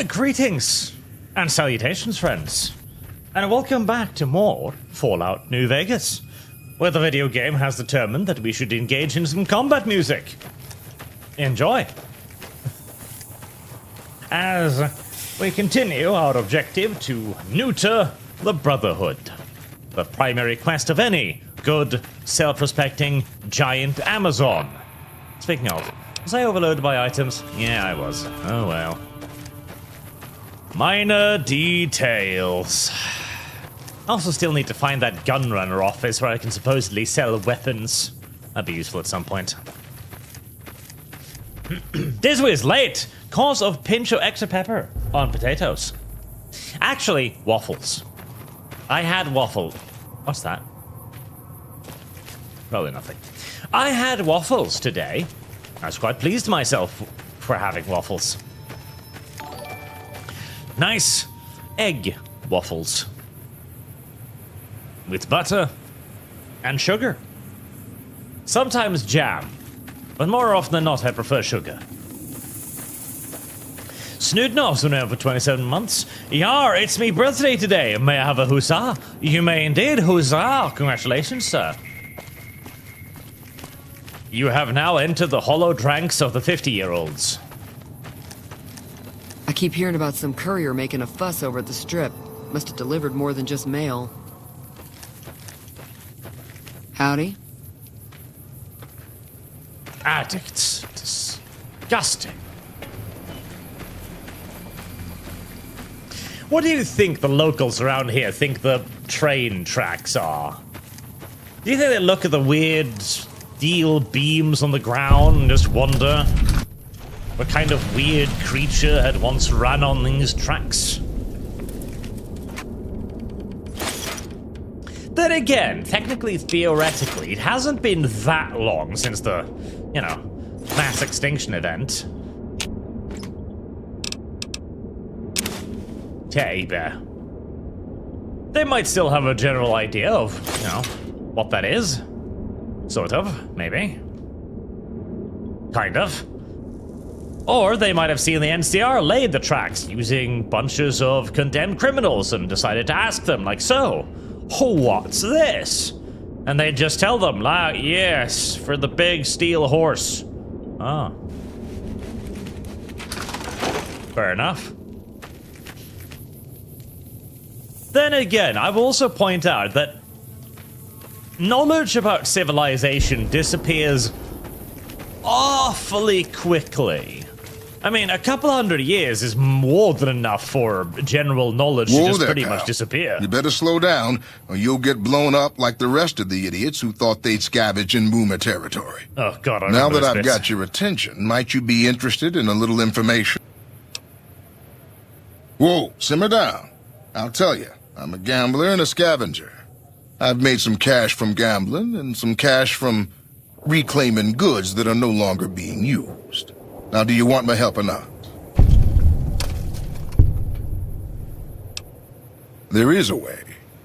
Greetings and salutations, friends, and welcome back to more Fallout New Vegas, where the video game has determined that we should engage in some combat music. Enjoy! As we continue our objective to neuter the Brotherhood, the primary quest of any good, self-respecting, giant Amazon. Speaking of, was I overloaded by items? Yeah, I was. Oh well. Minor details. I also still need to find that gunrunner office where I can supposedly sell weapons. That'd be useful at some point. This was late. Cause of pinch of extra pepper on potatoes. Actually, waffles. I had waffle. What's that? Probably nothing. I had waffles today. I was quite pleased myself for having waffles. Nice egg waffles. With butter and sugar. Sometimes jam, but more often than not I prefer sugar. Snoodnov's been around for 27 months. Yar, it's me birthday today. May I have a huzzah? You may indeed. Huzzah. Congratulations, sir. You have now entered the hollowed ranks of the 50-year-olds. I keep hearing about some courier making a fuss over at the strip. Must have delivered more than just mail. Howdy? Addicts. Disgusting. What do you think the locals around here think the train tracks are? Do you think they look at the weird steel beams on the ground and just wonder what kind of weird creature had once run on these tracks? Then again, technically, theoretically, it hasn't been that long since the, mass extinction event. Teddy bear. They might still have a general idea of, what that is. Sort of, maybe. Kind of. Or they might have seen the NCR laid the tracks using bunches of condemned criminals and decided to ask them, like, so, what's this? And they'd just tell them, like, yes, for the big steel horse. Oh. Fair enough. Then again, I will also point out that knowledge about civilization disappears awfully quickly. I mean, a couple hundred years is more than enough for general knowledge to just pretty much disappear. You better slow down, or you'll get blown up like the rest of the idiots who thought they'd scavenge in Boomer territory. Oh, God, Now that I've got your attention, might you be interested in a little information? Whoa, simmer down. I'll tell you, I'm a gambler and a scavenger. I've made some cash from gambling and some cash from reclaiming goods that are no longer being used. Now, do you want my help or not? There is a way,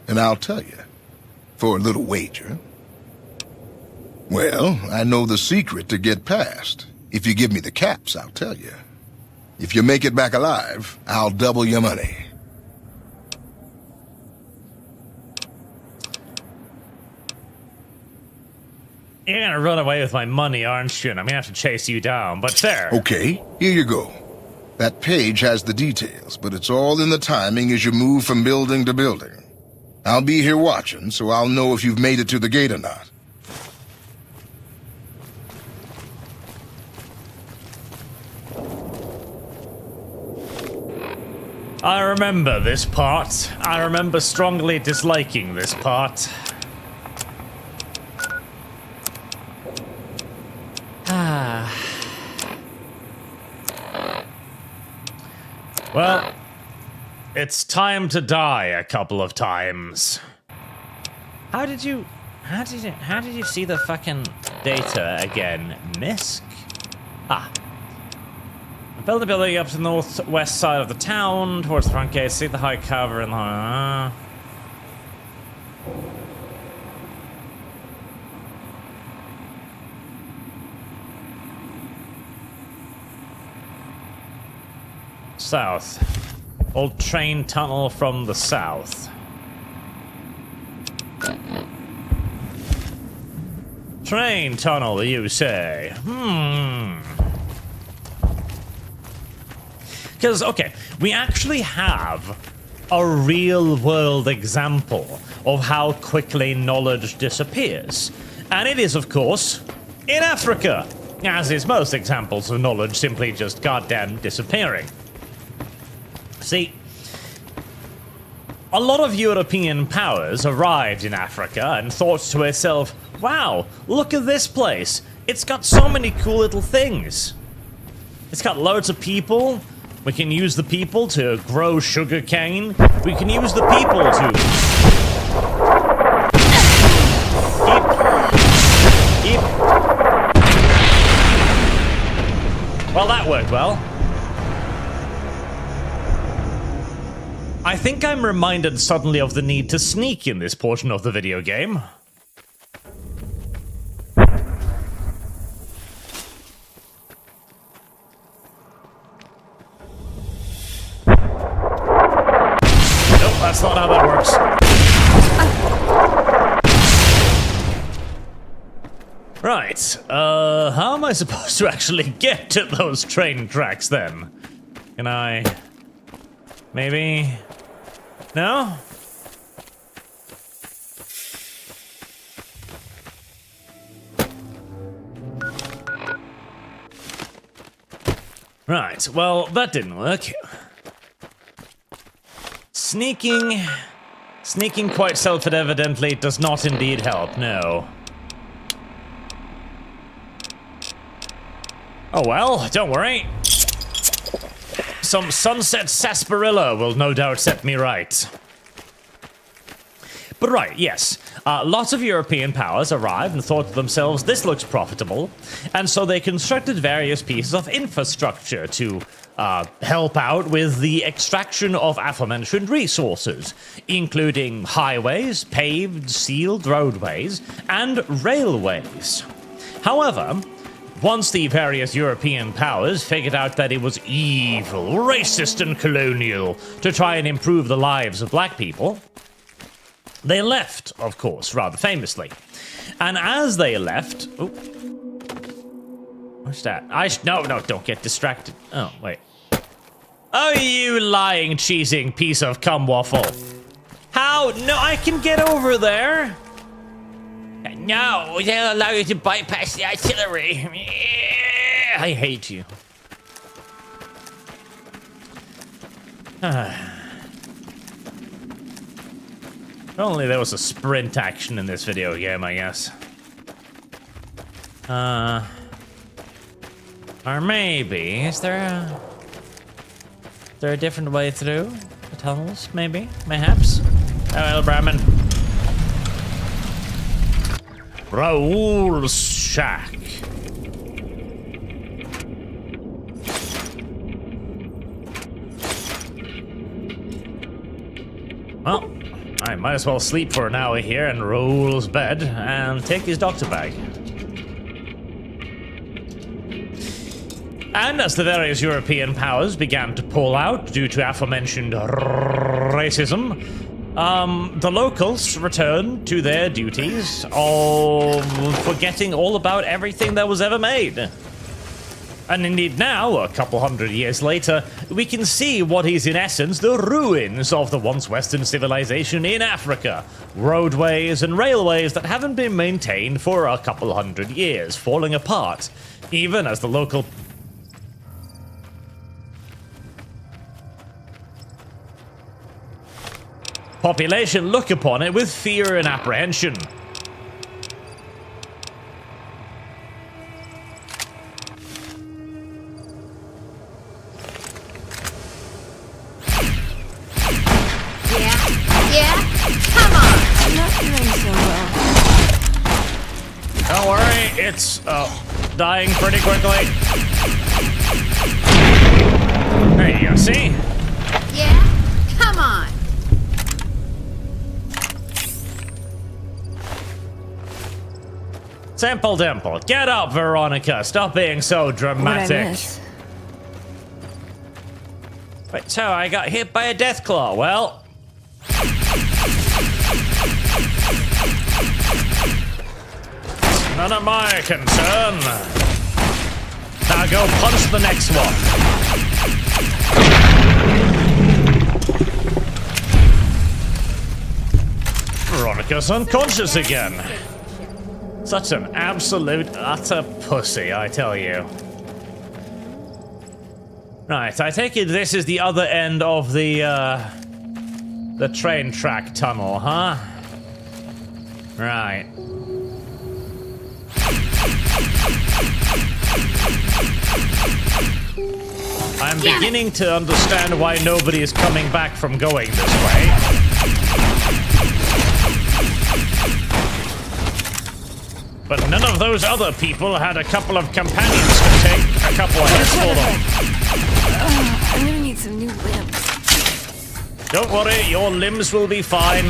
and I'll tell you, for a little wager. Well, I know the secret to get past. If you give me the caps, I'll tell you. If you make it back alive, I'll double your money. You're gonna run away with my money, aren't you? And I'm gonna have to chase you down, but fair. Okay, here you go. That page has the details, but it's all in the timing as you move from building to building. I'll be here watching, so I'll know if you've made it to the gate or not. I remember this part. I remember strongly disliking this part. Well, it's time to die a couple of times. How did you see the fucking data again? MISC? Build the building up to the northwest side of the town, towards the front gate, see the high cover and the... South. Old train tunnel from the south. Train tunnel, you say? Because, okay, we actually have a real-world example of how quickly knowledge disappears. And it is, of course, in Africa, as is most examples of knowledge simply just goddamn disappearing. See, a lot of European powers arrived in Africa and thought to itself, wow, look at this place. It's got so many cool little things. It's got loads of people. We can use the people to grow sugar cane. We can use the people to keep. Well, that worked well. I think I'm reminded suddenly of the need to sneak in this portion of the video game. That's not how that works. Right, how am I supposed to actually get to those train tracks then? Can I... maybe... no? Right, well, that didn't work. Sneaking quite self-evidently does not indeed help, no. Oh well, don't worry. Some sunset sarsaparilla will no doubt set me right. But right, yes. Lots of European powers arrived and thought to themselves, this looks profitable. And so they constructed various pieces of infrastructure to help out with the extraction of aforementioned resources, including highways, paved, sealed roadways, and railways. However, once the various European powers figured out that it was evil, racist, and colonial to try and improve the lives of black people, they left, of course, rather famously. And as they left... oh. What's that? No, don't get distracted. Oh, wait. Oh, you lying, cheesing piece of cum waffle. How? No, I can get over there. No, they'll allow you to bypass the artillery. I hate you. If only there was a sprint action in this video game, I guess. Or maybe, is there a different way through the tunnels? Maybe, mayhaps. Oh, well, Brahmin. Raoul's shack. Well, I might as well sleep for an hour here in Raoul's bed and take his doctor bag. And as the various European powers began to pull out due to aforementioned racism, the locals returned to their duties of forgetting all about everything that was ever made. And indeed now, a couple hundred years later, we can see what is in essence the ruins of the once Western civilization in Africa. Roadways and railways that haven't been maintained for a couple hundred years, falling apart, even as the local population look upon it with fear and apprehension. Don't worry, it's dying pretty quickly. There you go, see? Yeah? Come on. Simple dimple. Get up, Veronica. Stop being so dramatic. Right, so I got hit by a death claw. Well, none of my concern. Now go punch the next one. Veronica's unconscious again. Such an absolute utter pussy, I tell you. Right, I take it this is the other end of the train track tunnel, huh? Right. I'm beginning to understand why nobody is coming back from going this way. But none of those other people had a couple of companions to take a couple of hits for them. I'm gonna need some new limbs. Don't worry, your limbs will be fine.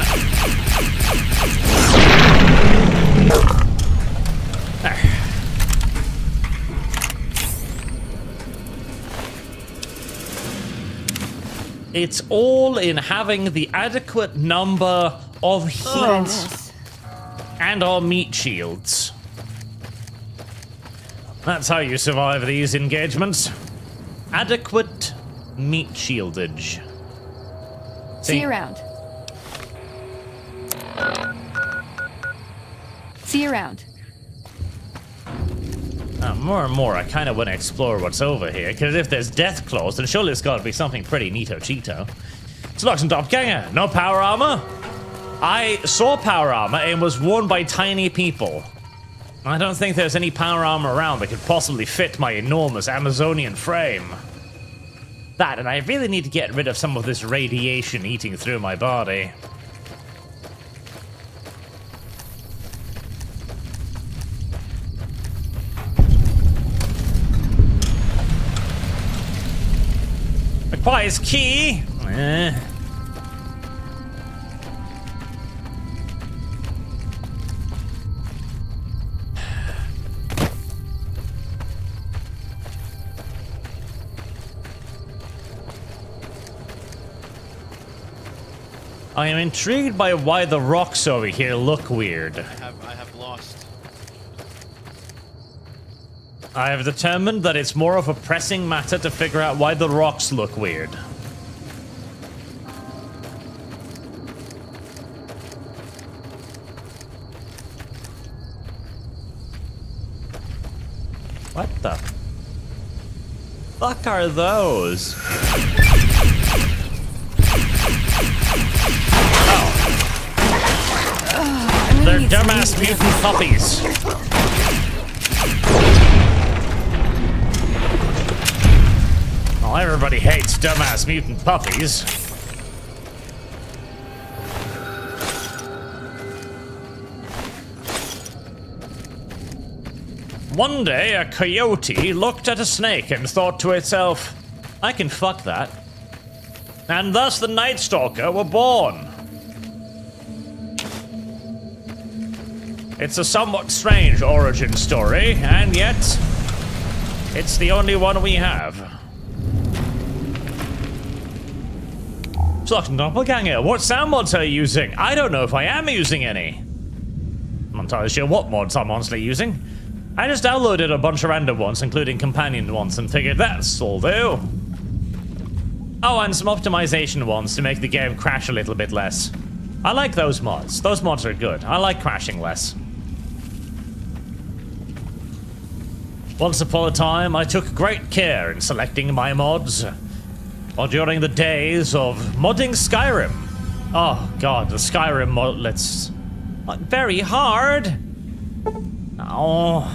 It's all in having the adequate number of heat and our meat shields. That's how you survive these engagements. Adequate meat shieldage. See you around. See you around. More and more, I kind of want to explore what's over here, because if there's death claws, then surely it's got to be something pretty neato-cheeto. It's Lux and Doppelganger. No power armor? I saw power armor and was worn by tiny people. I don't think there's any power armor around that could possibly fit my enormous Amazonian frame. That, and I really need to get rid of some of this radiation eating through my body. Requires key. I am intrigued by why the rocks over here look weird. I have lost. I have determined that it's more of a pressing matter to figure out why the rocks look weird. What the fuck are those? They're dumbass mutant puppies. Well, everybody hates dumbass mutant puppies. One day, a coyote looked at a snake and thought to itself, I can fuck that. And thus the Night Stalker were born. It's a somewhat strange origin story, and yet, it's the only one we have. Slot Doppelganger, what sound mods are you using? I don't know if I am using any. I'm not entirely sure what mods I'm honestly using. I just downloaded a bunch of random ones, including companion ones, and figured that's all do. Oh, and some optimization ones to make the game crash a little bit less. I like those mods. Those mods are good. I like crashing less. Once upon a time, I took great care in selecting my mods. Or during the days of modding Skyrim. Oh god, the Skyrim modlets. Very hard. Oh.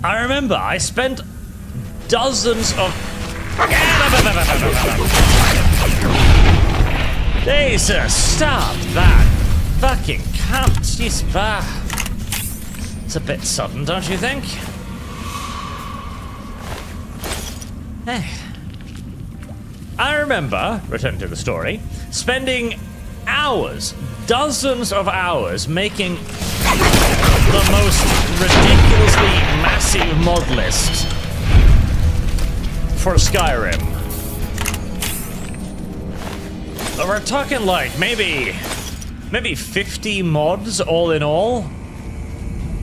I remember I spent dozens of... Jesus, stop that fucking cunt. Jeez, it's a bit sudden, don't you think? Hey. I remember, returning to the story, spending hours, dozens of hours, making the most ridiculously massive mod list for Skyrim. We're talking like maybe 50 mods all in all.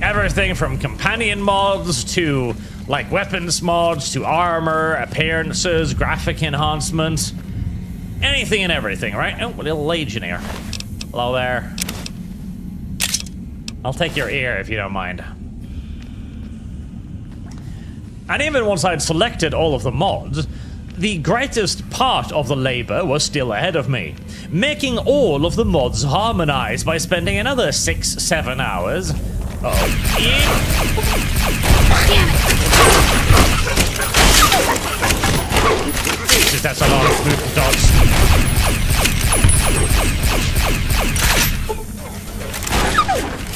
Everything from companion mods to like weapons mods to armor, appearances, graphic enhancements, anything and everything, right? Oh, a little legionnaire. Hello there. I'll take your ear if you don't mind. And even once I'd selected all of the mods, the greatest part of the labor was still ahead of me. Making all of the mods harmonize by spending another 6-7 hours. Oh, Jesus, that's a lot of spooky dogs.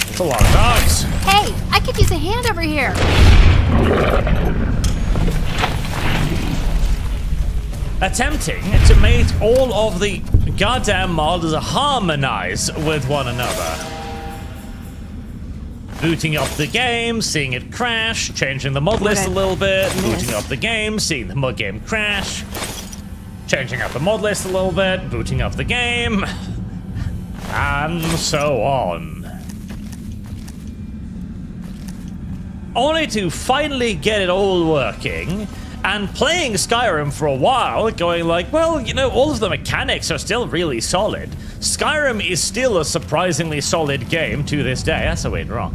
That's a lot of dogs. Hey, I could use a hand over here. Attempting to make all of the goddamn mods harmonize with one another. Booting up the game, seeing it crash, changing the mod list a little bit, booting up the game, seeing the mod game crash, changing up the mod list a little bit, booting up the game, and so on. Only to finally get it all working, and playing Skyrim for a while, going like, well, you know, all of the mechanics are still really solid. Skyrim is still a surprisingly solid game to this day. That's a weird rock.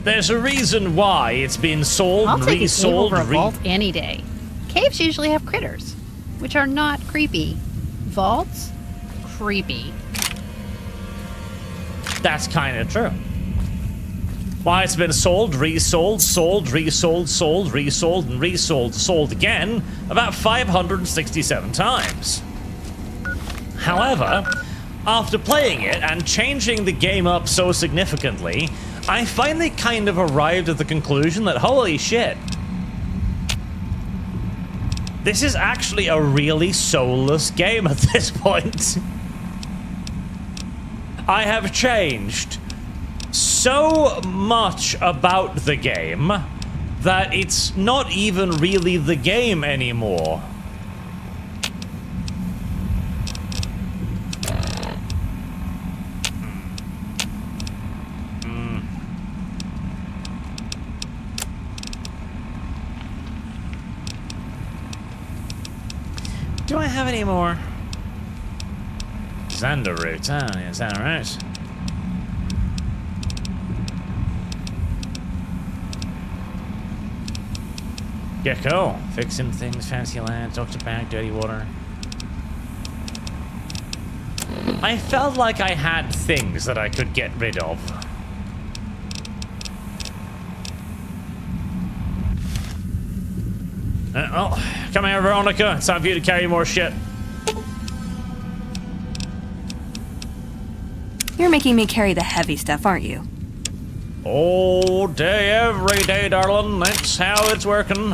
There's a reason why it's been sold, I'll take resold, a cave over a vault any day. Caves usually have critters, which are not creepy. Vaults? Creepy. That's kind of true. Why it's been sold, resold, sold, resold, sold, resold, and resold, sold again about 567 times. However, after playing it and changing the game up so significantly, I finally kind of arrived at the conclusion that holy shit, this is actually a really soulless game at this point. I have changed so much about the game that it's not even really the game anymore. Do I have any more? Xander root, is that right? Gecko, fixing things, fancy land, Dr. Bag, dirty water. I felt like I had things that I could get rid of. Oh, come here, Veronica. It's time for you to carry more shit. You're making me carry the heavy stuff, aren't you? All day, every day, darling. That's how it's working.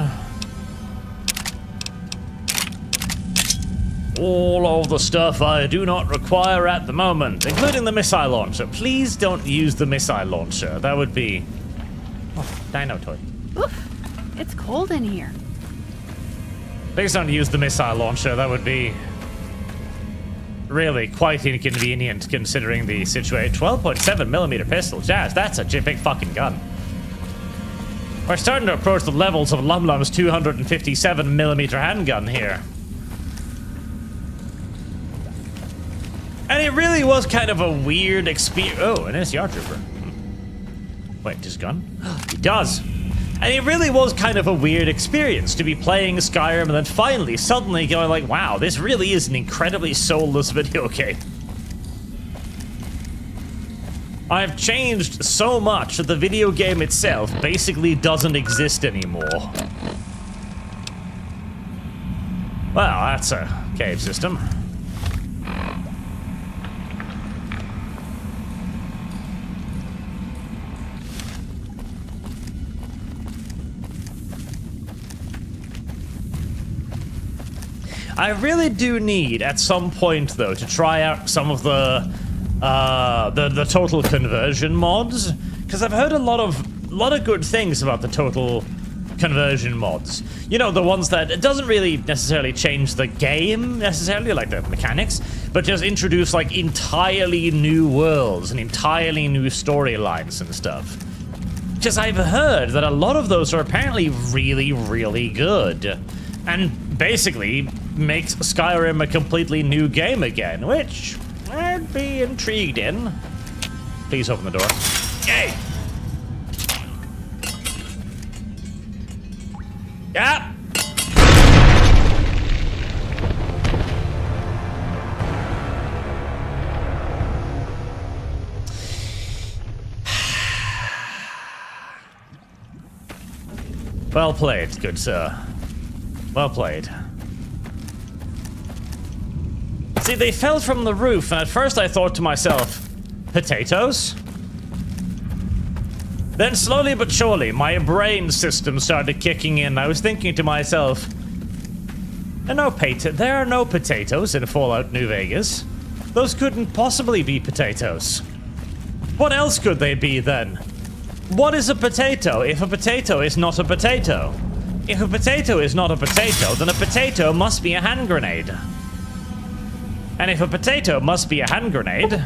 All of the stuff I do not require at the moment, including the missile launcher. Please don't use the missile launcher. That would be... Oh, dino toy. Oof, it's cold in here. Please don't use the missile launcher. That would be really quite inconvenient considering the situation. 12.7mm pistol. Jazz, that's a big fucking gun. We're starting to approach the levels of Lumlum's 257mm handgun here. And it really was kind of a weird experience. Oh, and it's the Archer. Wait, does gun? It does. And it really was kind of a weird experience to be playing Skyrim and then finally, suddenly going like, wow, this really is an incredibly soulless video game. I've changed so much that the video game itself basically doesn't exist anymore. Well, that's a cave system. I really do need, at some point, though, to try out some of the total conversion mods, because I've heard a lot of good things about the total conversion mods. You know, the ones that it doesn't really necessarily change the game necessarily, like the mechanics, but just introduce like entirely new worlds and entirely new storylines and stuff. Because I've heard that a lot of those are apparently really, really good, and basically makes Skyrim a completely new game again, which I'd be intrigued in. Please open the door. Yay! Yeah. Well played, good sir. Well played. See, they fell from the roof, and at first I thought to myself, potatoes? Then slowly but surely, my brain system started kicking in. I was thinking to myself, there are no potatoes in Fallout New Vegas. Those couldn't possibly be potatoes. What else could they be then? What is a potato if a potato is not a potato? If a potato is not a potato, then a potato must be a hand grenade. And if a potato must be a hand grenade,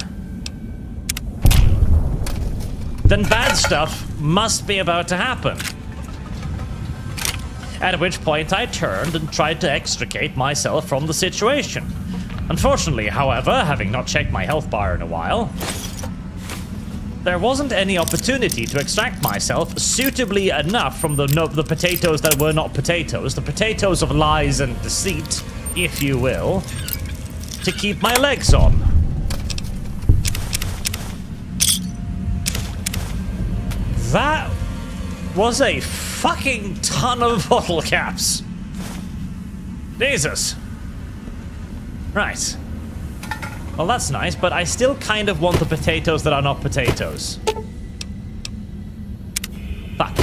then bad stuff must be about to happen. At which point I turned and tried to extricate myself from the situation. Unfortunately, however, having not checked my health bar in a while, there wasn't any opportunity to extract myself suitably enough from the potatoes that were not potatoes, the potatoes of lies and deceit, if you will, to keep my legs on. That was a fucking ton of bottle caps. Jesus. Right. Well, that's nice, but I still kind of want the potatoes that are not potatoes. Fuck.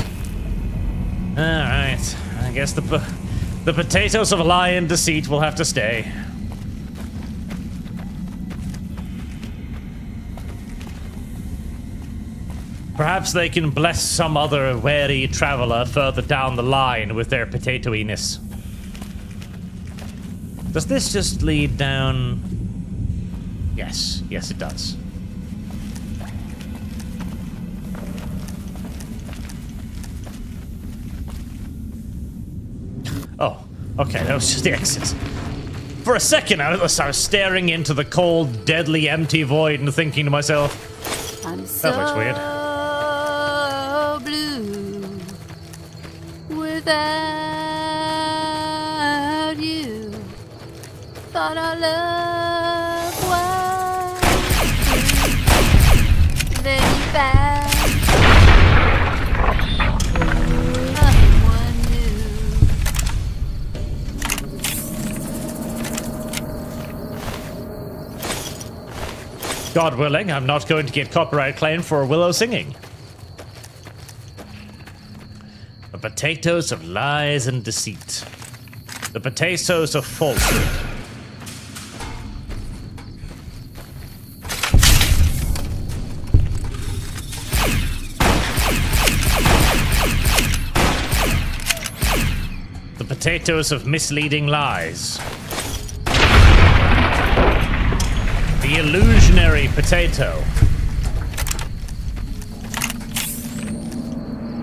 Alright. I guess the potatoes of lie and deceit will have to stay. Perhaps they can bless some other wary traveler further down the line with their potatoiness. Does this just lead down? Yes. Yes, it does. Oh, okay, that was just the exit. For a second, I was staring into the cold, deadly, empty void and thinking to myself, that looks weird. Without you, thought our love was true. Then you found someone new. God willing, I'm not going to get copyright claim for Willow singing. The potatoes of lies and deceit. The potatoes of falsehood. The potatoes of misleading lies. The illusionary potato.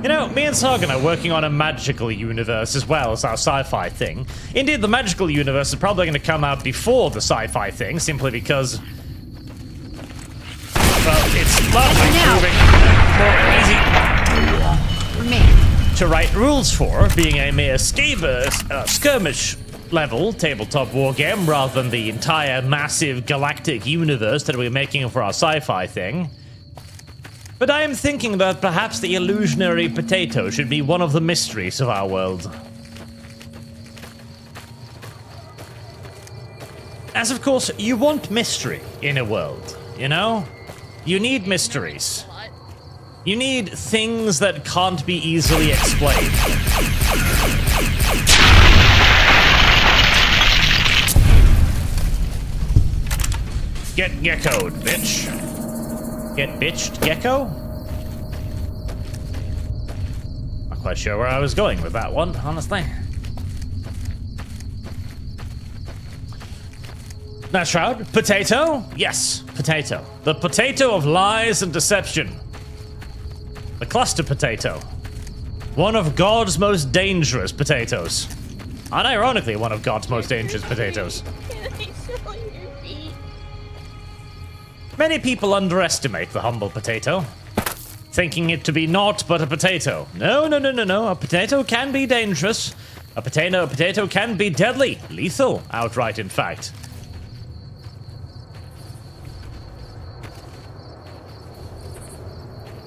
You know, me and Sargon are working on a magical universe as well as our sci-fi thing. Indeed, the magical universe is probably going to come out before the sci-fi thing, simply because, well, it's largely proving more easy For me. to write rules for, being a mere skirmish level tabletop war game rather than the entire massive galactic universe that we're making for our sci-fi thing. But I am thinking that perhaps the illusionary potato should be one of the mysteries of our world. As of course, you want mystery in a world, you know? You need mysteries. You need things that can't be easily explained. Get geckoed, bitch. Get bitched, gecko? Not quite sure where I was going with that one, honestly. Now, Shroud, potato? Yes, potato. The potato of lies and deception. The cluster potato. One of God's most dangerous potatoes. Unironically, one of God's most dangerous potatoes. Many people underestimate the humble potato, thinking it to be naught but a potato. No. A potato can be dangerous. A potato can be deadly, lethal, outright, in fact.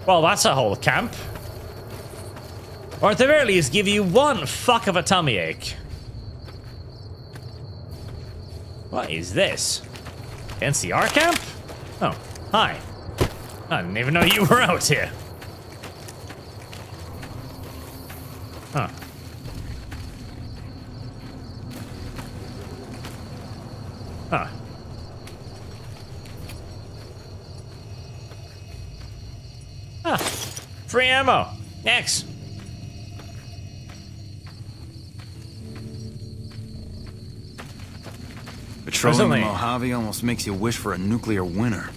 Well, that's a whole camp. Or at the very least, give you one fuck of a tummy ache. What is this? NCR camp? Oh, hi. I didn't even know you were out here. Huh. Huh. Ah, free ammo. X. Patrolling the Mojave almost makes you wish for a nuclear winter.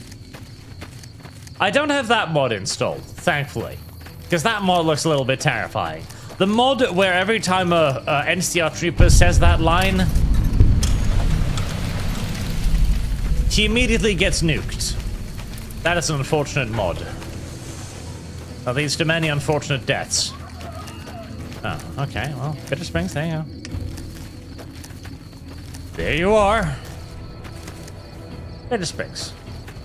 I don't have that mod installed, thankfully, because that mod looks a little bit terrifying. The mod where every time a NCR trooper says that line, he immediately gets nuked. That is an unfortunate mod. That leads to many unfortunate deaths. Oh, okay, well, Bitter Springs, there you go. There you are. Bitter Springs.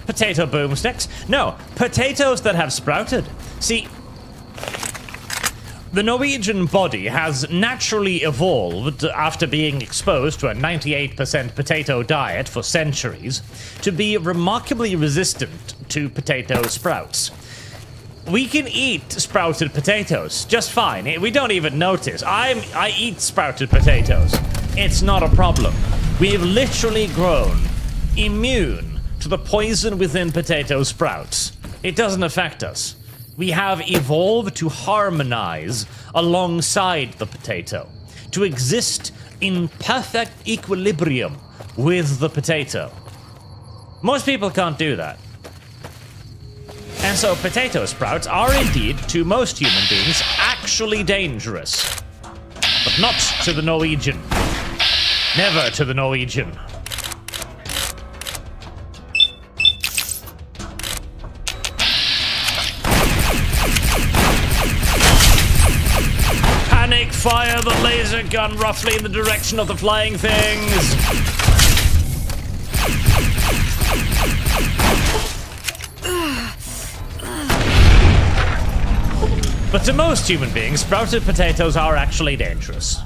Potato boomsticks? No, potatoes that have sprouted. See, the Norwegian body has naturally evolved after being exposed to a 98% potato diet for centuries to be remarkably resistant to potato sprouts. We can eat sprouted potatoes just fine. We don't even notice. I eat sprouted potatoes. It's not a problem. We've literally grown immune to the poison within potato sprouts. It doesn't affect us. We have evolved to harmonize alongside the potato, to exist in perfect equilibrium with the potato. Most people can't do that. And so potato sprouts are indeed, to most human beings, actually dangerous. But not to the Norwegian. Never to the Norwegian. Panic fire the laser gun roughly in the direction of the flying things. But to most human beings, sprouted potatoes are actually dangerous.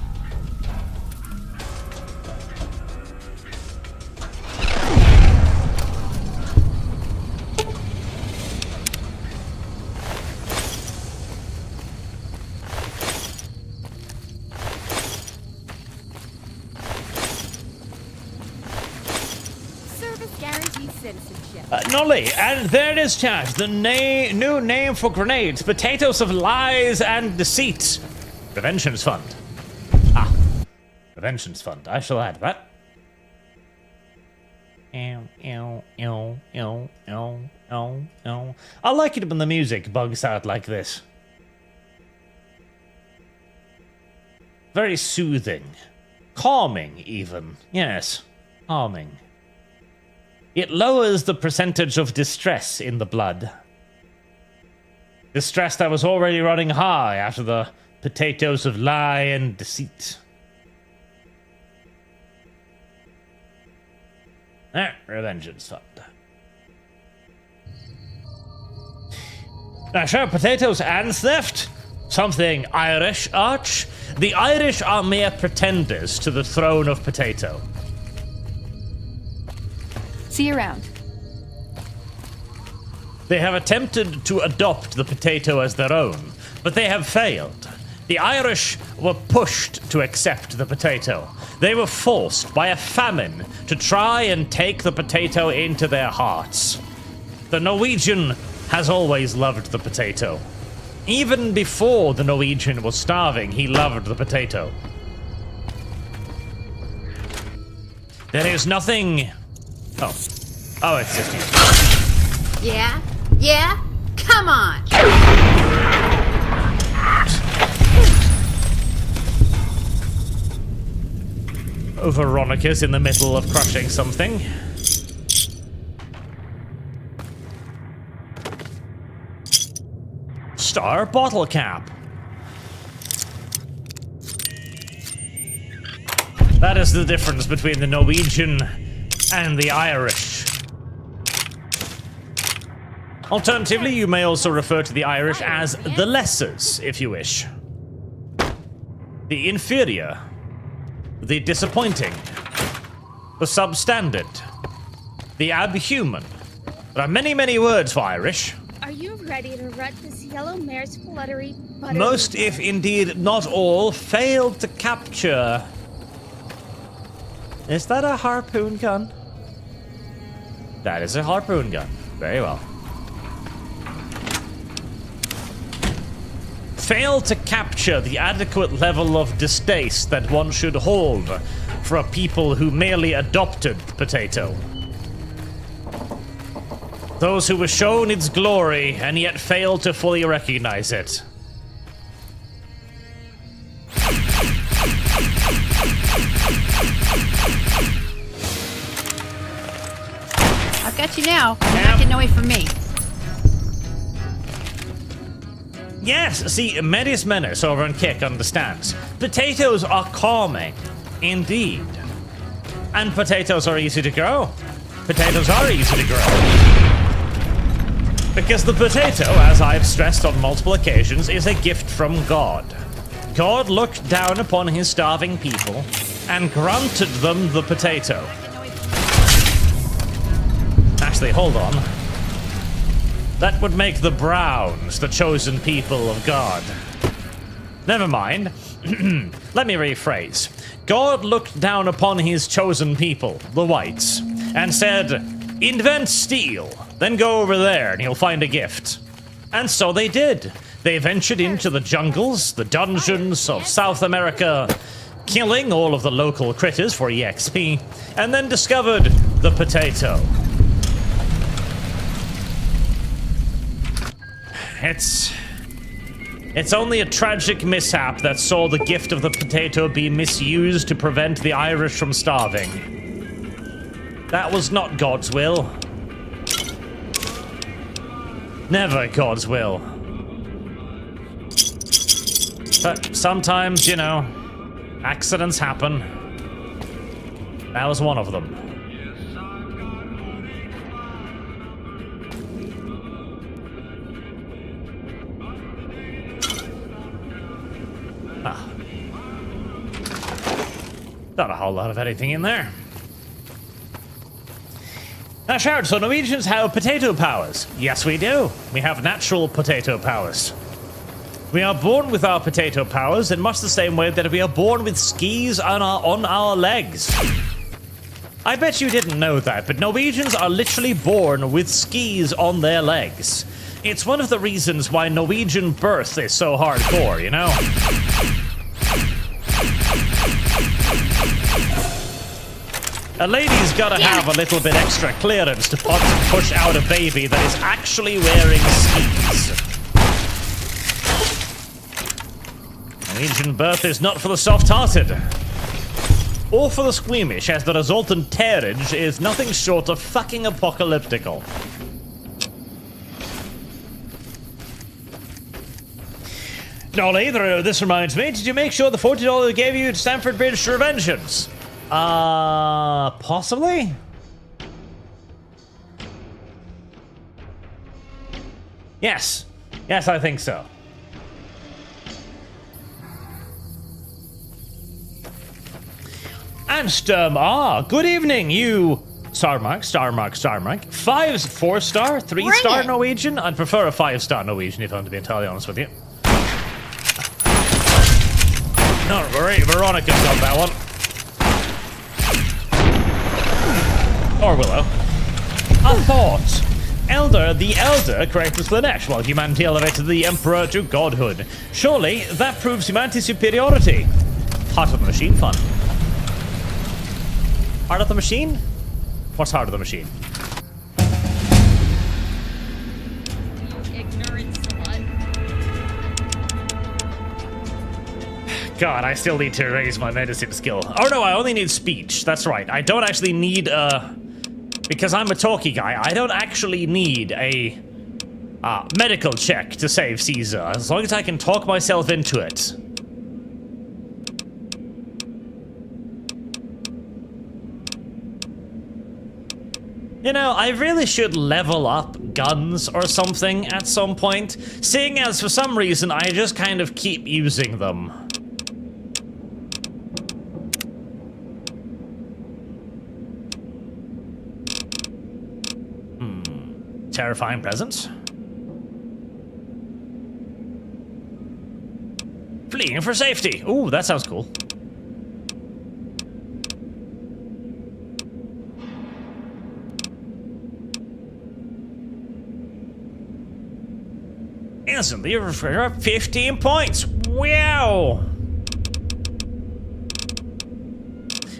Nolly, and there it is, chat. The new name for grenades. Potatoes of lies and deceit. Preventions Fund. Ah. Preventions Fund. I shall add that. I like it when the music bugs out like this. Very soothing. Calming, even. Yes. Calming. It lowers the percentage of distress in the blood. Distress that was already running high after the potatoes of lie and deceit. Revengeance Fund. Now, sure, potatoes and theft? Something Irish, Arch? The Irish are mere pretenders to the throne of potato. See you around. They have attempted to adopt the potato as their own, but they have failed. The Irish were pushed to accept the potato. They were forced by a famine to try and take the potato into their hearts. The Norwegian has always loved the potato. Even before the Norwegian was starving, he loved the potato. There is nothing... Oh, it's just you. Yeah? Yeah? Come on! Veronica's in the middle of crushing something. Star bottle cap. That is the difference between the Norwegian and the Irish. Alternatively, you may also refer to the Irish as the lessers, if you wish. The inferior. The disappointing. The substandard. The abhuman. There are many, many words for Irish. Are you ready to rut this yellow mare's fluttery buttery? Most, if indeed not all, failed to capture... Is that a harpoon gun? That is a harpoon gun. Very well. Failed to capture the adequate level of distaste that one should hold for a people who merely adopted the potato. Those who were shown its glory and yet failed to fully recognize it. I've got you now. You're not getting away from me. Yes, see, Medius Menace over on Kick understands. Potatoes are calming, indeed. And potatoes are easy to grow. Potatoes are easy to grow. Because the potato, as I've stressed on multiple occasions, is a gift from God. God looked down upon his starving people and granted them the potato. Actually, hold on. That would make the Browns the chosen people of God. Never mind. Let me rephrase. God looked down upon his chosen people, the whites, and said, invent steel, then go over there and you'll find a gift. And so they did. They ventured into the jungles, the dungeons of South America, killing all of the local critters for EXP, and then discovered the potato. It's only a tragic mishap that saw the gift of the potato be misused to prevent the Irish from starving. That was not God's will. Never God's will. But sometimes, you know, accidents happen. That was one of them. Not a whole lot of anything in there. Now, Shard, so Norwegians have potato powers. Yes, we do. We have natural potato powers. We are born with our potato powers in much the same way that we are born with skis on our legs. I bet you didn't know that, but Norwegians are literally born with skis on their legs. It's one of the reasons why Norwegian birth is so hardcore, you know? A lady's gotta have a little bit extra clearance to push out a baby that is actually wearing skis. Norwegian birth is not for the soft-hearted. Or for the squeamish, as the resultant tearage is nothing short of fucking apocalyptical. Nolly, this reminds me, did you make sure the $40 gave you to Stamford Bridge to Revengeance? Possibly? Yes. Yes, I think so. And good evening, you... Star mark. 4-star, 3-star Norwegian? I'd prefer a 5-star Norwegian, if I'm to be entirely honest with you. Not worry, Veronica's got that one. Or Willow. A thought. The Elder corrected Slanesh, while humanity elevated the Emperor to godhood. Surely, that proves humanity's superiority. Heart of the Machine fun. Heart of the Machine? What's Heart of the Machine? You ignorant slut. God, I still need to raise my medicine skill. Oh no, I only need speech. That's right. I don't actually need, because I'm a talky guy, I don't actually need a medical check to save Caesar, as long as I can talk myself into it. You know, I really should level up guns or something at some point, seeing as for some reason I just kind of keep using them. Terrifying presence. Fleeing for safety. Ooh, that sounds cool. Instantly, you're up 15 points. Wow.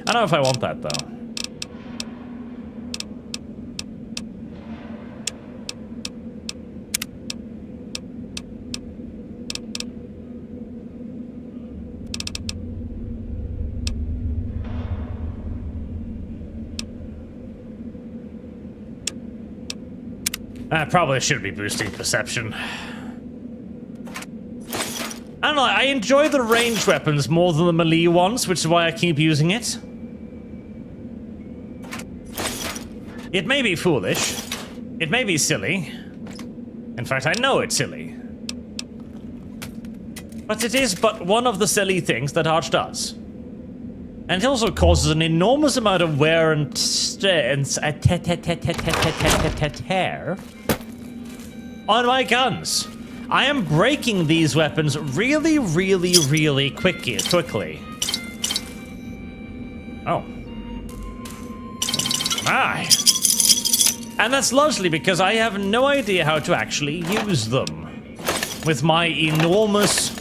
I don't know if I want that though. I probably should be boosting perception. I don't know, I enjoy the ranged weapons more than the melee ones, which is why I keep using it. It may be foolish. It may be silly. In fact, I know it's silly. But it is but one of the silly things that Arch does. And it also causes an enormous amount of wear and tear on my guns. I am breaking these weapons really, really, really quickly. Oh. My. And that's largely because I have no idea how to actually use them. With my enormous,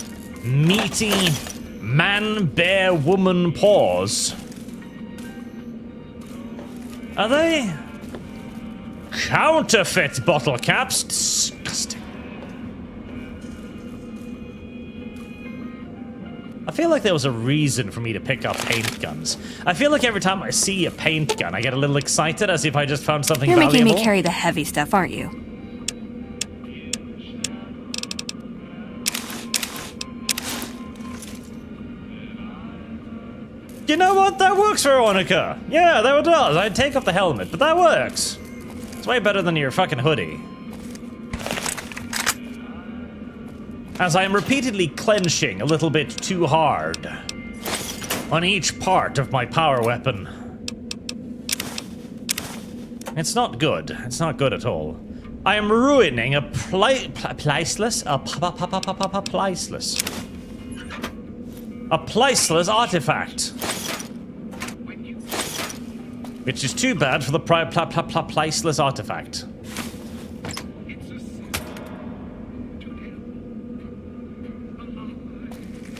meaty, man, bear, woman paws. Are they counterfeit bottle caps? Disgusting. I feel like there was a reason for me to pick up paint guns. I feel like every time I see a paint gun, I get a little excited as if I just found something You're valuable. making me carry the heavy stuff, aren't you? You know what? That works, Veronica. Yeah, that does. I'd take off the helmet, but that works. It's way better than your fucking hoodie. As I am repeatedly clenching a little bit too hard on each part of my power weapon. It's not good. It's not good at all. I am ruining a priceless artifact. Which is too bad for the priceless artifact.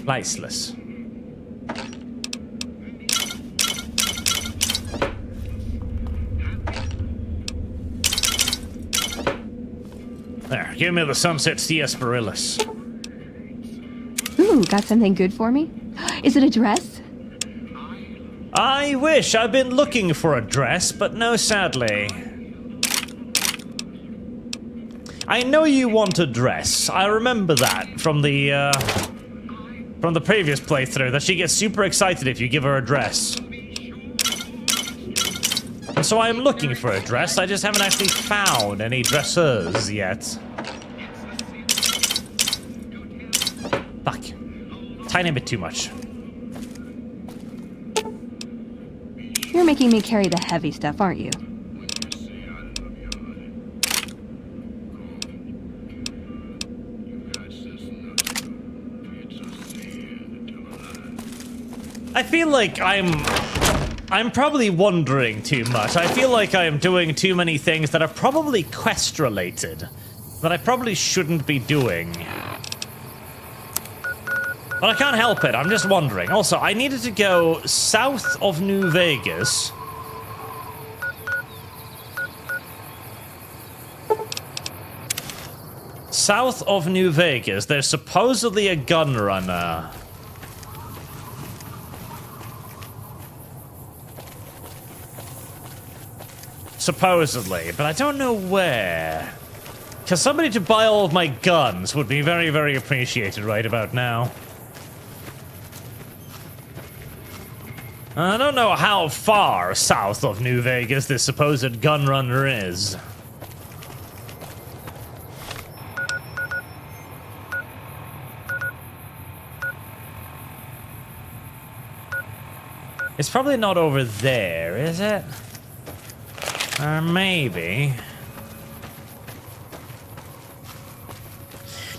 Priceless. There, give me the Sunset Theasporilis. Ooh, got something good for me? Is it a dress? I wish. I've been looking for a dress, but no, sadly. I know you want a dress. I remember that from the previous playthrough, that she gets super excited if you give her a dress. And so I am looking for a dress. I just haven't actually found any dressers yet. Fuck. Tiny bit too much. You're making me carry the heavy stuff, aren't you? I feel like I'm I'm probably wondering too much. I feel like I am doing too many things that are probably quest-related, that I probably shouldn't be doing. But I can't help it, I'm just wondering. Also, I needed to go south of New Vegas. South of New Vegas, there's supposedly a gun runner. Supposedly, but I don't know where. Because somebody to buy all of my guns would be very, very appreciated right about now. I don't know how far south of New Vegas this supposed gun runner is. It's probably not over there, is it? Or maybe.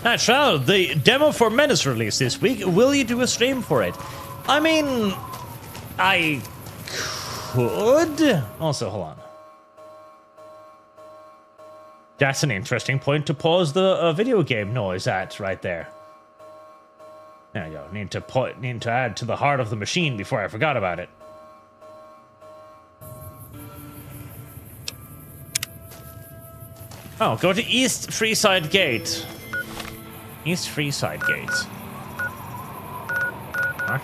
Now, the demo for Menace released this week. Will you do a stream for it? I mean, I could. Also, hold on. That's an interesting point to pause the video game noise at right there. There you go. Need to add to the heart of the machine before I forgot about it. Oh, go to East Freeside Gate. East Freeside Gate. Huh?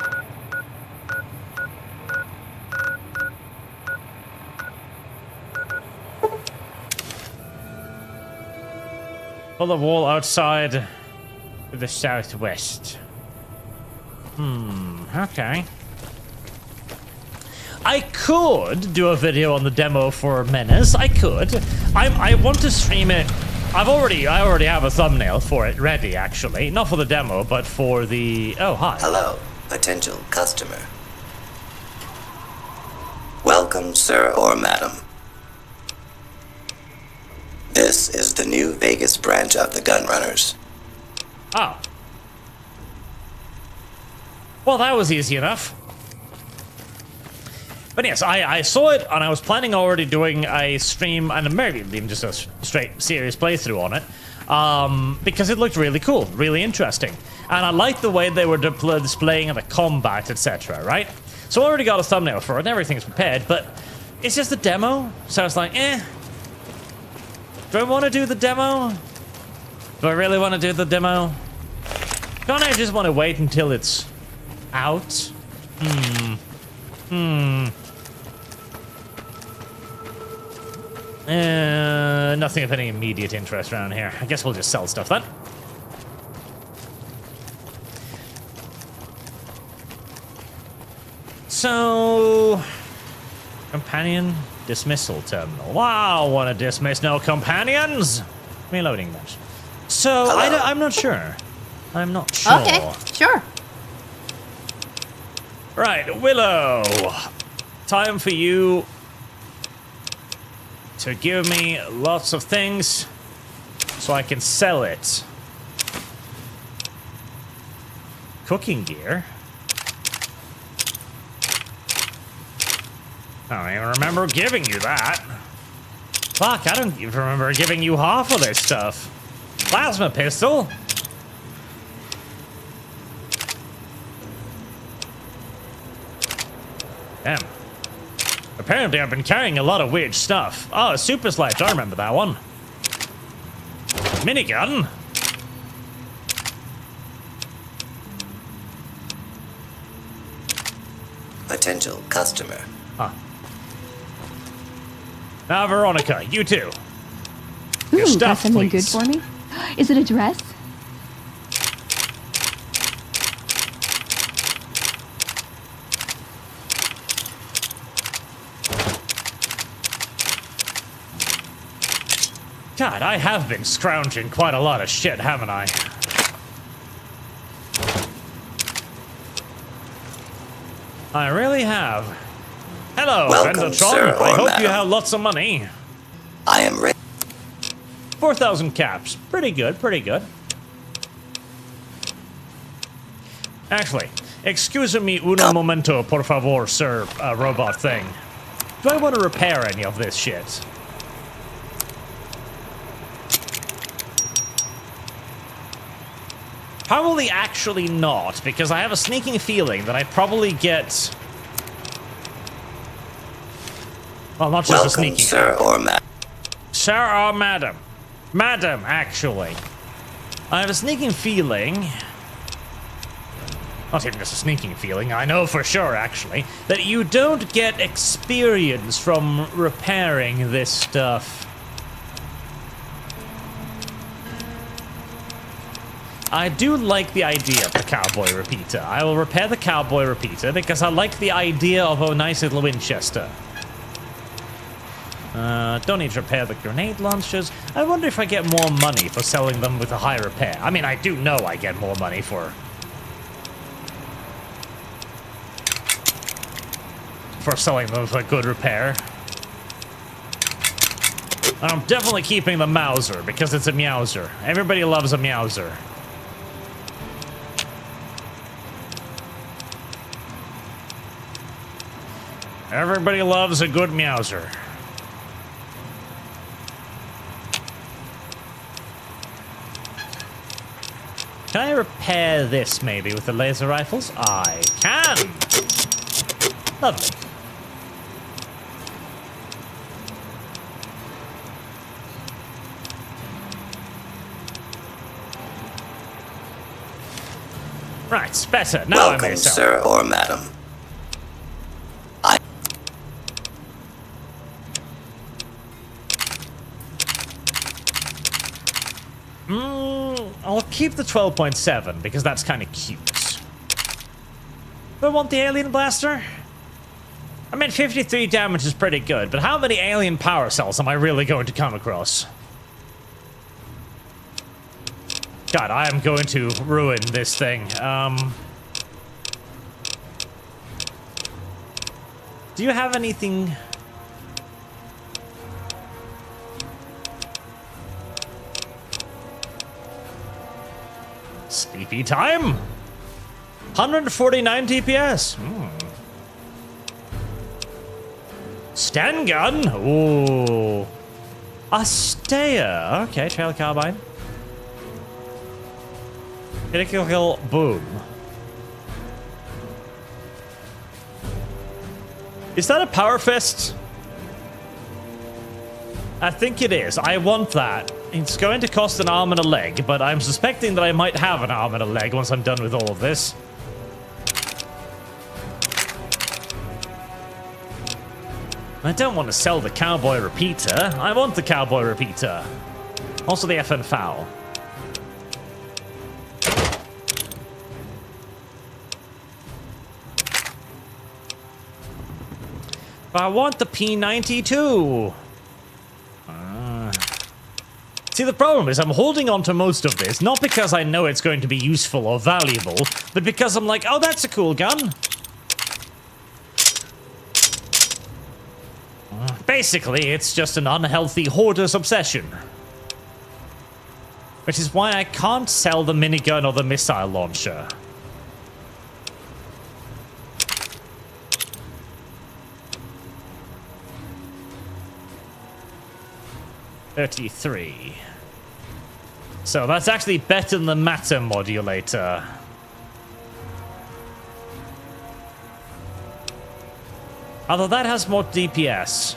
Pull the wall outside to the southwest. Okay. I could do a video on the demo for Menace. I could. I want to stream it. I already have a thumbnail for it ready, actually. Not for the demo, but for the... Oh, hi. Hello, potential customer. Welcome, sir or madam. This is the New Vegas branch of the Gunrunners. Oh. Well, that was easy enough. But yes, I saw it, and I was planning already doing a stream, and maybe even just a straight serious playthrough on it, because it looked really cool, really interesting. And I liked the way they were displaying the combat, etc., right? So I already got a thumbnail for it, and everything's prepared, but it's just a demo, so I was like, do I want to do the demo? Do I really want to do the demo? Don't I just want to wait until it's out? Nothing of any immediate interest around here. I guess we'll just sell stuff then. So... Companion dismissal terminal. Wow, want to dismiss no companions? Reloading that. So, I'm not sure. I'm not sure. Okay, sure. Right, Willow. Time for you to give me lots of things so I can sell it. Cooking gear. I don't even remember giving you that. Fuck, I don't even remember giving you half of this stuff. Plasma pistol. Damn. Apparently I've been carrying a lot of weird stuff. Oh, super sledge, I remember that one. Minigun. Potential customer. Huh. Now, Veronica, you too. Your Ooh, got stuff, something please. good for me? Is it a dress? God, I have been scrounging quite a lot of shit, haven't I? I really have. Hello, Welcome, sir, Vendatron. I or hope you madam. have lots of money. I am ready. 4,000 caps. Pretty good, pretty good. Actually, Excuse me uno momento, por favor, sir, robot thing. Do I want to repair any of this shit? Probably actually not, because I have a sneaking feeling that I probably get... Well, not just a sneaking... sir or madam. Sir or madam. Madam, actually. I have a sneaking feeling... Not even just a sneaking feeling, I know for sure, actually, that you don't get experience from repairing this stuff. I do like the idea of the cowboy repeater. I will repair the cowboy repeater because I like the idea of a nice little Winchester. Don't need to repair the grenade launchers. I wonder if I get more money for selling them with a high repair. I mean, I do know I get more money for selling them with a good repair. I'm definitely keeping the Mauser because it's a Meowser. Everybody loves a Meowser. Everybody loves a good Meowser. Can I repair this maybe with the laser rifles? I can! Lovely. Right, better. Now I may sell. Sir or madam. I'll keep the 12.7 because that's kind of cute. Do I want the alien blaster? I mean, 53 damage is pretty good, but how many alien power cells am I really going to come across? God, I am going to ruin this thing. Do you have anything? Sleepy time? 149 DPS. Sten gun? Ooh. Astea. Okay, trailer carbine. Critical boom. Is that a power fist? I think it is. I want that. It's going to cost an arm and a leg, but I'm suspecting that I might have an arm and a leg once I'm done with all of this. I don't want to sell the cowboy repeater. I want the cowboy repeater. Also the FN foul. But I want the P92. See, the problem is I'm holding on to most of this, not because I know it's going to be useful or valuable, but because I'm like, oh, that's a cool gun. Basically, it's just an unhealthy hoarder's obsession. Which is why I can't sell the minigun or the missile launcher. $33. So that's actually better than the matter modulator. Although that has more DPS.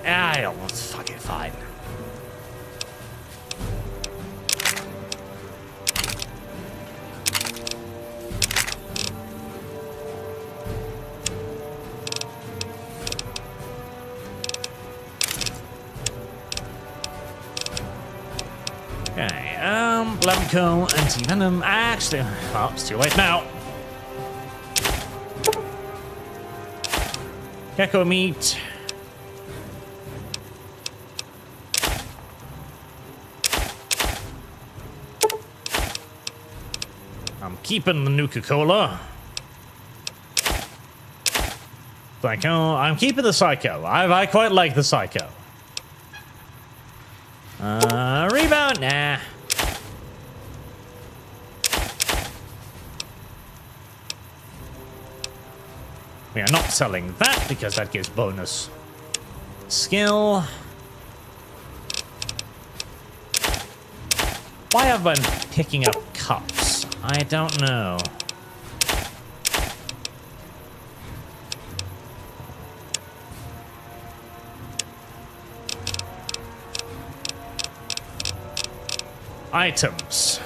I almost fucking fine. Okay, Blamco, anti-venom. Actually, well, it's too late now. Gecko meat. I'm keeping the Nuka-Cola. Psycho. I'm keeping the Psycho. I quite like the Psycho. Rebound? Nah. We are not selling that because that gives bonus skill. Why have I been picking up cups? I don't know. Items.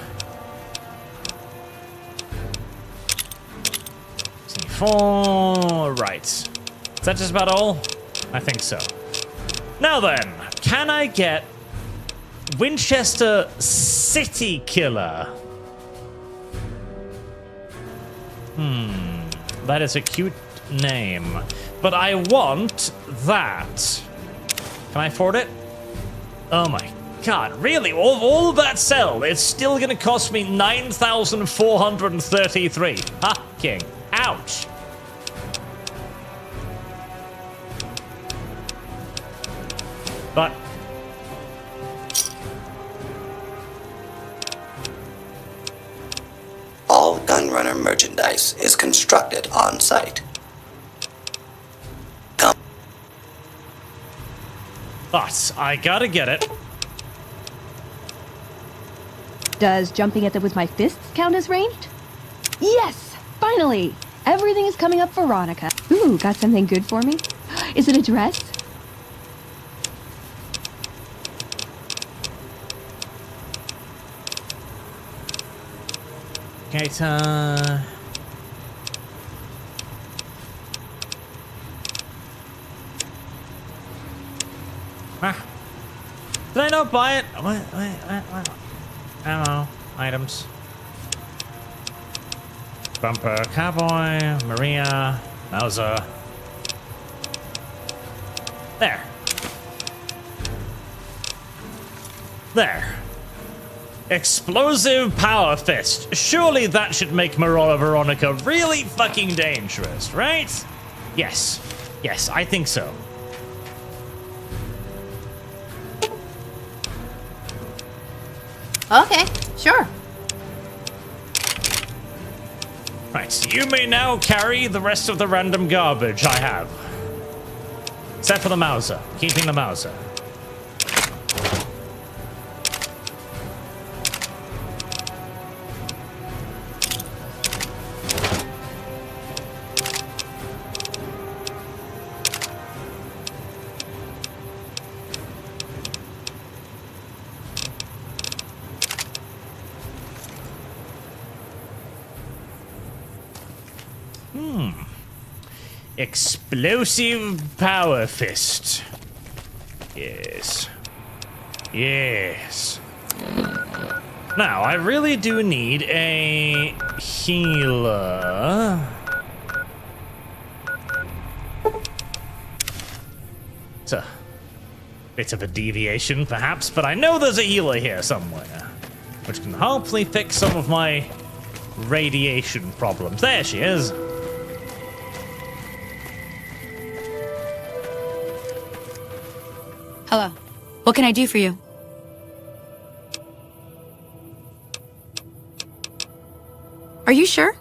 4, right. Is that just about all? I think so. Now then, can I get Winchester City Killer? That is a cute name. But I want that. Can I afford it? Oh my god, really? All of that sell, it's still gonna cost me 9,433. Fucking ouch. But All Gunrunner merchandise is constructed on site. but I gotta get it. Does jumping at them with my fists count as ranged? Yes! Finally! Everything is coming up for Veronica. Ooh, got something good for me? Is it a dress? Gator. Did I not buy it? What? I don't know. Items. Bumper, Cowboy, Maria, Mauser. There. There. Explosive Power Fist. Surely that should make Veronica really fucking dangerous, right? Yes. Yes, I think so. Okay, sure. Right, you may now carry the rest of the random garbage I have. Except for the Mauser. Keeping the Mauser. Explosive Power Fist. Yes. Yes. Now, I really do need a healer. It's a bit of a deviation, perhaps, but I know there's a healer here somewhere, which can hopefully fix some of my radiation problems. There she is. Hello. What can I do for you? Are you sure?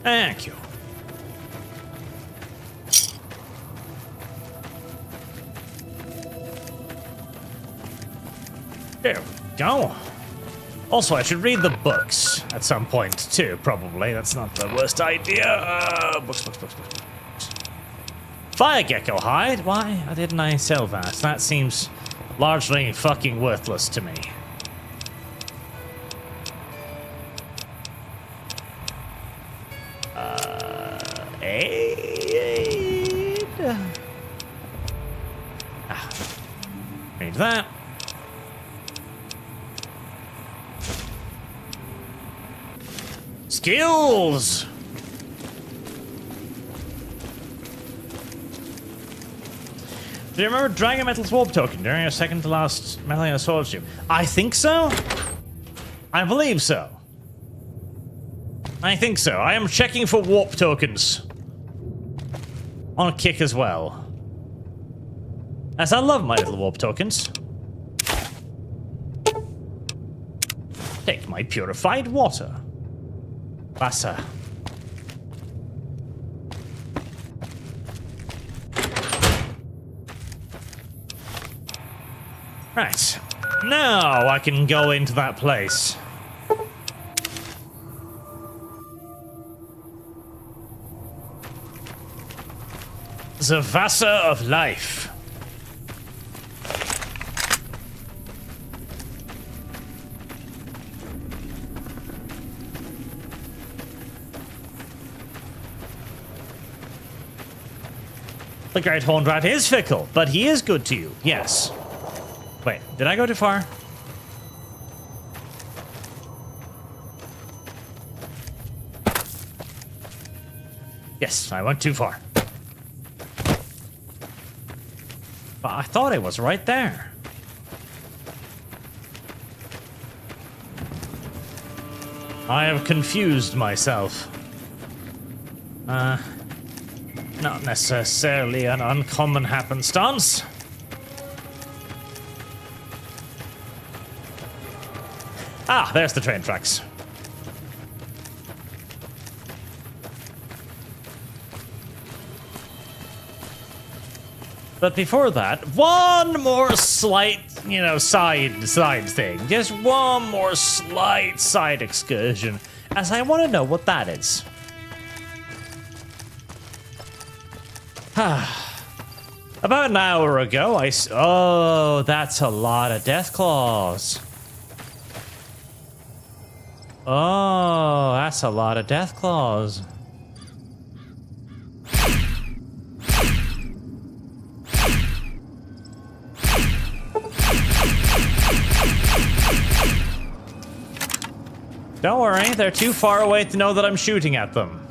Thank you. There we go. Also, I should read the books at some point, too, probably. That's not the worst idea. Books. Fire Gecko hide? Why didn't I sell that? That seems largely fucking worthless to me. Aid? Need that. Skills! Do you remember Dragon Metal's Warp Token during your second to last Metal Sword Stream? I think so. I believe so. I think so. I am checking for warp tokens. On a kick as well. As I love my little warp tokens. Take my purified water. Wasser. Right. Now I can go into that place. The Wasser of Life. The Great Horned Rat is fickle, but he is good to you, yes. Wait, did I go too far? Yes, I went too far. But I thought it was right there. I have confused myself. Not necessarily an uncommon happenstance. Ah, there's the train tracks. But before that, one more slight, side thing. Just one more slight side excursion, as I want to know what that is. About an hour ago, oh, that's a lot of death claws. Oh, that's a lot of death claws. Don't worry, they're too far away to know that I'm shooting at them.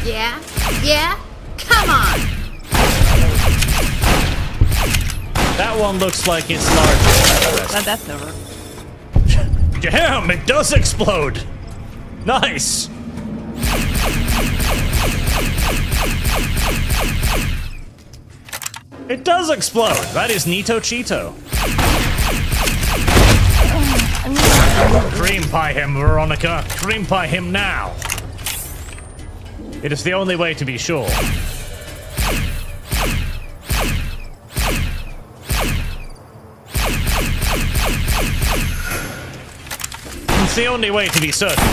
Yeah? Yeah? Come on! That one looks like it's larger. That's over. Damn, it does explode! Nice! It does explode! That is Neato Cheeto. Cream pie him, Veronica. Cream pie him now. It is the only way to be sure. It's the only way to be certain.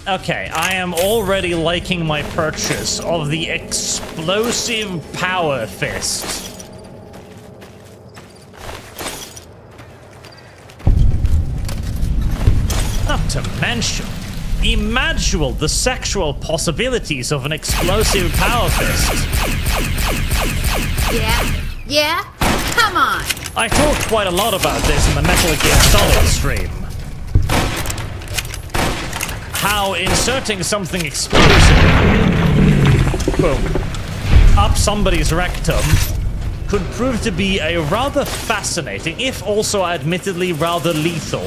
Okay, I am already liking my purchase of the explosive power fist. Not to mention, imagine the sexual possibilities of an explosive power fist. Yeah? Yeah? Come on! I talked quite a lot about this in the Metal Gear Solid stream. How inserting something explosive, boom, up somebody's rectum could prove to be a rather fascinating, if also admittedly rather lethal,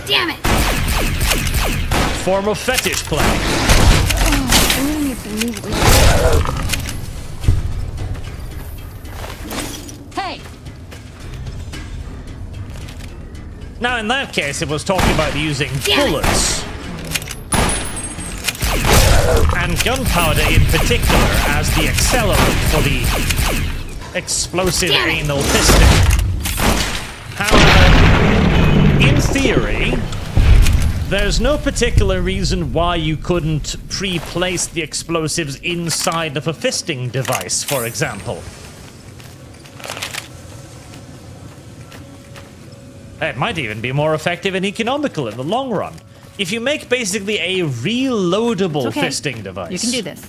Damn it! form of fetish play. I really need some new Hey! Now in that case, it was talking about using bullets and gunpowder in particular as the accelerant for the explosive anal fisting. However, in theory, there's no particular reason why you couldn't pre-place the explosives inside of a fisting device, for example. It might even be more effective and economical in the long run. If you make basically a reloadable fisting device. You can do this.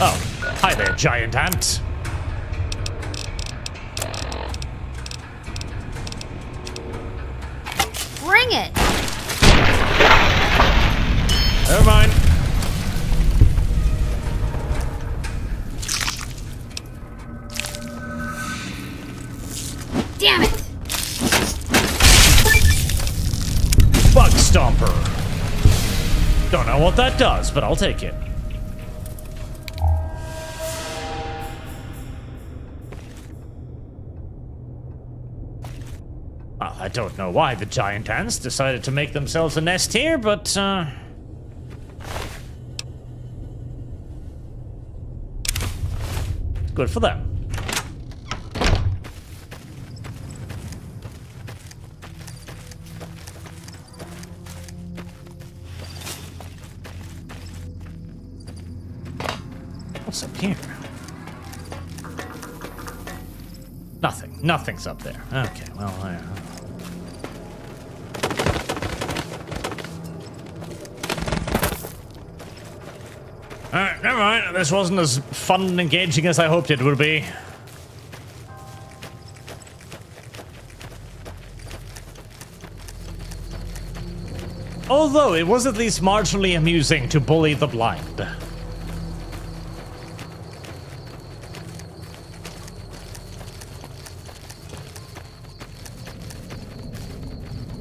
Oh, hi there, giant ant. Bring it! Never mind. Damn it! Bug Stomper. Don't know what that does, but I'll take it. Well, I don't know why the giant ants decided to make themselves a nest here, but, good for them. What's up here? Nothing. Nothing's up there. Okay, well, Alright, never mind. This wasn't as fun and engaging as I hoped it would be. Although, it was at least marginally amusing to bully the blind.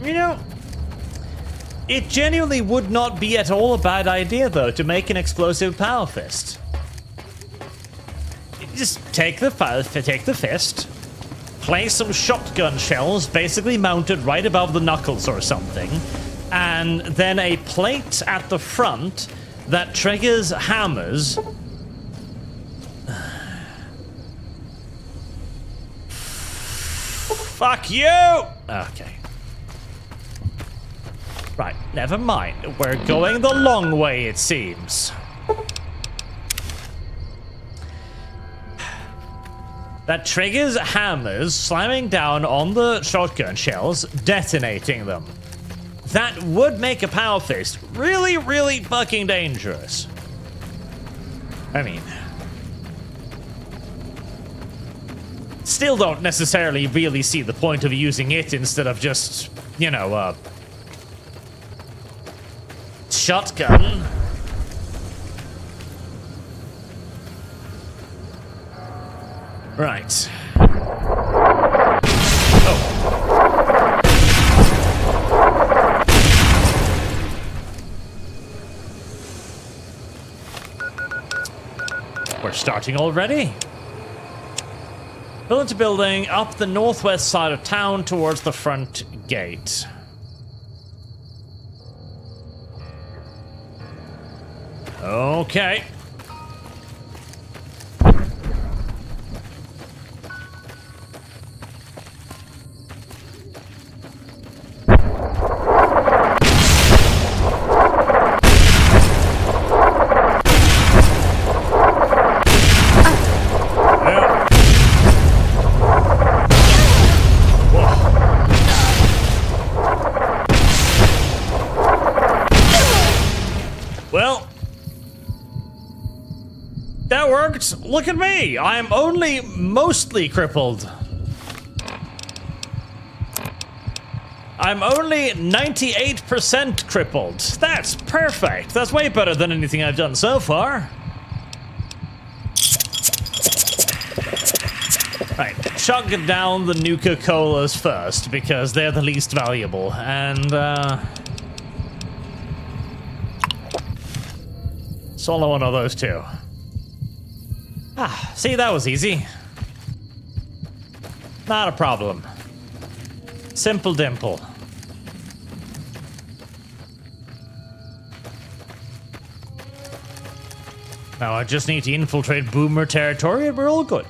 You know, it genuinely would not be at all a bad idea, though, to make an explosive power fist. Just take the fist, place some shotgun shells basically mounted right above the knuckles or something, and then a plate at the front that triggers hammers. Fuck you! Okay. Right, never mind. We're going the long way, it seems. That triggers hammers slamming down on the shotgun shells, detonating them. That would make a power fist really, really fucking dangerous. I mean, still don't necessarily really see the point of using it instead of just, you know, shotgun. Right. Oh. We're starting already. Build into building up the northwest side of town towards the front gate. Okay. Well, that worked. Look at me. I'm only mostly crippled. I'm only 98% crippled. That's perfect. That's way better than anything I've done so far. Right, chug down the Nuka-Colas first, because they're the least valuable. And, swallow one of those too. Ah, see, that was easy. Not a problem. Simple dimple. Now I just need to infiltrate boomer territory and we're all good.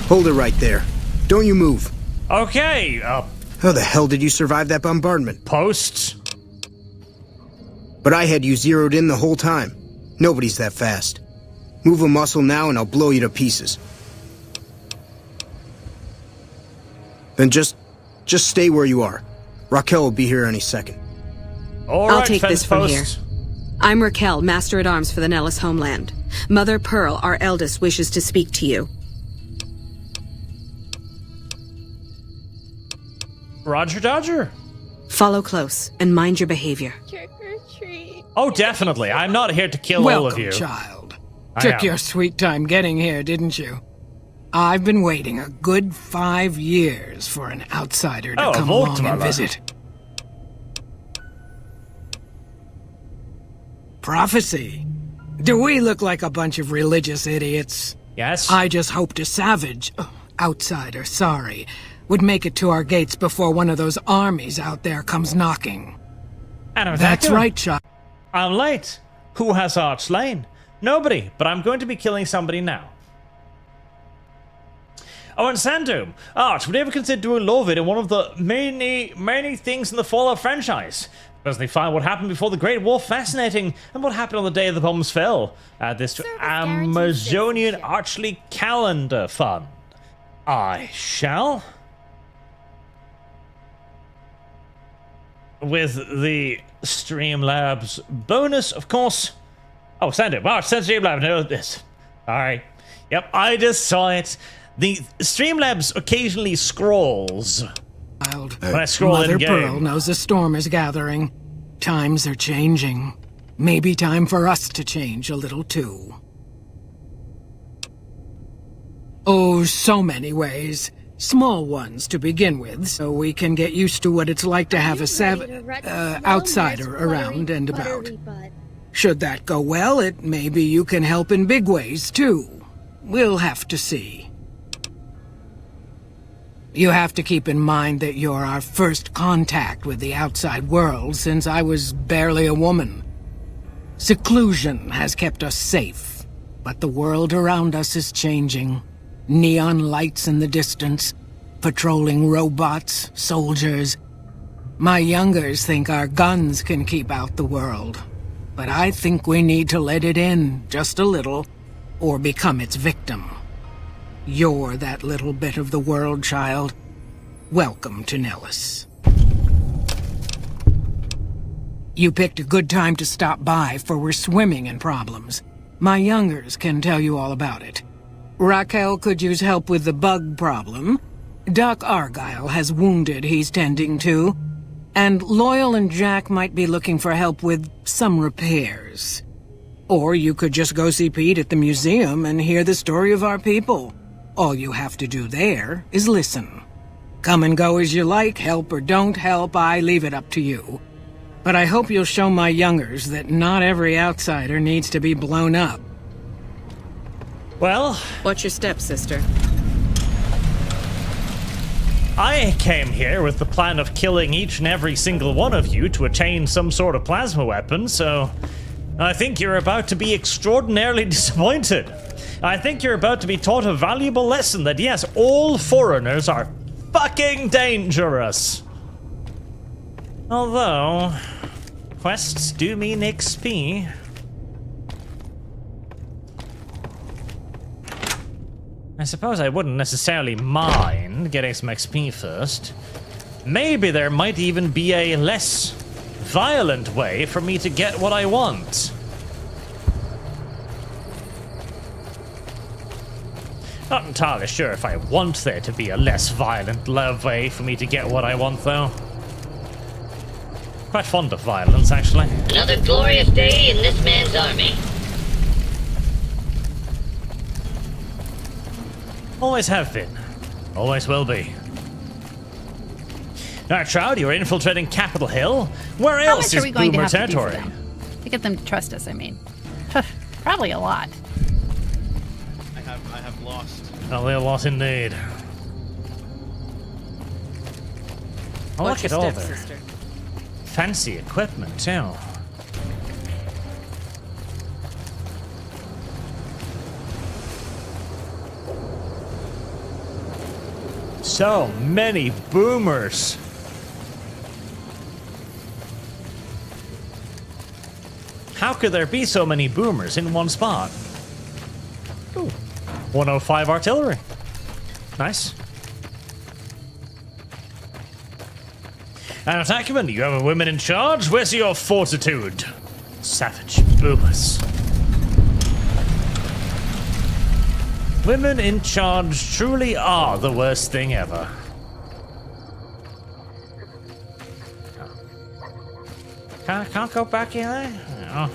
Hold it right there. Don't you move. Okay, How the hell did you survive that bombardment? posts. But I had you zeroed in the whole time. Nobody's that fast. Move a muscle now and I'll blow you to pieces. Then just stay where you are. Raquel will be here any second. All I'll right, take fence this from post. here. I'm Raquel, Master at Arms for the Nellis homeland. Mother Pearl, our eldest, wishes to speak to you. Roger Dodger. Follow close and mind your behavior. Trick or treat. Oh, definitely. I'm not here to kill all of you. Welcome, child. I Took am. your sweet time getting here, didn't you? I've been waiting a good 5 years for an outsider to come along and visit. Prophecy. Do we look like a bunch of religious idiots? Yes. I just hoped a savage, outsider, sorry, would make it to our gates before one of those armies out there comes knocking. That's right, child. I'm late. Who has Arch slain? Nobody, but I'm going to be killing somebody now. Oh, and Sandome. Arch, would you ever consider doing lore vid in one of the many things in the Fallout franchise? Because they find what happened before the Great War fascinating, and what happened on the day the bombs fell. This Amazonian Archly calendar fun. I shall. With the Streamlabs bonus, of course. Oh, Sandome. Arch, send Streamlabs. Know this. Alright. Yep, I just saw it. The Streamlabs occasionally scrolls. When I scroll Mother in-game. Pearl knows a storm is gathering. Times are changing. Maybe time for us to change a little too. Oh, so many ways. Small ones to begin with, so we can get used to what it's like to have a outsider around and about. Should that go well, maybe you can help in big ways too. We'll have to see. You have to keep in mind that you're our first contact with the outside world since I was barely a woman. Seclusion has kept us safe, but the world around us is changing. Neon lights in the distance, patrolling robots, soldiers. My youngers think our guns can keep out the world, but I think we need to let it in just a little, or become its victim. You're that little bit of the world, child. Welcome to Nellis. You picked a good time to stop by, for we're swimming in problems. My youngers can tell you all about it. Raquel could use help with the bug problem. Doc Argyle has wounded he's tending to. And Loyal and Jack might be looking for help with some repairs. Or you could just go see Pete at the museum and hear the story of our people. All you have to do there is listen. Come and go as you like, help or don't help, I leave it up to you. But I hope you'll show my youngers that not every outsider needs to be blown up. Well... Watch your step, sister. I came here with the plan of killing each and every single one of you to attain some sort of plasma weapon, so... I think you're about to be extraordinarily disappointed. I think you're about to be taught a valuable lesson that yes, all foreigners are fucking dangerous. Although, quests do mean XP. I suppose I wouldn't necessarily mind getting some XP first. Maybe there might even be a less violent way for me to get what I want. Not entirely sure if I want there to be a less violent way for me to get what I want, though. Quite fond of violence, actually. Another glorious day in this man's army. Always have been. Always will be. Alright, Shroud, you're infiltrating Capitol Hill. Where How else much are is we going to Boomer have to do for territory? them? To get them to trust us, I mean. Probably a lot. I have lost. Oh, they're lost indeed. Oh, look at all their fancy equipment, too. So many boomers. How could there be so many boomers in one spot? Ooh, 105 artillery. Nice. An attackman, you have a woman in charge? Where's your fortitude? Savage boomers. Women in charge truly are the worst thing ever. Can't go back in there? No.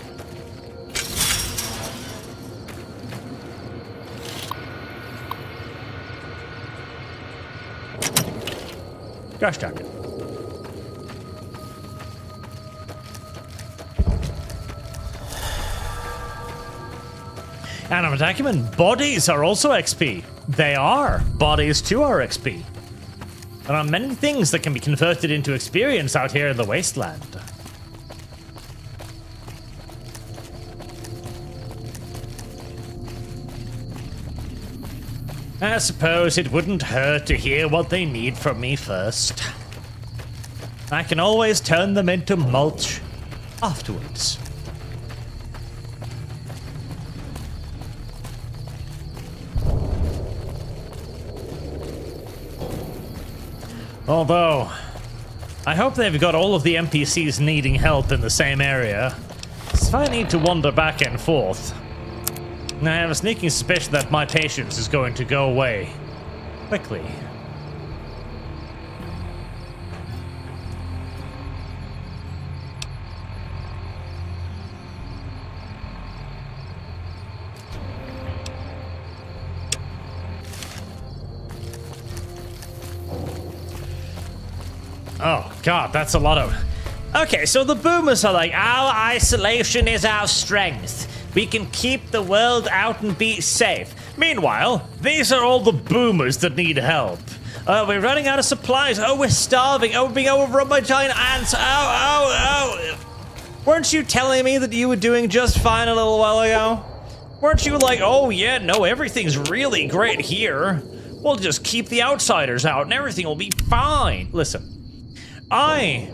Gosh darn it. Animate acumen, bodies are also XP. They are. Bodies too are XP. There are many things that can be converted into experience out here in the Wasteland. I suppose it wouldn't hurt to hear what they need from me first. I can always turn them into mulch afterwards. Although, I hope they've got all of the NPCs needing help in the same area, so if I need to wander back and forth, I have a sneaking suspicion that my patience is going to go away quickly. Oh god, that's a lot of... Okay, so the boomers are like, our isolation is our strength. We can keep the world out and be safe. Meanwhile, these are all the boomers that need help. We're running out of supplies. Oh, we're starving. Oh, we're being overrun by giant ants. Oh. Weren't you telling me that you were doing just fine a little while ago? Weren't you like, oh yeah, no, everything's really great here. We'll just keep the outsiders out and everything will be fine. Listen, I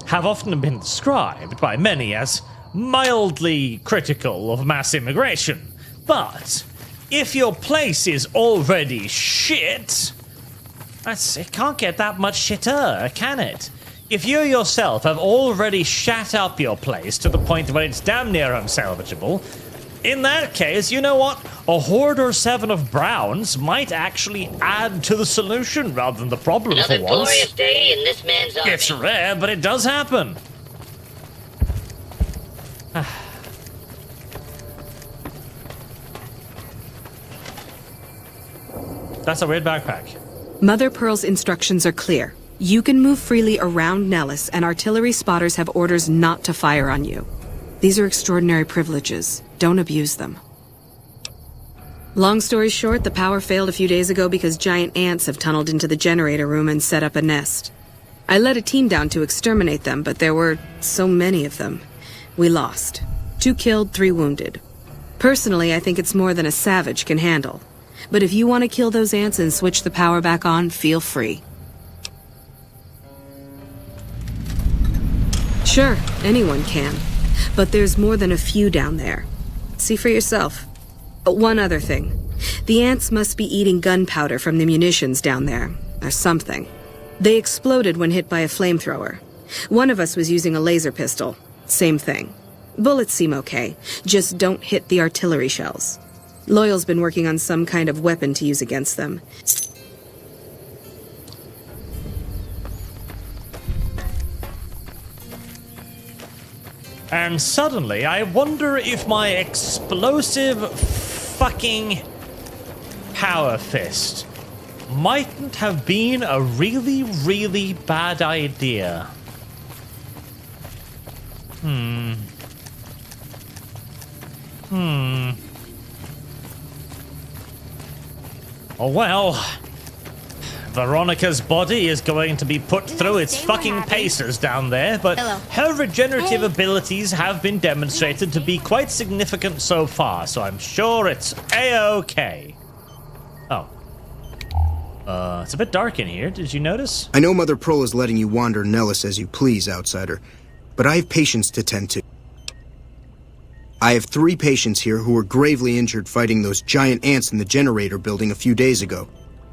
have often been described by many as mildly critical of mass immigration, but if your place is already shit, it can't get that much shitter, can it? If you yourself have already shat up your place to the point where it's damn near unsalvageable, in that case, you know what? A horde or 7 of browns might actually add to the solution rather than the problem for once. Another glorious day in this man's army. It's rare, but it does happen. That's a weird backpack. Mother Pearl's instructions are clear. You can move freely around Nellis, and artillery spotters have orders not to fire on you. These are extraordinary privileges. Don't abuse them. Long story short, the power failed a few days ago because giant ants have tunneled into the generator room and set up a nest. I led a team down to exterminate them, but there were so many of them. We lost. 2 killed, 3 wounded. Personally, I think it's more than a savage can handle. But if you want to kill those ants and switch the power back on, feel free. Sure, anyone can. But there's more than a few down there. See for yourself. One other thing. The ants must be eating gunpowder from the munitions down there, or something. They exploded when hit by a flamethrower. One of us was using a laser pistol. Same thing. Bullets seem okay, just don't hit the artillery shells. Loyal's been working on some kind of weapon to use against them. And suddenly, I wonder if my explosive fucking power fist mightn't have been a really, really bad idea. Oh well. Veronica's body is going to be put through its fucking paces down there, but her regenerative abilities have been demonstrated to be quite significant so far, so I'm sure it's A-okay. Oh. It's a bit dark in here. Did you notice? I know Mother Pearl is letting you wander Nellis as you please, outsider, but I have patients to tend to. I have 3 patients here who were gravely injured fighting those giant ants in the generator building a few days ago.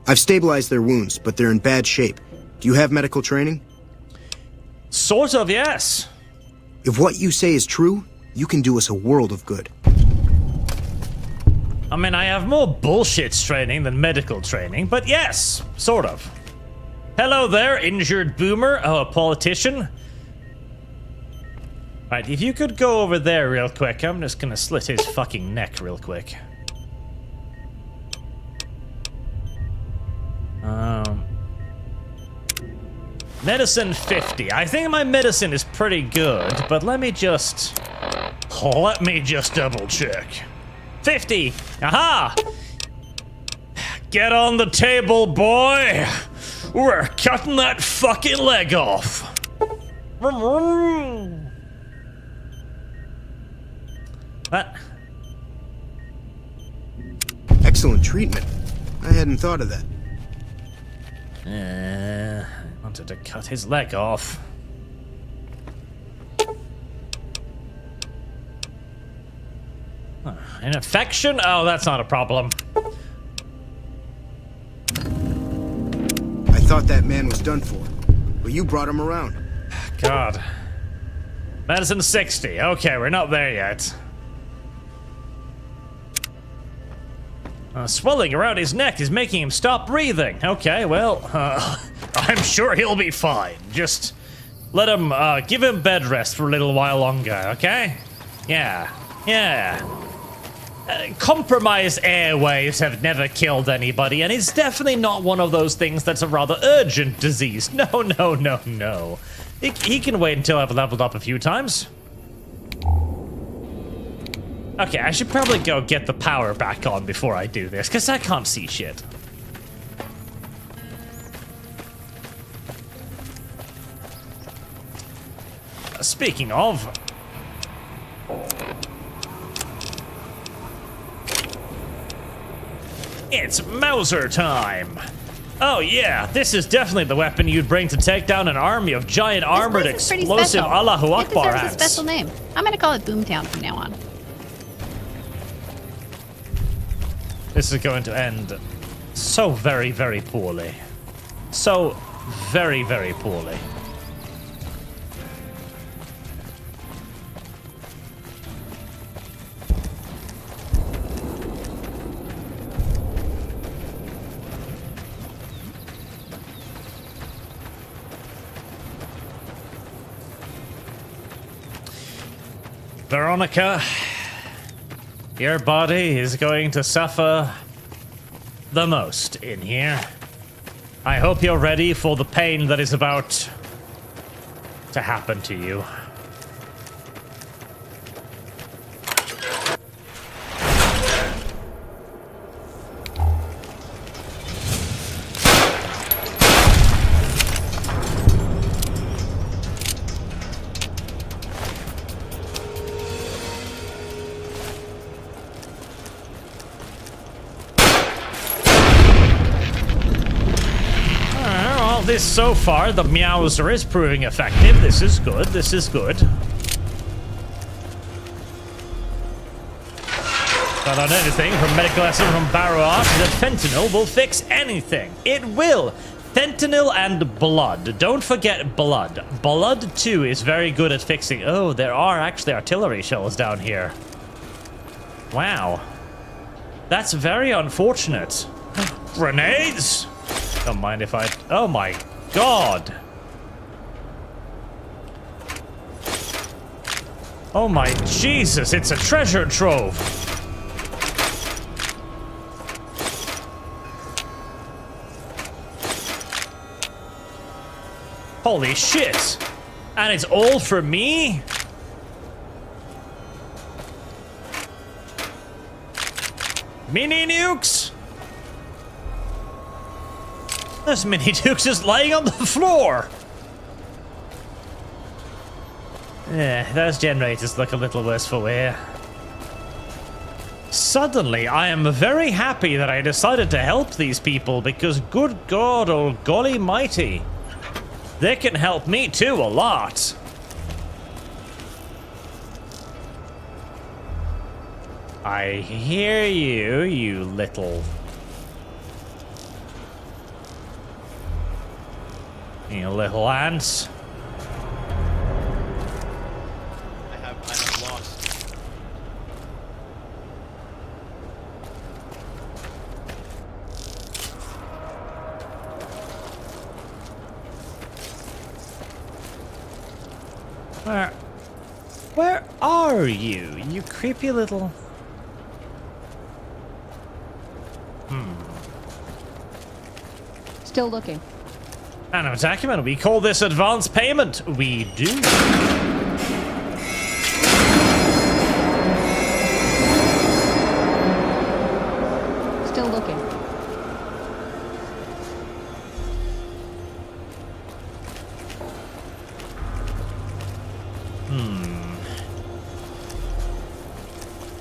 I've stabilized their wounds, but they're in bad shape. Do you have medical training? Sort of, yes. If what you say is true, you can do us a world of good. I mean, I have more bullshit training than medical training, but yes, sort of. Hello there, injured boomer. Oh, a politician? Right, if you could go over there real quick, I'm just gonna slit his fucking neck real quick. Medicine 50. I think my medicine is pretty good, but let me just double check. 50. Aha! Get on the table, boy. We're cutting that fucking leg off. What? Excellent treatment. I hadn't thought of that. I wanted to cut his leg off. An infection? Oh, that's not a problem. I thought that man was done for, but you brought him around. God. Medicine 60. Okay, we're not there yet. Swelling around his neck is making him stop breathing. Okay, well, I'm sure he'll be fine. Just let him, give him bed rest for a little while longer, okay? Yeah. Compromised airways have never killed anybody, and it's definitely not one of those things that's a rather urgent disease. No. He can wait until I've leveled up a few times. Okay, I should probably go get the power back on before I do this, because I can't see shit. Speaking of... It's Mauser time! Oh yeah, this is definitely the weapon you'd bring to take down an army of giant armored explosive Allahu Akbar ants. It deserves a ants. special name. I'm gonna call it Boomtown from now on. This is going to end so very, very poorly. So very, very poorly. Veronica, your body is going to suffer the most in here. I hope you're ready for the pain that is about to happen to you. So far, the Meowser is proving effective. This is good. This is good. Not on anything from medical lesson from Barrow that fentanyl will fix anything. It will. Fentanyl and blood. Don't forget blood. Blood, too, is very good at fixing... Oh, there are actually artillery shells down here. Wow. That's very unfortunate. Grenades? Don't mind if I... Oh my God. Oh my Jesus, it's a treasure trove. Holy shit. And it's all for me? Mini nukes? There's mini nukes just laying on the floor. Yeah, those generators look a little worse for wear. Suddenly, I am very happy that I decided to help these people because good God, oh golly mighty, they can help me too a lot. I hear you, you little... You little ants. I have lost. Where are you, you creepy little... Still looking. An attackman, we call this advance payment. We do. Still looking.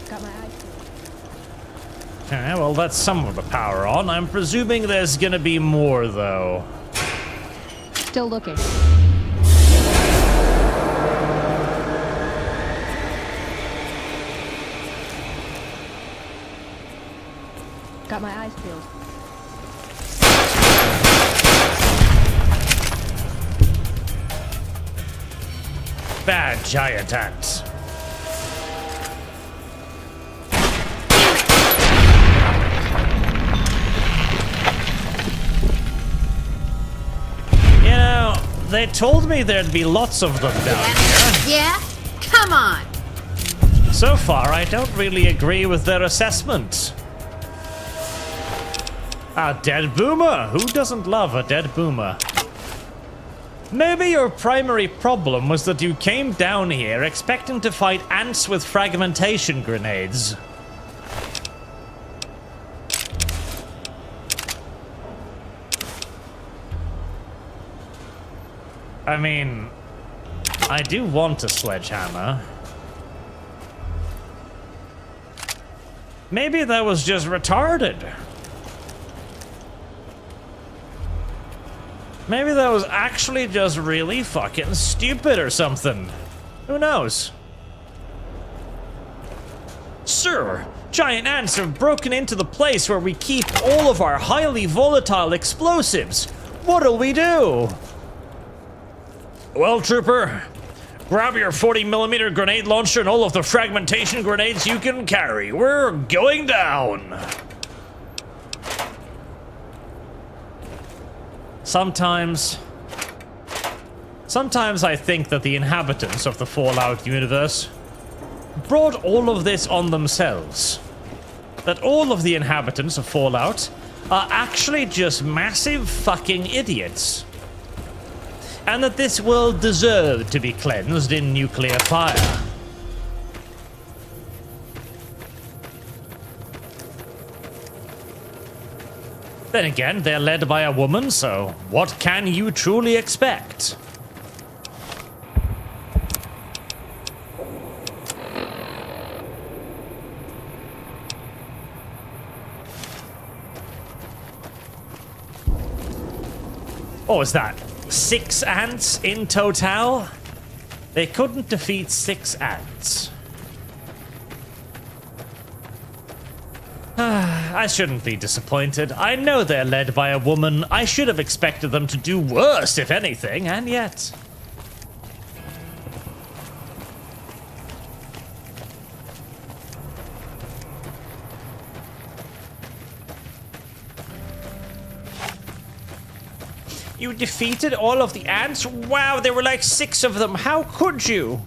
Got my eyes peeled. Okay, well, that's some of the power on. I'm presuming there's gonna be more, though. Still looking. Got my eyes peeled. Bad giant ants. You know, they told me there'd be lots of them down here. Yeah? Come on! So far, I don't really agree with their assessment. A dead boomer! Who doesn't love a dead boomer? Maybe your primary problem was that you came down here expecting to fight ants with fragmentation grenades. I mean, I do want a sledgehammer. Maybe that was just retarded. Maybe that was actually just really fucking stupid or something. Who knows? Sir, giant ants have broken into the place where we keep all of our highly volatile explosives. What'll we do? Well, Trooper, grab your 40mm grenade launcher and all of the fragmentation grenades you can carry. We're going down. Sometimes I think that the inhabitants of the Fallout universe brought all of this on themselves. That all of the inhabitants of Fallout are actually just massive fucking idiots. And that this world deserved to be cleansed in nuclear fire. Then again, they're led by a woman, so what can you truly expect? What was that? 6 ants in total? They couldn't defeat 6 ants. I shouldn't be disappointed. I know they're led by a woman. I should have expected them to do worse, if anything, and yet... You defeated all of the ants? Wow, there were like 6 of them. How could you?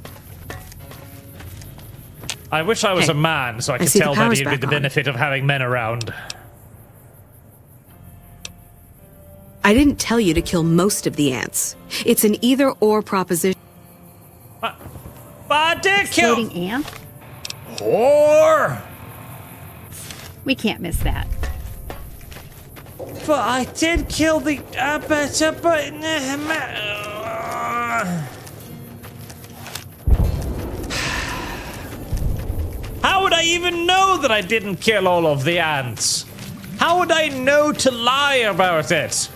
I wish I was a man so I could tell that he'd be the benefit of having men around. I didn't tell you to kill most of the ants. It's an either-or proposition. But I did kill... Exploding ants? Whore! We can't miss that. But I did kill the... How would I even know that I didn't kill all of the ants? How would I know to lie about it?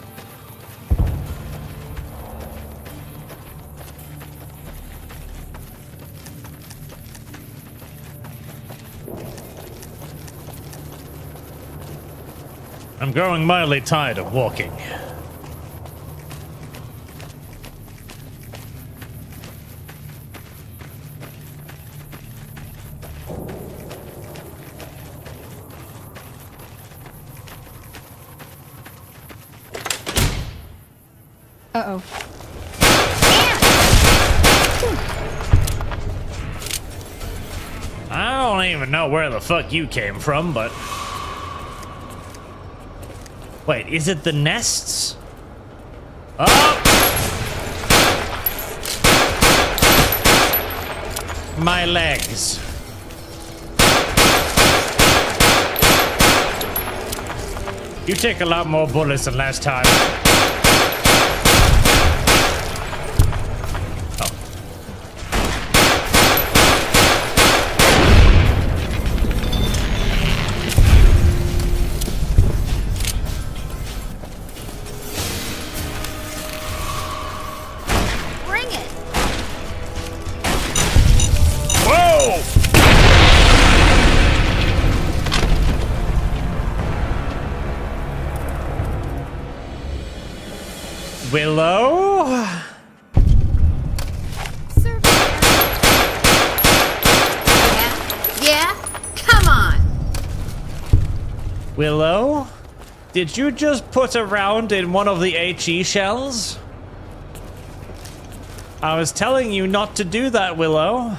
I'm growing mildly tired of walking. Uh-oh. don't even know where the fuck you came from, but... Wait, is it the nests? Oh! My legs. You take a lot more bullets than last time. Willow? Yeah? Come on! Willow? Did you just put a round in one of the HE shells? I was telling you not to do that, Willow.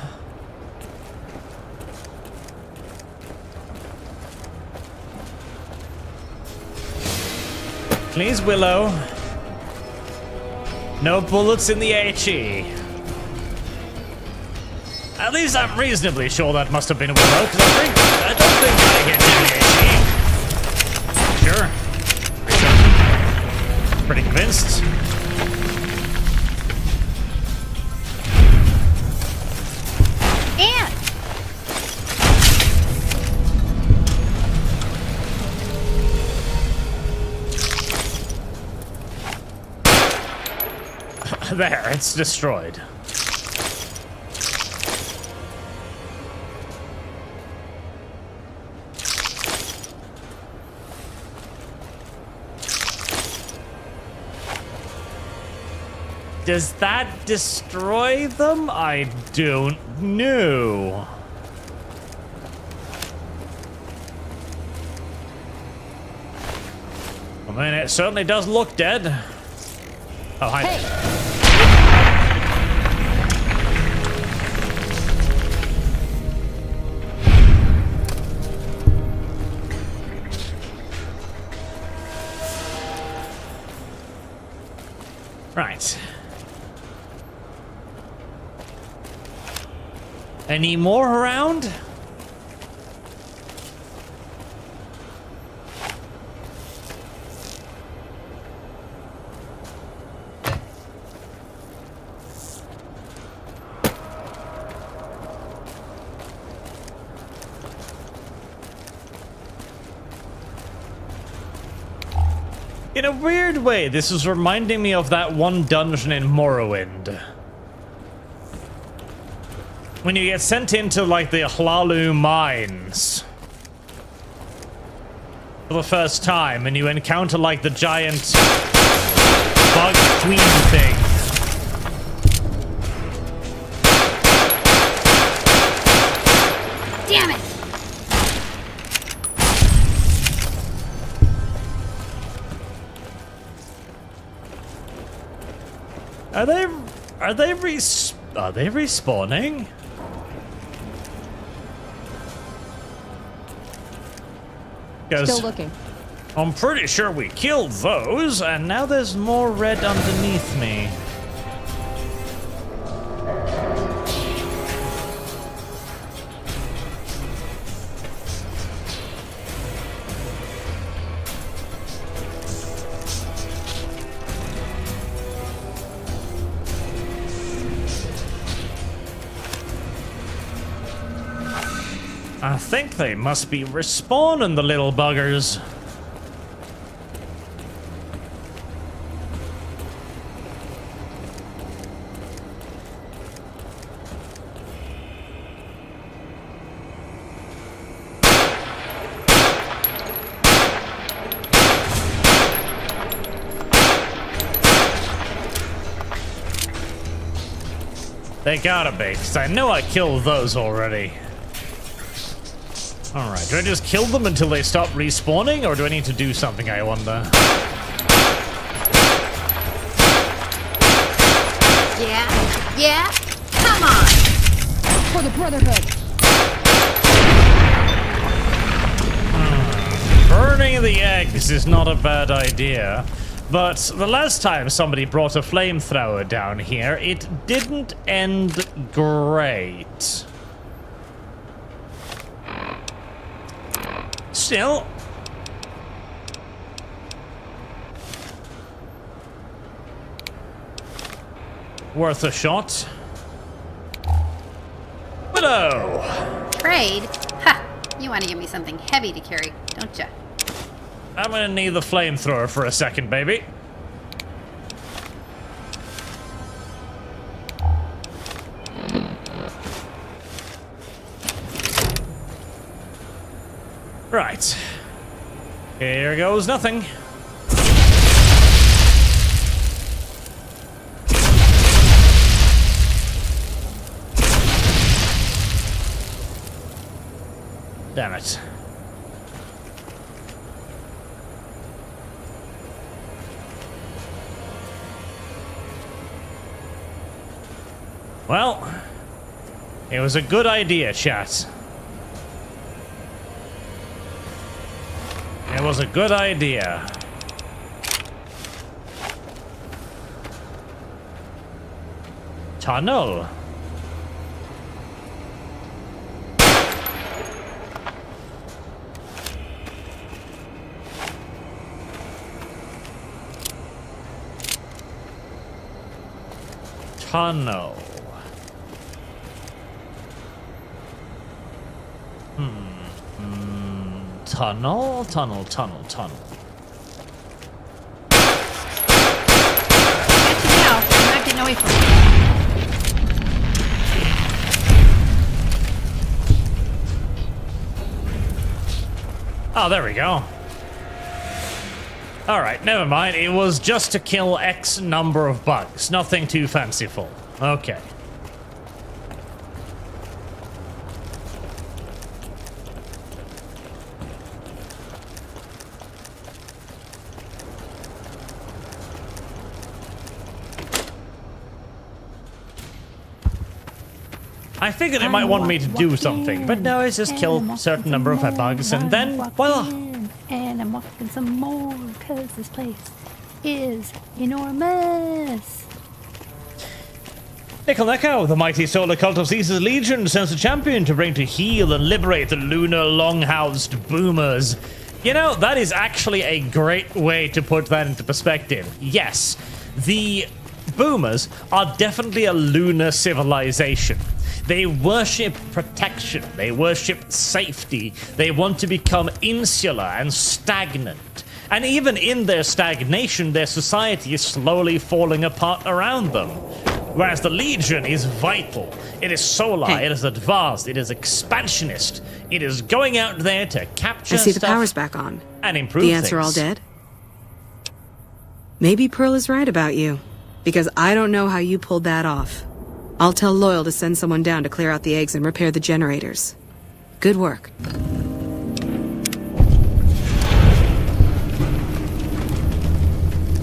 Please, Willow. No bullets in the HE. At least I'm reasonably sure that must have been Willow, because I don't think I hit the HE. Sure. Pretty convinced. And there, it's destroyed. Does that destroy them? I don't know. I mean, it certainly does look dead. Oh, hi. Hey. Right. Any more around? In a weird way, this is reminding me of that one dungeon in Morrowind. When you get sent into, like, the Hlalu mines for the first time, and you encounter, like, the giant bug queen thing. damn it! Are they respawning? Still looking. I'm pretty sure we killed those, and now there's more red underneath me. I think they must be respawning, the little buggers. They gotta be, because I know I killed those already. Alright, do I just kill them until they stop respawning, or do I need to do something, I wonder? Yeah? Come on! For the Brotherhood! Burning the eggs is not a bad idea. But the last time somebody brought a flamethrower down here, it didn't end great. Still. Worth a shot. Widow! Trade? Ha! You want to give me something heavy to carry, don't ya? I'm gonna need the flamethrower for a second, baby. Right. Here goes nothing. Damn it. Well, it was a good idea, chat. It was a good idea. Tunnel. Tunnel. Tunnel, tunnel, tunnel, tunnel. Now, I'm not getting away from you. Oh, there we go. Alright, never mind. It was just to kill X number of bugs. Nothing too fanciful. Okay. I figured it might want me to do something, but no, it's just kill a certain number of bugs and then voila! And I'm walking some more because this place is enormous. Nickel Echo, the mighty solar cult of Caesar's Legion, sends a champion to bring to heal and liberate the lunar long-housed boomers. You know, that is actually a great way to put that into perspective. Yes, the boomers are definitely a lunar civilization. They worship protection, they worship safety, they want to become insular and stagnant. And even in their stagnation, their society is slowly falling apart around them. Whereas the Legion is vital, it is solar, it is advanced, it is expansionist, it is going out there to capture I see the stuff power's back on. And improve The answer things. all dead? Maybe Pearl is right about you, because I don't know how you pulled that off. I'll tell Loyal to send someone down to clear out the eggs and repair the generators. Good work.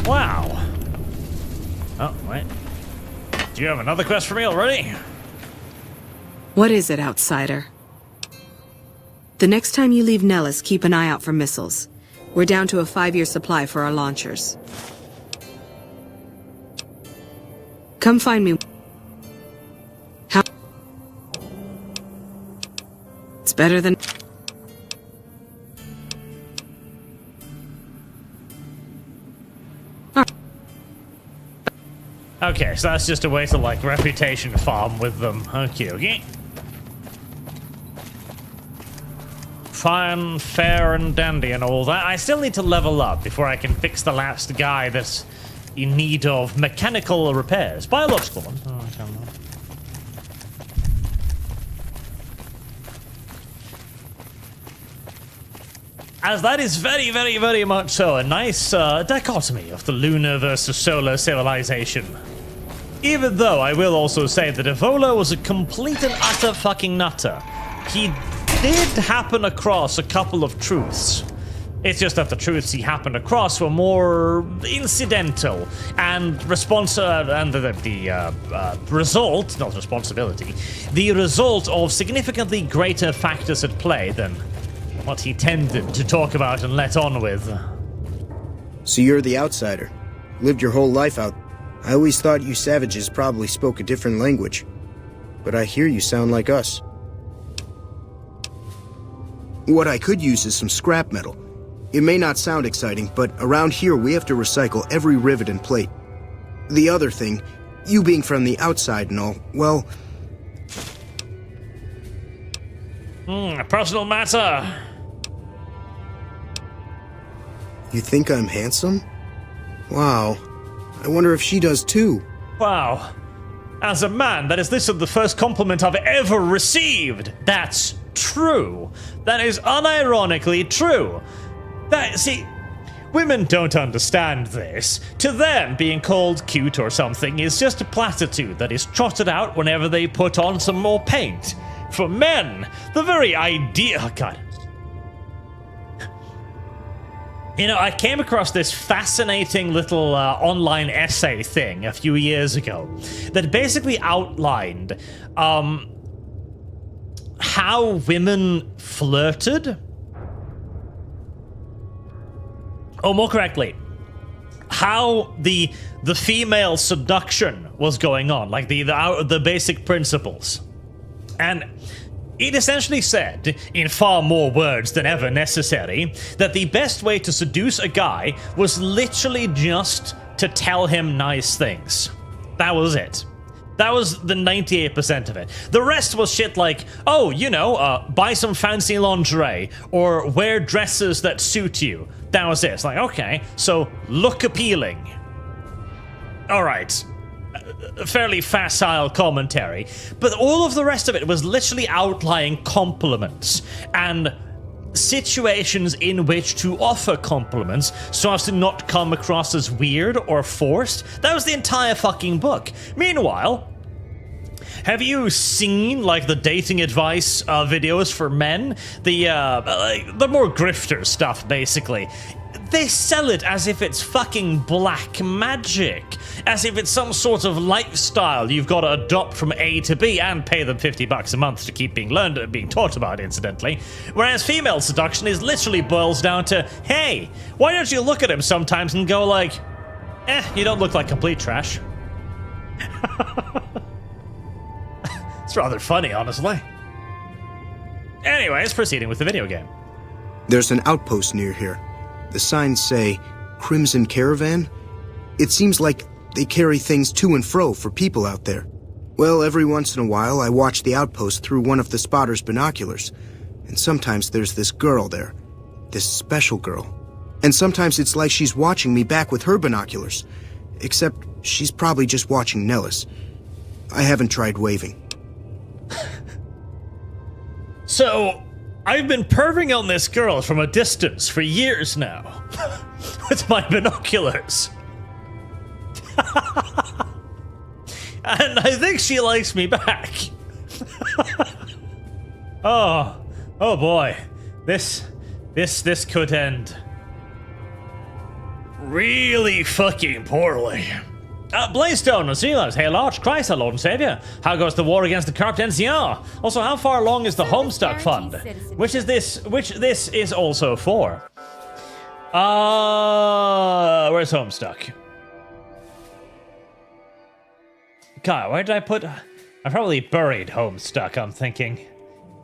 Wow. Oh, wait. Do you have another quest for me already? What is it, outsider? The next time you leave Nellis, keep an eye out for missiles. We're down to a 5-year supply for our launchers. Come find me. How? It's better than... Okay, so that's just a way to, like, reputation farm with them. Okay, okay. Fine, fair, and dandy and all that. I still need to level up before I can fix the last guy that's in need of mechanical repairs. Biological one. Oh, I don't know. As that is very, very, very much so a nice dichotomy of the lunar versus solar civilization. Even though I will also say that Evola was a complete and utter fucking nutter. He did happen across a couple of truths. It's just that the truths he happened across were more incidental and result, not responsibility, the result of significantly greater factors at play than what he tended to talk about and let on with. So you're the outsider. Lived your whole life out. I always thought you savages probably spoke a different language. But I hear you sound like us. What I could use is some scrap metal. It may not sound exciting, but around here we have to recycle every rivet and plate. The other thing, you being from the outside and all, well... A personal matter. You think I'm handsome? Wow. I wonder if she does too. Wow. As a man, that is this is the first compliment I've ever received. That's true. That is unironically true. See, women don't understand this. To them, being called cute or something is just a platitude that is trotted out whenever they put on some more paint. For men, the very idea... God. You know, I came across this fascinating little online essay thing a few years ago that basically outlined how women flirted. Or more correctly, how the female seduction was going on, like the basic principles. And it essentially said, in far more words than ever necessary, that the best way to seduce a guy was literally just to tell him nice things. That was it. That was the 98% of it. The rest was shit like, oh, you know, buy some fancy lingerie, or wear dresses that suit you. That was it. It's like, okay, so look appealing. All right. Fairly facile commentary, but all of the rest of it was literally outlining compliments and situations in which to offer compliments so as to not come across as weird or forced. That was the entire fucking book. Meanwhile, have you seen, like, the dating advice videos for men? The more grifter stuff, basically. They sell it as if it's fucking black magic. As if it's some sort of lifestyle you've got to adopt from A to B and pay them $50 a month to keep being learned and being taught about, incidentally. Whereas female seduction is literally boils down to, hey, why don't you look at him sometimes and go like, you don't look like complete trash. It's rather funny, honestly. Anyways, proceeding with the video game. There's an outpost near here. The signs say, Crimson Caravan. It seems like they carry things to and fro for people out there. Well, every once in a while, I watch the outpost through one of the spotter's binoculars. And sometimes there's this girl there. This special girl. And sometimes it's like she's watching me back with her binoculars. Except she's probably just watching Nellis. I haven't tried waving. So, I've been perving on this girl from a distance for years now. With my binoculars. And I think she likes me back. Oh boy. This could end really fucking poorly. Blaystone and Streamlabs, hail Arch Christ, our Lord and Savior. How goes the war against the corrupt NCR? Also, how far along is the Homestuck Fund? Which this is also for? Where's Homestuck? God, where did I put... I probably buried Homestuck, I'm thinking.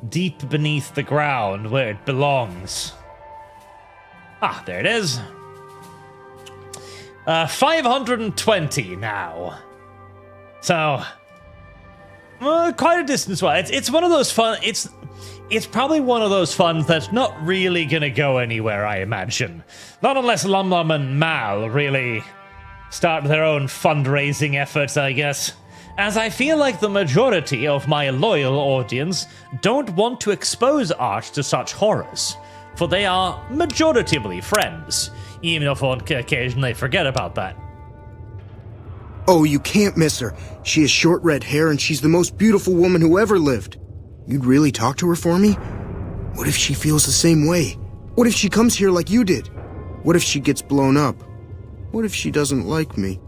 Deep beneath the ground, where it belongs. Ah, there it is. 520 now. So, quite a distance away. It's one of those fun... It's probably one of those funds that's not really gonna go anywhere, I imagine. Not unless Lum Lum and Mal really start their own fundraising efforts, I guess. As I feel like the majority of my loyal audience don't want to expose Arch to such horrors, for they are majoritively friends, even if one can occasionally forget about that. Oh, you can't miss her. She has short red hair and she's the most beautiful woman who ever lived. You'd really talk to her for me? What if she feels the same way? What if she comes here like you did? What if she gets blown up? What if she doesn't like me?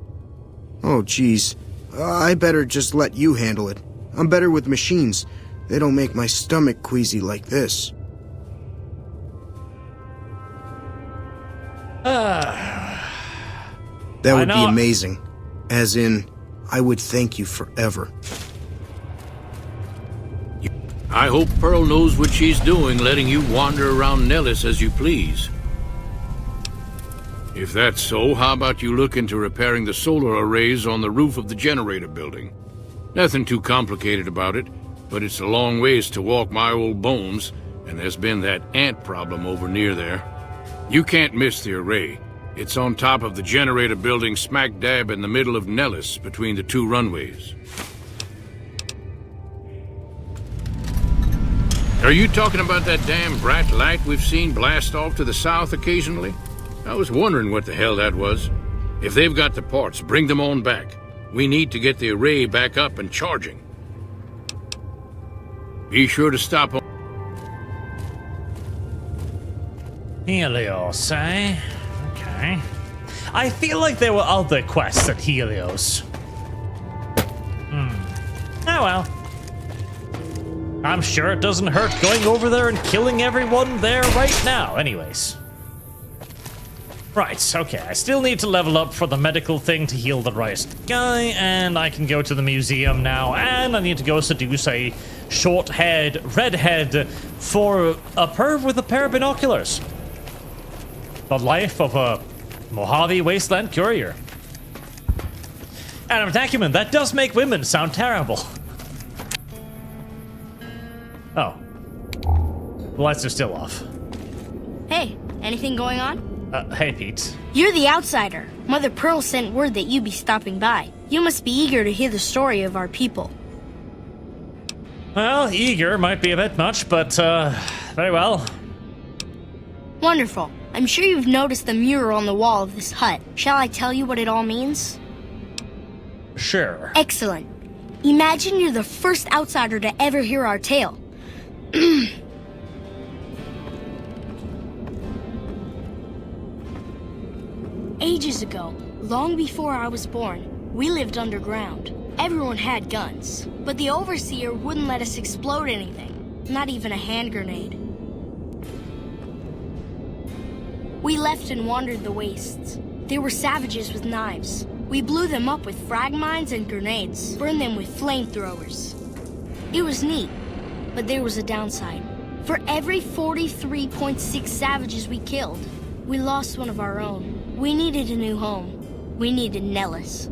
Oh, geez. I better just let you handle it. I'm better with machines. They don't make my stomach queasy like this. That would be amazing. As in, I would thank you forever. I hope Pearl knows what she's doing, letting you wander around Nellis as you please. If that's so, how about you look into repairing the solar arrays on the roof of the generator building? Nothing too complicated about it, but it's a long ways to walk my old bones, and there's been that ant problem over near there. You can't miss the array. It's on top of the generator building smack dab in the middle of Nellis, between the two runways. Are you talking about that damn bright light we've seen blast off to the south occasionally? I was wondering what the hell that was. If they've got the parts, bring them on back. We need to get the array back up and charging. Be sure to stop on... Helios, eh? Okay. I feel like there were other quests at Helios. Oh well. I'm sure it doesn't hurt going over there and killing everyone there right now, anyways. Right, okay, I still need to level up for the medical thing to heal the right guy, and I can go to the museum now, and I need to go seduce a short-haired redhead for a perv with a pair of binoculars. The life of a Mojave Wasteland courier. Adam Tacuman, that does make women sound terrible. Oh. The lights are still off. Hey, anything going on? Hey, Pete. You're the outsider. Mother Pearl sent word that you'd be stopping by. You must be eager to hear the story of our people. Well, eager might be a bit much, but, very well. Wonderful. I'm sure you've noticed the mural on the wall of this hut. Shall I tell you what it all means? Sure. Excellent. Imagine you're the first outsider to ever hear our tale. Ages ago, long before I was born, we lived underground. Everyone had guns, but the Overseer wouldn't let us explode anything, not even a hand grenade. We left and wandered the wastes. There were savages with knives. We blew them up with frag mines and grenades, burned them with flamethrowers. It was neat, but there was a downside. For every 43.6 savages we killed, we lost one of our own. We needed a new home. We needed Nellis.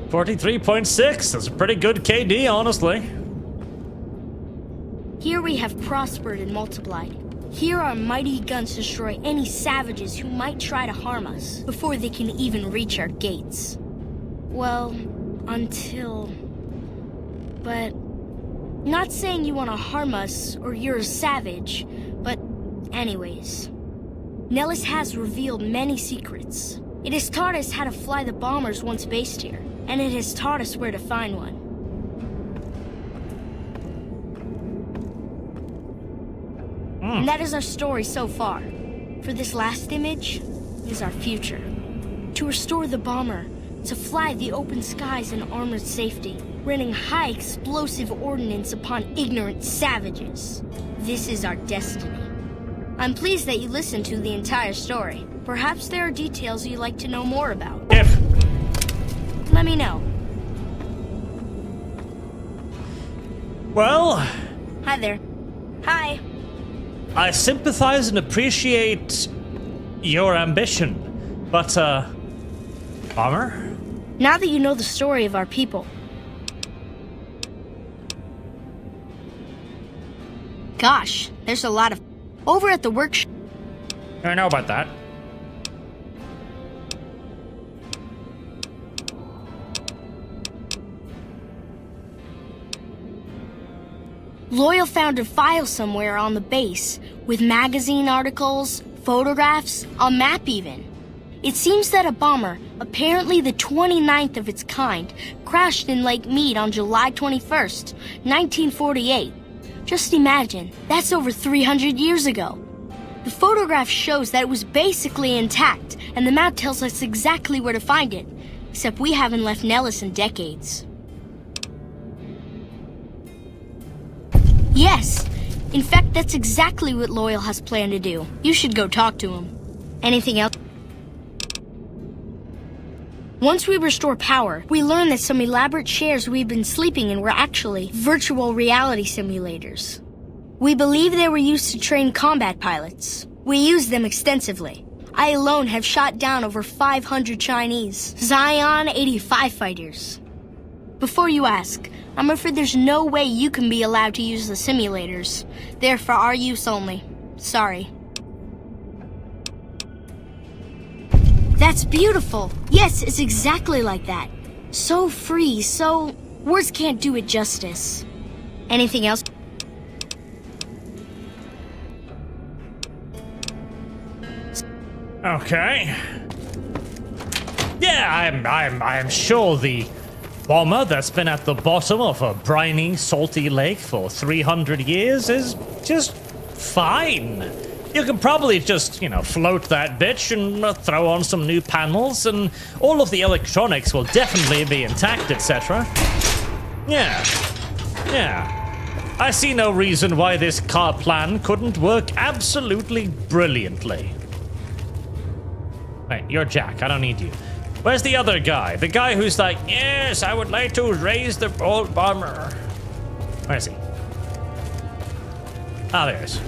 43.6, that's a pretty good KD, honestly. Here we have prospered and multiplied. Here our mighty guns destroy any savages who might try to harm us before they can even reach our gates. Well, until... But... Not saying you want to harm us or you're a savage, but anyways. Nellis has revealed many secrets. It has taught us how to fly the bombers once based here, and it has taught us where to find one. And that is our story so far. For this last image is our future. To restore the bomber, to fly the open skies in armored safety, raining high explosive ordnance upon ignorant savages. This is our destiny. I'm pleased that you listened to the entire story. Perhaps there are details you'd like to know more about. Let me know. Well... Hi there. Hi. I sympathize and appreciate your ambition, but, Bomber? Now that you know the story of our people... Gosh, there's a lot of... Over at the workshop... I know about that. Loyal found a file somewhere on the base, with magazine articles, photographs, a map even. It seems that a bomber, apparently the 29th of its kind, crashed in Lake Mead on July 21st, 1948. Just imagine, that's over 300 years ago. The photograph shows that it was basically intact, and the map tells us exactly where to find it, except we haven't left Nellis in decades. Yes, in fact, that's exactly what Loyal has planned to do. You should go talk to him. Anything else? Once we restore power, we learn that some elaborate chairs we've been sleeping in were actually virtual reality simulators. We believe they were used to train combat pilots. We use them extensively. I alone have shot down over 500 Chinese Zion 85 fighters. Before you ask, I'm afraid there's no way you can be allowed to use the simulators. They're for our use only. Sorry. That's beautiful. Yes, it's exactly like that. So free, so... words can't do it justice. Anything else? Okay. Yeah, I'm sure the bomber that's been at the bottom of a briny, salty lake for 300 years is just fine. You can probably just, float that bitch and throw on some new panels, and all of the electronics will definitely be intact, etc. Yeah. I see no reason why this car plan couldn't work absolutely brilliantly. Right, you're Jack. I don't need you. Where's the other guy? The guy who's like, yes, I would like to raise the old bomber. Where is he? Ah, there he is.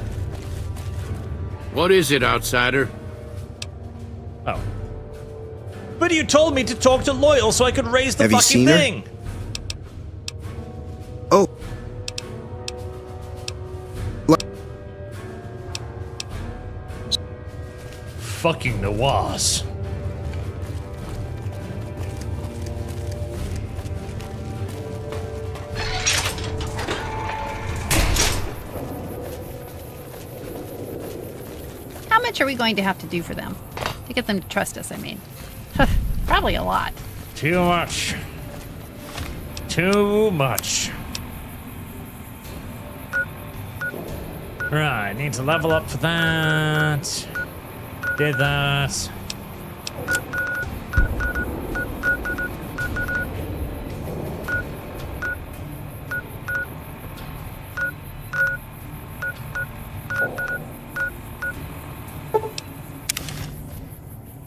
What is it, outsider? Oh. But you told me to talk to Loyal so I could raise the fucking thing. Oh. Fucking Nawaz. How much are we going to have to do for them? To get them to trust us, I mean. Probably a lot. Too much. Too much. Right, need to level up for that. Did that.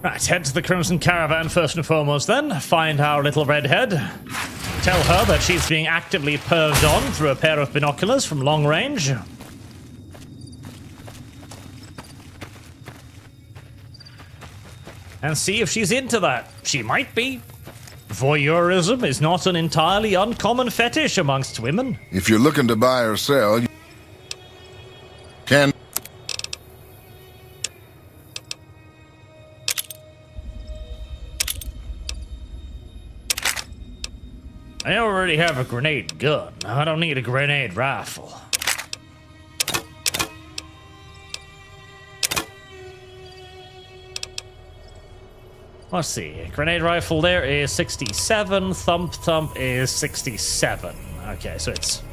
Right, head to the Crimson Caravan first and foremost then. Find our little redhead. Tell her that she's being actively perved on through a pair of binoculars from long range. And see if she's into that. She might be. Voyeurism is not an entirely uncommon fetish amongst women. If you're looking to buy or sell, you can... I already have a grenade gun. I don't need a grenade rifle. Let's see. Grenade rifle there is 67. Thump is 67. Okay, so it's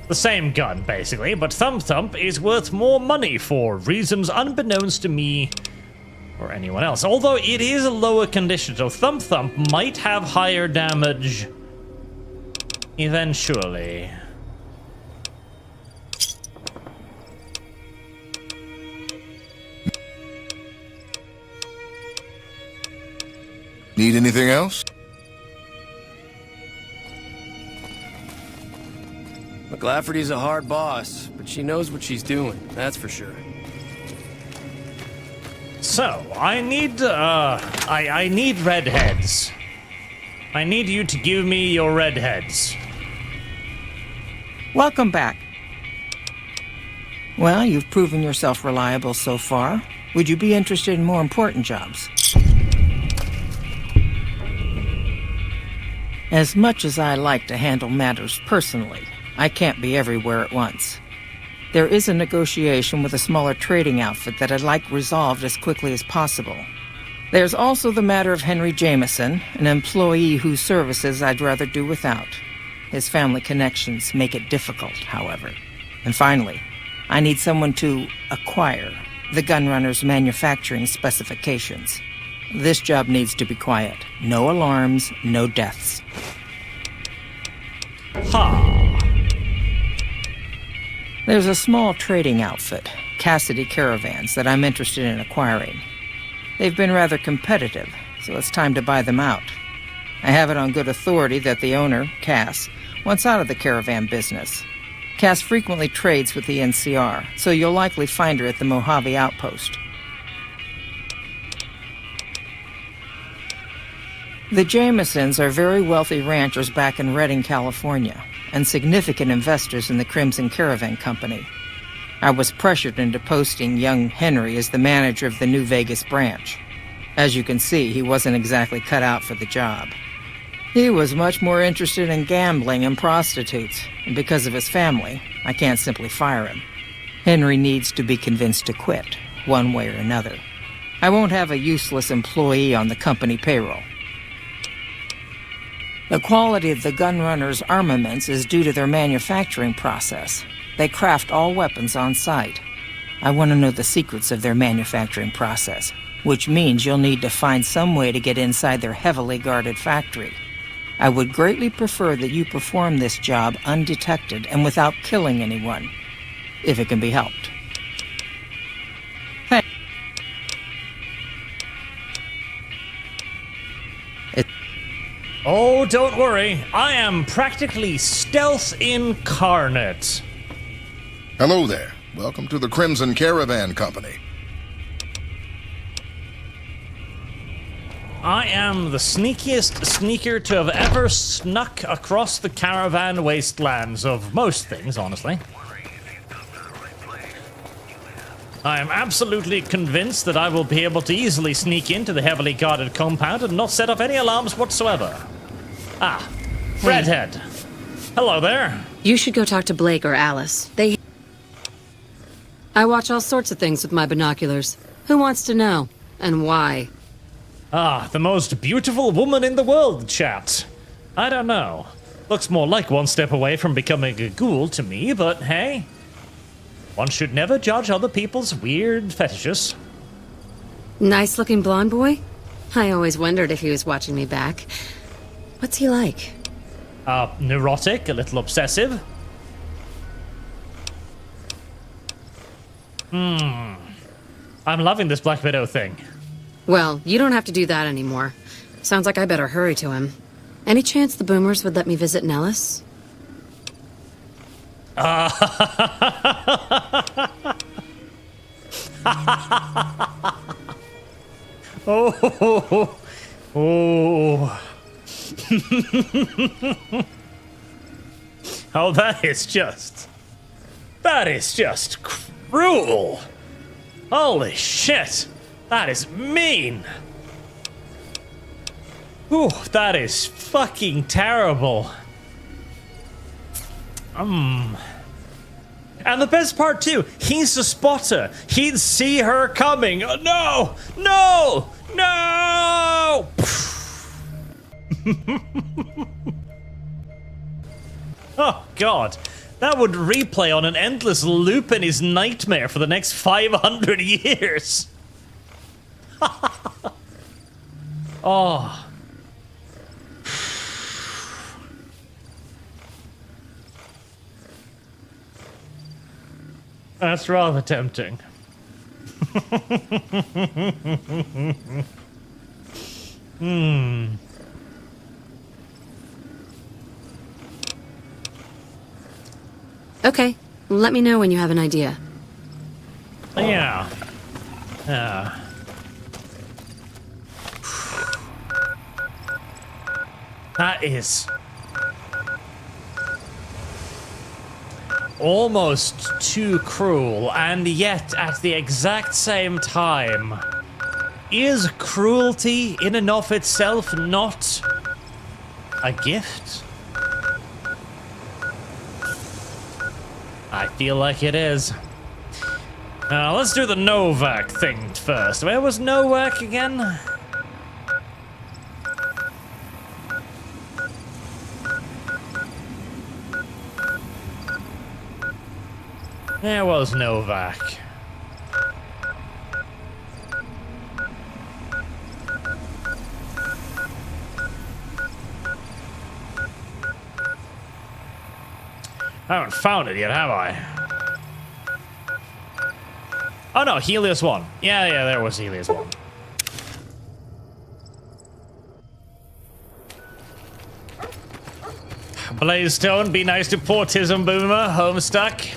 the same gun, basically. But Thump is worth more money for reasons unbeknownst to me or anyone else. Although it is a lower condition, so Thump might have higher damage eventually. Need anything else? McLafferty's a hard boss, but she knows what she's doing, that's for sure. So, I need, I need redheads. I need you to give me your redheads. Welcome back. Well, you've proven yourself reliable so far. Would you be interested in more important jobs? As much as I like to handle matters personally, I can't be everywhere at once. There is a negotiation with a smaller trading outfit that I'd like resolved as quickly as possible. There's also the matter of Henry Jameson, an employee whose services I'd rather do without. His family connections make it difficult, however. And finally, I need someone to acquire the gunrunner's manufacturing specifications. This job needs to be quiet. No alarms, no deaths. Ha! There's a small trading outfit, Cassidy Caravans, that I'm interested in acquiring. They've been rather competitive, so it's time to buy them out. I have it on good authority that the owner, Cass, wants out of the caravan business. Cass frequently trades with the NCR, so you'll likely find her at the Mojave outpost. The Jamesons are very wealthy ranchers back in Redding, California, and significant investors in the Crimson Caravan Company. I was pressured into posting young Henry as the manager of the New Vegas branch. As you can see, he wasn't exactly cut out for the job. He was much more interested in gambling and prostitutes, and because of his family, I can't simply fire him. Henry needs to be convinced to quit, one way or another. I won't have a useless employee on the company payroll. The quality of the gunrunners' armaments is due to their manufacturing process. They craft all weapons on site. I want to know the secrets of their manufacturing process, which means you'll need to find some way to get inside their heavily guarded factory. I would greatly prefer that you perform this job undetected and without killing anyone, if it can be helped. Hey. Oh, don't worry. I am practically stealth incarnate. Hello there. Welcome to the Crimson Caravan Company. I am the sneakiest sneaker to have ever snuck across the caravan wastelands of most things, honestly. I am absolutely convinced that I will be able to easily sneak into the heavily guarded compound and not set off any alarms whatsoever. Ah, Redhead. Hello there. You should go talk to Blake or Alice. I watch all sorts of things with my binoculars. Who wants to know? And why? Ah, the most beautiful woman in the world, chat. I don't know. Looks more like one step away from becoming a ghoul to me, but hey. One should never judge other people's weird fetishes. Nice-looking blonde boy? I always wondered if he was watching me back. What's he like? Neurotic, a little obsessive. I'm loving this Black Widow thing. Well, you don't have to do that anymore. Sounds like I better hurry to him. Any chance the boomers would let me visit Nellis? Oh. Oh, that is just cruel. Holy shit. That is mean. Ooh, that is fucking terrible. And the best part too, he's a spotter. He'd see her coming. Oh, no! No! No! Oh god. That would replay on an endless loop in his nightmare for the next 500 years. Oh. That's rather tempting. Okay, let me know when you have an idea. Yeah. That is almost too cruel, and yet at the exact same time, is cruelty in and of itself not a gift? I feel like it is. Now, let's do the Novak thing first. Where was Novak again? There was Novak. I haven't found it yet, have I? Oh no, Helios 1. Yeah, there was Helios 1. Blaze-stone, be nice to Portism Boomer, Homestuck.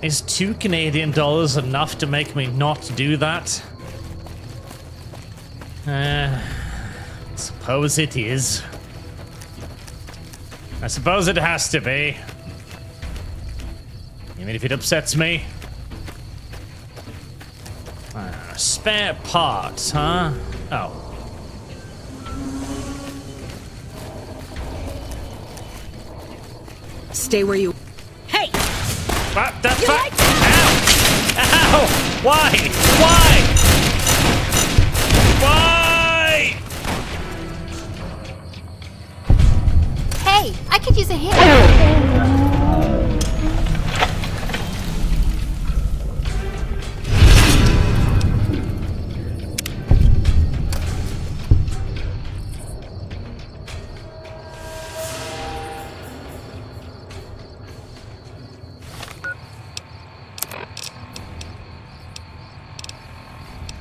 Is $2 Canadian enough to make me not do that? Suppose it is. I suppose it has to be. Even if it upsets me. Spare parts, huh? Oh. Stay where you... Hey! What the fuck? Ow! Ow! Why? Why? Why? Hey, I could use a hand.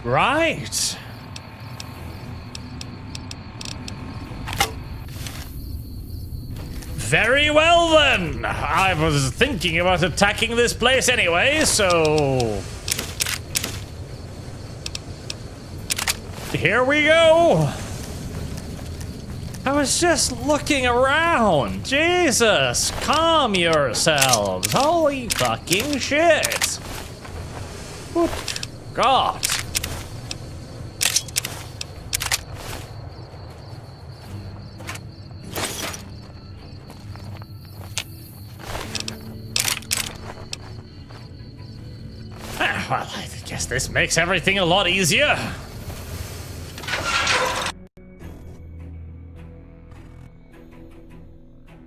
Right. Very well then. I was thinking about attacking this place anyway, so... here we go. I was just looking around. Jesus, calm yourselves. Holy fucking shit. Good God. Well, I guess this makes everything a lot easier.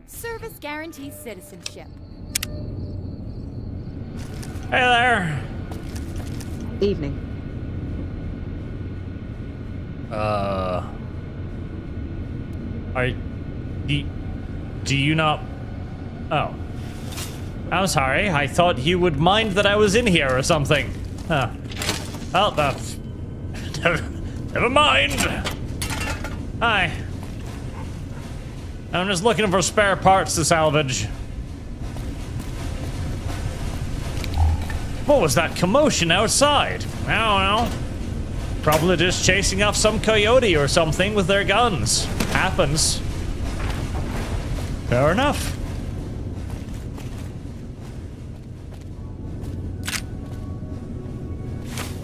Service guarantees citizenship. Hey there. Evening. Do you not... Oh. I'm sorry, I thought you would mind that I was in here or something. Huh. Well, that's... Never mind. Hi. I'm just looking for spare parts to salvage. What was that commotion outside? I don't know. Probably just chasing off some coyote or something with their guns. Happens. Fair enough.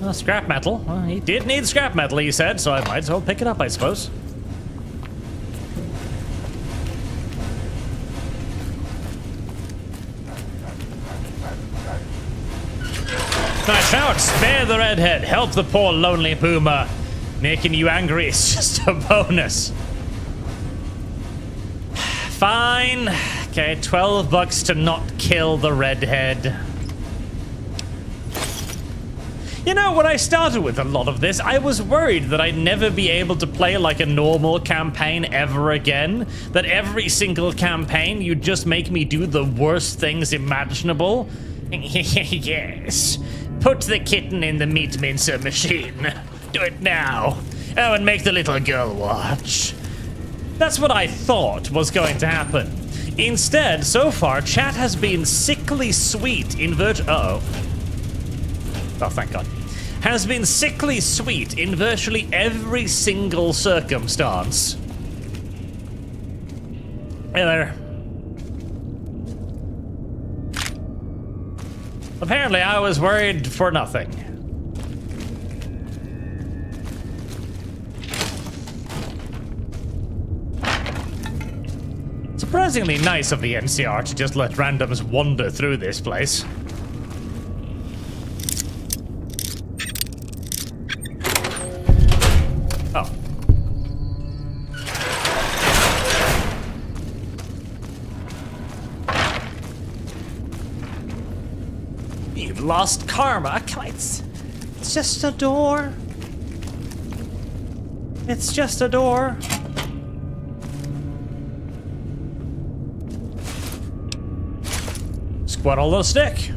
Well, scrap metal. Well, he did need scrap metal, he said, so I might as well pick it up, I suppose. Nice shout! Spare the redhead! Help the poor lonely boomer! Making you angry is just a bonus. Fine. Okay, $12 to not kill the redhead. You know, when I started with a lot of this, I was worried that I'd never be able to play like a normal campaign ever again. That every single campaign, you'd just make me do the worst things imaginable. Yes. Put the kitten in the meat mincer machine. Do it now. Oh, and make the little girl watch. That's what I thought was going to happen. Instead, so far, chat has been sickly sweet in Oh, thank God. Has been sickly sweet in virtually every single circumstance. Hey there. Apparently I was worried for nothing. Surprisingly nice of the NCR to just let randoms wander through this place. Oh. You've lost karma. It's just a door. It's just a door. Squirrel the stick.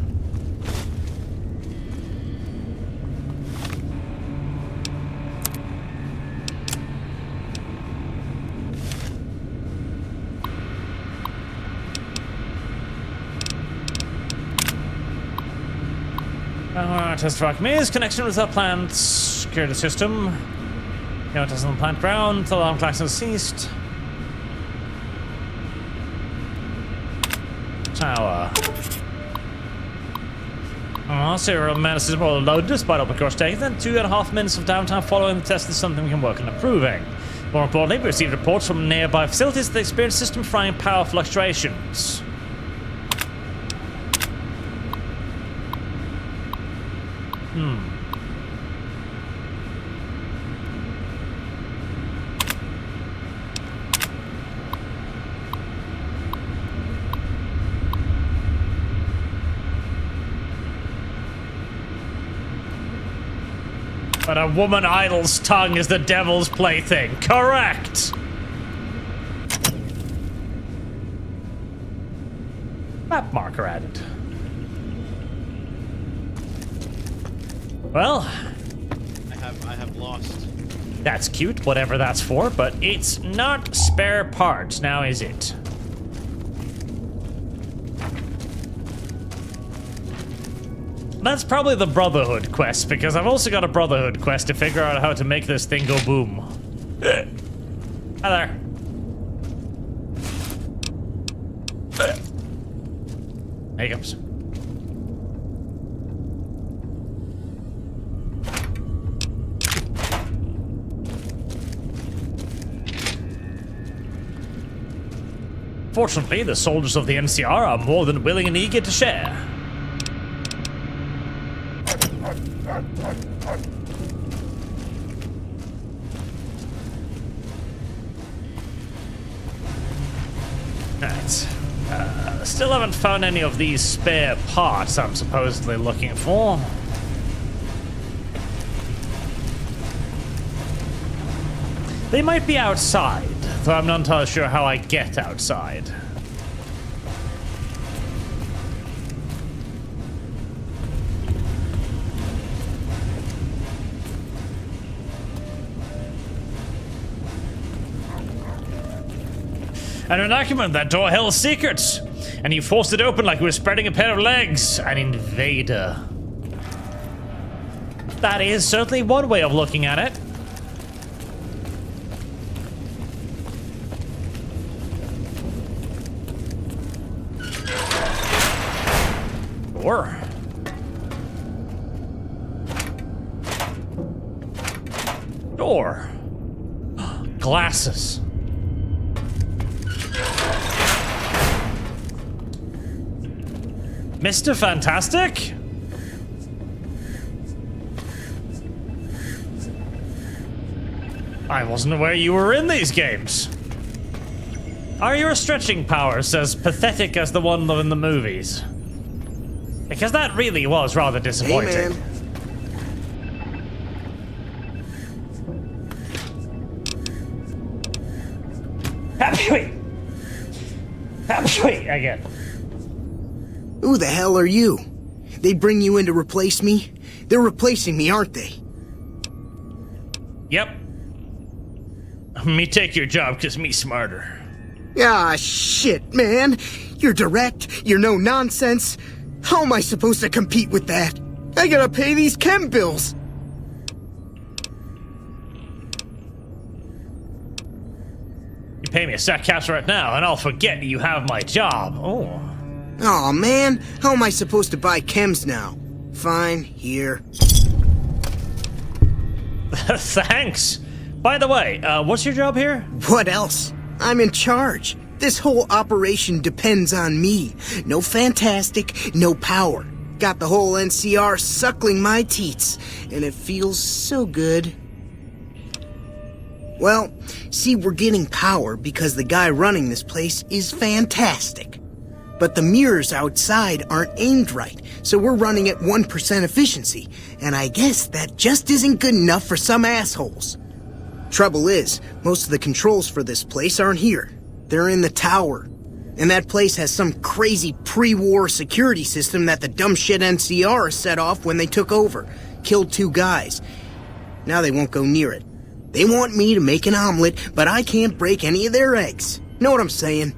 Test for Alchemy's connection with the plant security system. No, test on the plant ground until alarm clocks has ceased. Tower. Serial menaces were loaded despite open course taking. Then 2.5 minutes of downtime following the test is something we can work on improving. More importantly, we received reports from nearby facilities that experience system frying power fluctuations. But a woman idol's tongue is the devil's plaything. Correct! Map marker added. Well, I have lost. That's cute, whatever that's for, but it's not spare parts, now is it? That's probably the Brotherhood quest, because I've also got a Brotherhood quest to figure out how to make this thing go boom. Hi there. Hiccups. Fortunately, the soldiers of the NCR are more than willing and eager to share. Right. Still haven't found any of these spare parts I'm supposedly looking for. They might be outside, though I'm not entirely sure how I get outside. And an argument that door held secrets, and you forced it open like you were spreading a pair of legs. An invader. That is certainly one way of looking at it. Door. Door. Glasses. Mr. Fantastic? I wasn't aware you were in these games. Are your stretching powers as pathetic as the one in the movies? Because that really was rather disappointing. Hey, Happy again. Who the hell are you? They bring you in to replace me? They're replacing me, aren't they? Yep. Me take your job because me smarter. Ah, shit, man. You're direct, you're no nonsense. How am I supposed to compete with that? I gotta pay these chem bills. You pay me a sack cash right now, and I'll forget you have my job. Oh. Aw, man. How am I supposed to buy chems now? Fine, here. Thanks. By the way, what's your job here? What else? I'm in charge. This whole operation depends on me. No fantastic, no power. Got the whole NCR suckling my teats, and it feels so good. Well, see, we're getting power because the guy running this place is fantastic. But the mirrors outside aren't aimed right, so we're running at 1% efficiency, and I guess that just isn't good enough for some assholes. Trouble is, most of the controls for this place aren't here. They're in the tower. And that place has some crazy pre-war security system that the dumb shit NCR set off when they took over. Killed 2 guys. Now they won't go near it. They want me to make an omelet, but I can't break any of their eggs. Know what I'm saying?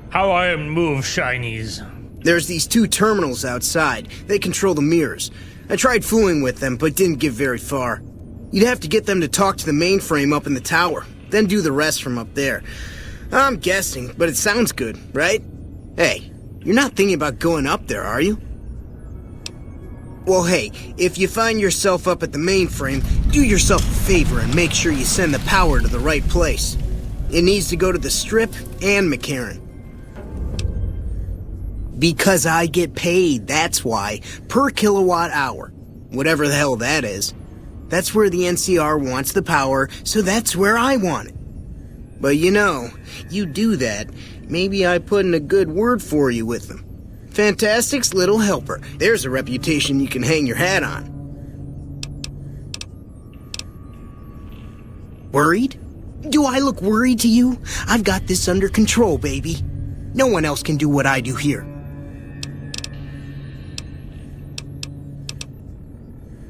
How I move, shinies. There's these 2 terminals outside. They control the mirrors. I tried fooling with them, but didn't get very far. You'd have to get them to talk to the mainframe up in the tower, then do the rest from up there. I'm guessing, but it sounds good, right? Hey, you're not thinking about going up there, are you? Well, hey, if you find yourself up at the mainframe, do yourself a favor and make sure you send the power to the right place. It needs to go to the Strip and McCarran. Because I get paid, that's why. Per kilowatt hour. Whatever the hell that is. That's where the NCR wants the power, so that's where I want it. But you know, you do that, maybe I put in a good word for you with them. Fantastic's little helper. There's a reputation you can hang your hat on. Worried? Do I look worried to you? I've got this under control, baby. No one else can do what I do here.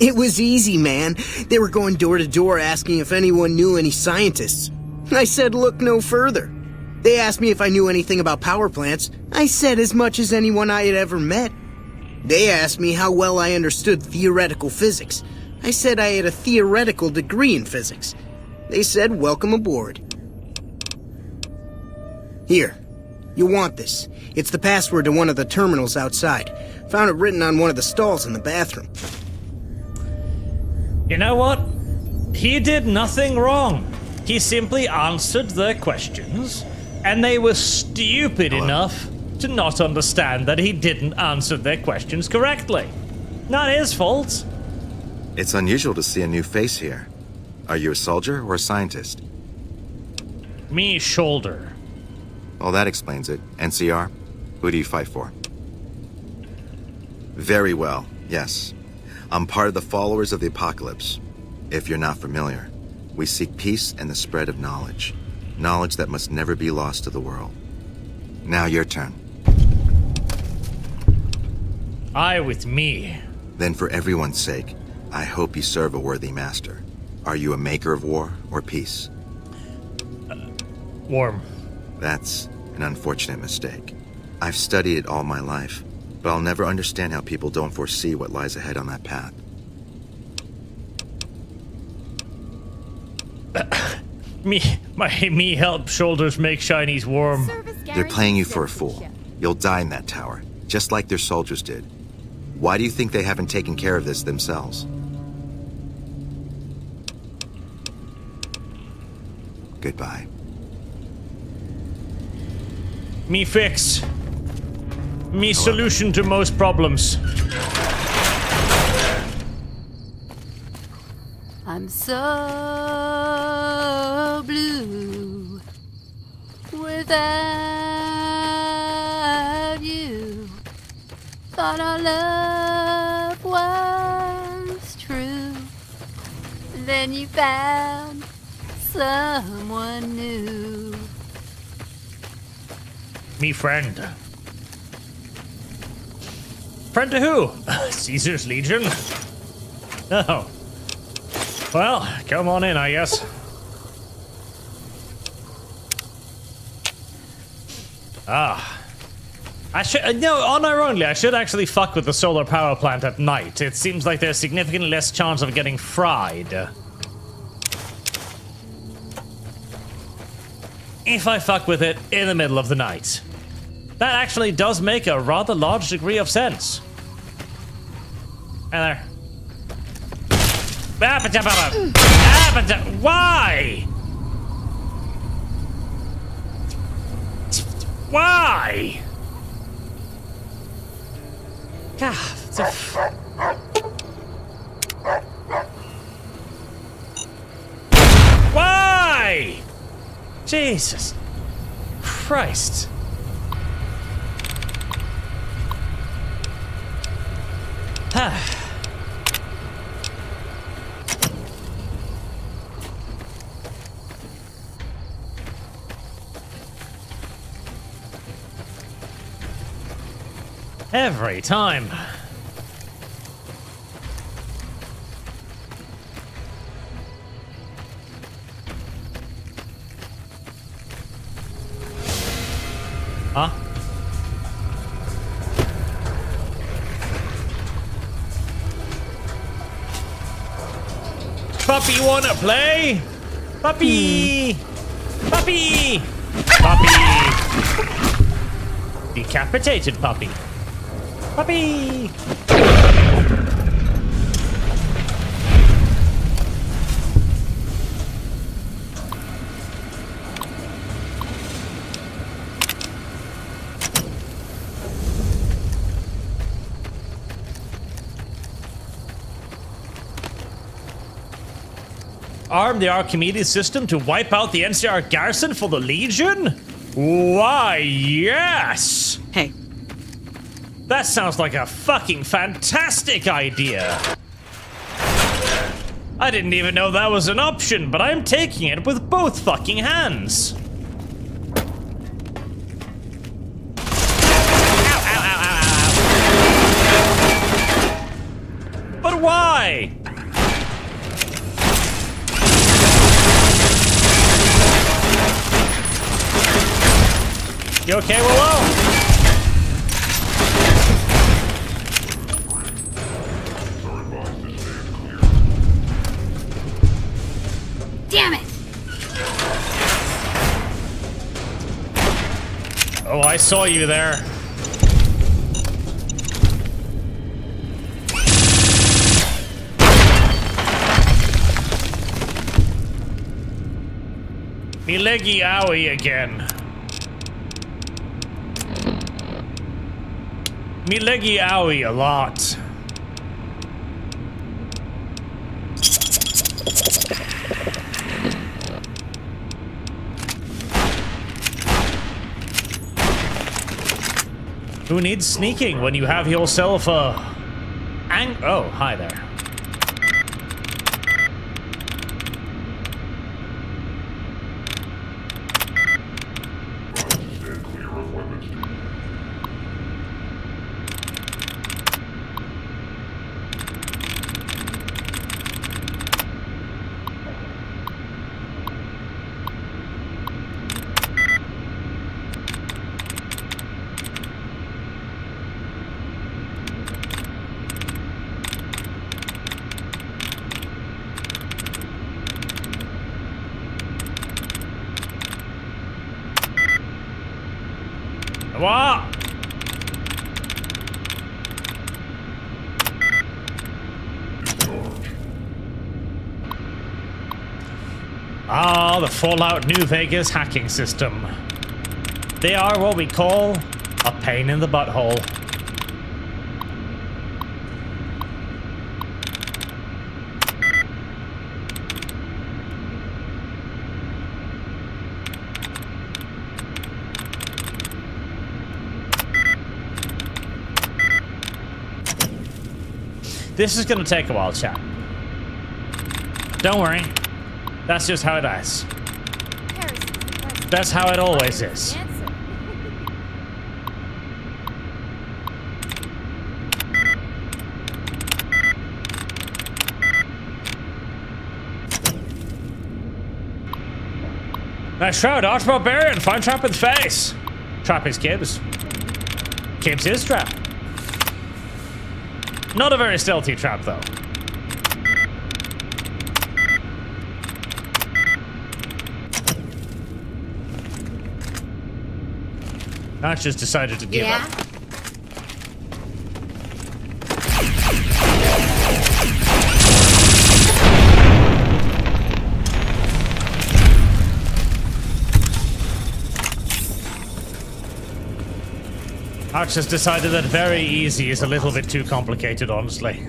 It was easy, man. They were going door to door asking if anyone knew any scientists. I said look no further. They asked me if I knew anything about power plants. I said as much as anyone I had ever met. They asked me how well I understood theoretical physics. I said I had a theoretical degree in physics. They said welcome aboard. Here, you'll want this. It's the password to one of the terminals outside. Found it written on one of the stalls in the bathroom. You know what? He did nothing wrong. He simply answered their questions, and they were stupid enough to not understand that he didn't answer their questions correctly. Not his fault. It's unusual to see a new face here. Are you a soldier or a scientist? Me shoulder. Well, that explains it. NCR? Who do you fight for? Very well, yes. I'm part of the followers of the apocalypse. If you're not familiar, we seek peace and the spread of knowledge. Knowledge that must never be lost to the world. Now your turn. I with me. Then for everyone's sake, I hope you serve a worthy master. Are you a maker of war or peace? Warm. That's an unfortunate mistake. I've studied it all my life, but I'll never understand how people don't foresee what lies ahead on that path. Me help shoulders make shinies warm. They're playing you for a fool. You'll die in that tower, just like their soldiers did. Why do you think they haven't taken care of this themselves? Goodbye. Me fix. Me solution to most problems. I'm so blue without you. Thought our love was true. Then you found someone new. Me friend. Friend to who? Caesar's Legion? Oh. Well, come on in, I guess. I should, no, unironically, I should actually fuck with the solar power plant at night. It seems like there's significantly less chance of getting fried. If I fuck with it in the middle of the night. That actually does make a rather large degree of sense. Hey there. Why? Why? God, why? Jesus Christ. Every time. Huh? puppy wanna play? Puppy! Puppy! Puppy! Decapitated puppy. Puppy! Arm the Archimedes system to wipe out the NCR garrison for the Legion? Why, yes! Hey. That sounds like a fucking fantastic idea. I didn't even know that was an option, but I'm taking it with both fucking hands. Ow, ow, ow, ow, ow. But why? You okay, Willow? Damn it! Oh, I saw you there. Me leggy owie again. Me leggy owie a lot. Who needs sneaking when you have yourself a... Oh, hi there. What? Ah, the Fallout New Vegas hacking system. They are what we call a pain in the butthole. This is gonna take a while, chat. Don't worry. That's just how it is. That's how it always is. Nice shroud, Arch-Barbarian, find trap with face. Trap is Kibbs. Kibbs is trap. Not a very stealthy trap, though. Arch just decided to give up. Arch has decided that very easy is a little bit too complicated, honestly.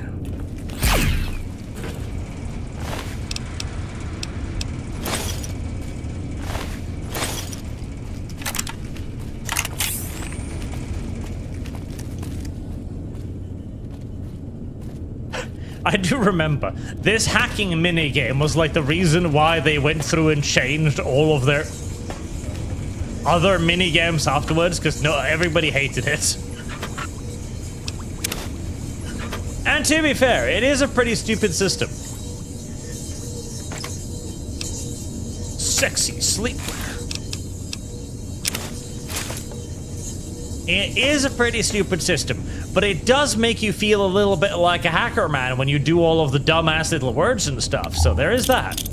I do remember, this hacking minigame was like the reason why they went through and changed all of their other minigames afterwards, because everybody hated it. And to be fair, it is a pretty stupid system. Sexy sleepwear. It is a pretty stupid system, but it does make you feel a little bit like a hacker man when you do all of the dumbass little words and stuff, so there is that.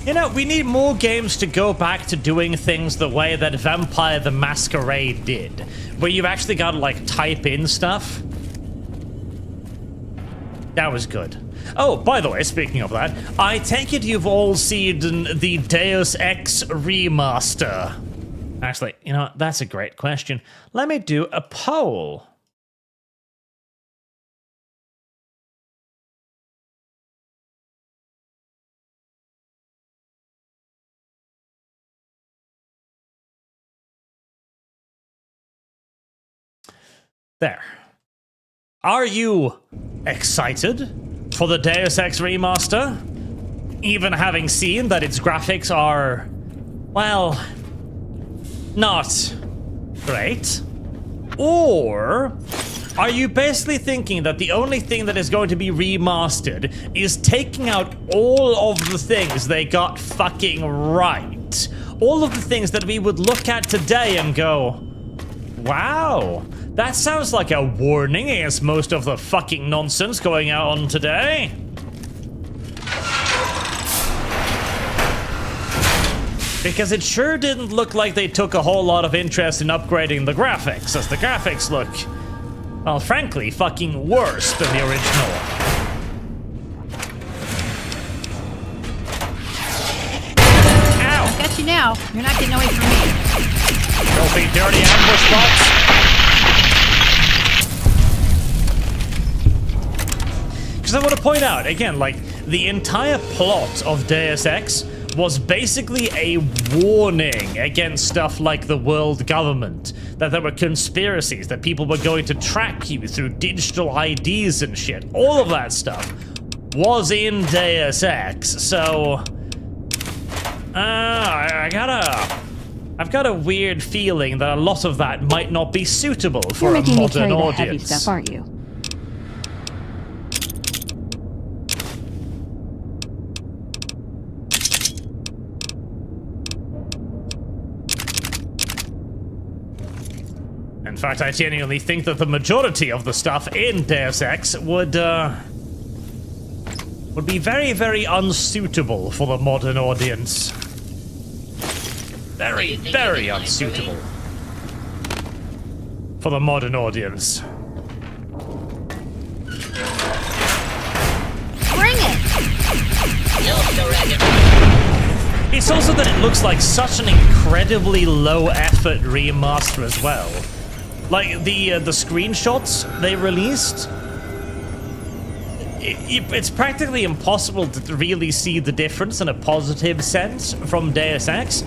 You know, we need more games to go back to doing things the way that Vampire the Masquerade did, where you've actually got to, like, type in stuff. That was good. Oh, by the way, speaking of that, I take it you've all seen the Deus Ex remaster. Actually, you know, that's a great question. Let me do a poll. There. Are you excited for the Deus Ex remaster? Even having seen that its graphics are, well, not great? Or are you basically thinking that the only thing that is going to be remastered is taking out all of the things they got fucking right? All of the things that we would look at today and go, wow, that sounds like a warning against most of the fucking nonsense going out on today. Because it sure didn't look like they took a whole lot of interest in upgrading the graphics, as the graphics look, well, frankly, fucking worse than the original. Ow! I got you now. You're not getting away from me. Filthy, dirty ambush bots. Because I want to point out, again, like, the entire plot of Deus Ex was basically a warning against stuff like the world government, that there were conspiracies, that people were going to track you through digital IDs and shit. All of that stuff was in Deus Ex, so I've got a weird feeling that a lot of that might not be suitable for a modern audience. Heavy stuff, aren't you? In fact, I genuinely think that the majority of the stuff in Deus Ex would be very, very unsuitable for the modern audience. Very, very unsuitable for the modern audience. Bring it! It's also that it looks like such an incredibly low-effort remaster as well. Like, the screenshots they released, it's practically impossible to really see the difference in a positive sense from Deus Ex.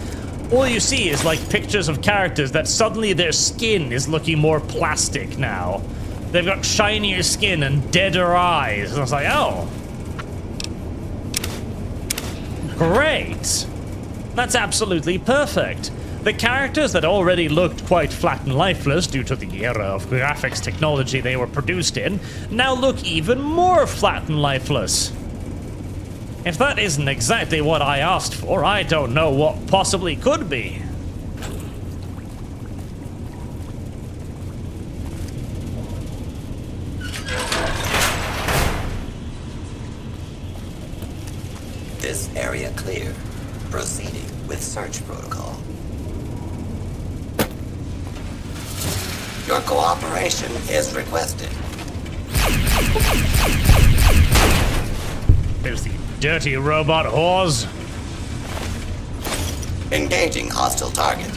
All you see is, like, pictures of characters that suddenly their skin is looking more plastic now. They've got shinier skin and deader eyes. And I was like, oh. Great. That's absolutely perfect. The characters that already looked quite flat and lifeless due to the era of graphics technology they were produced in, now look even more flat and lifeless. If that isn't exactly what I asked for, I don't know what possibly could be. This area clear. Proceeding with search protocol. Your cooperation is requested. There's the dirty robot whores. Engaging hostile target.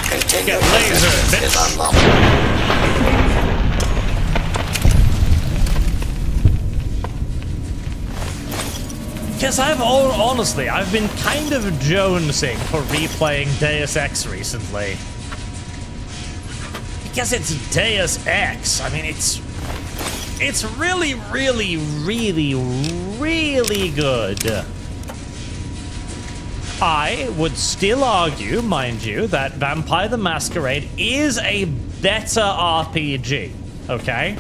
Continue. Get laser, bitch. Is unlawful. Because honestly, I've been kind of jonesing for replaying Deus Ex recently. Because it's Deus Ex. I mean, it's really, really, really, really good. I would still argue, mind you, that Vampire the Masquerade is a better RPG, okay?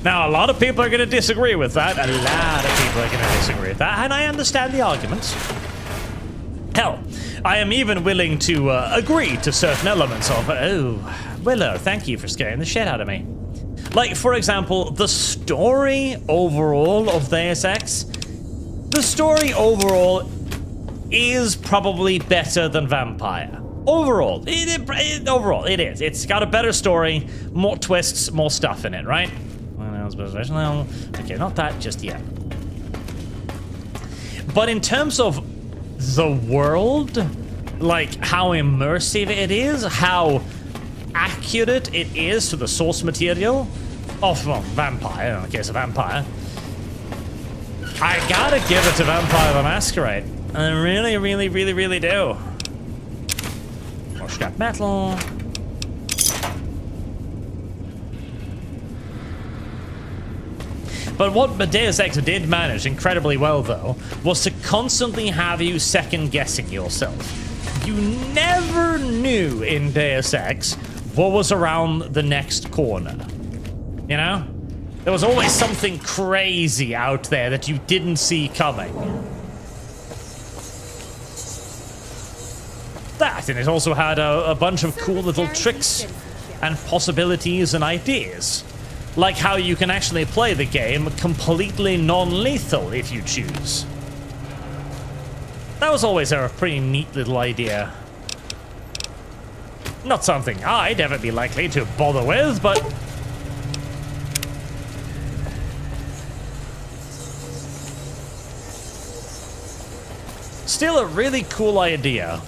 Now, a lot of people are going to disagree with that. A lot of people are going to disagree with that, and I understand the arguments. Hell, I am even willing to agree to certain elements of it. Oh, Willow, thank you for scaring the shit out of me. Like, for example, the story overall of Deus Ex. The story overall is probably better than Vampire. Overall, it is. It's got a better story, more twists, more stuff in it, right? Okay, not that just yet. But in terms of the world, like how immersive it is, how accurate it is to the source material of, well, Vampire, in the case of Vampire, I gotta give it to Vampire the Masquerade. I really, really, really, really do. More scrap metal. But what Deus Ex did manage incredibly well, though, was to constantly have you second-guessing yourself. You never knew in Deus Ex what was around the next corner. You know? There was always something crazy out there that you didn't see coming. That, and it also had a bunch of cool little tricks and possibilities and ideas. Like how you can actually play the game completely non-lethal if you choose. That was always a pretty neat little idea. Not something I'd ever be likely to bother with, but... still a really cool idea.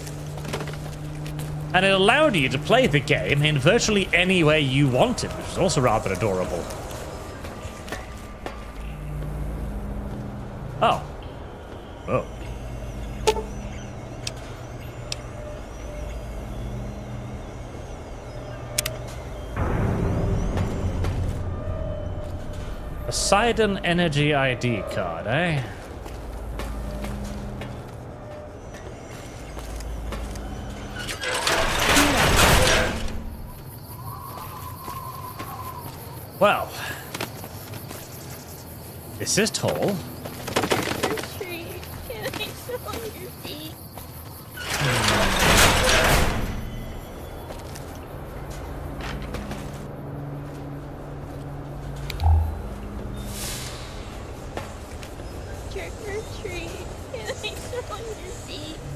And it allowed you to play the game in virtually any way you wanted, which is also rather adorable. Oh. Oh. Poseidon Energy ID card, eh? Well, this is tall.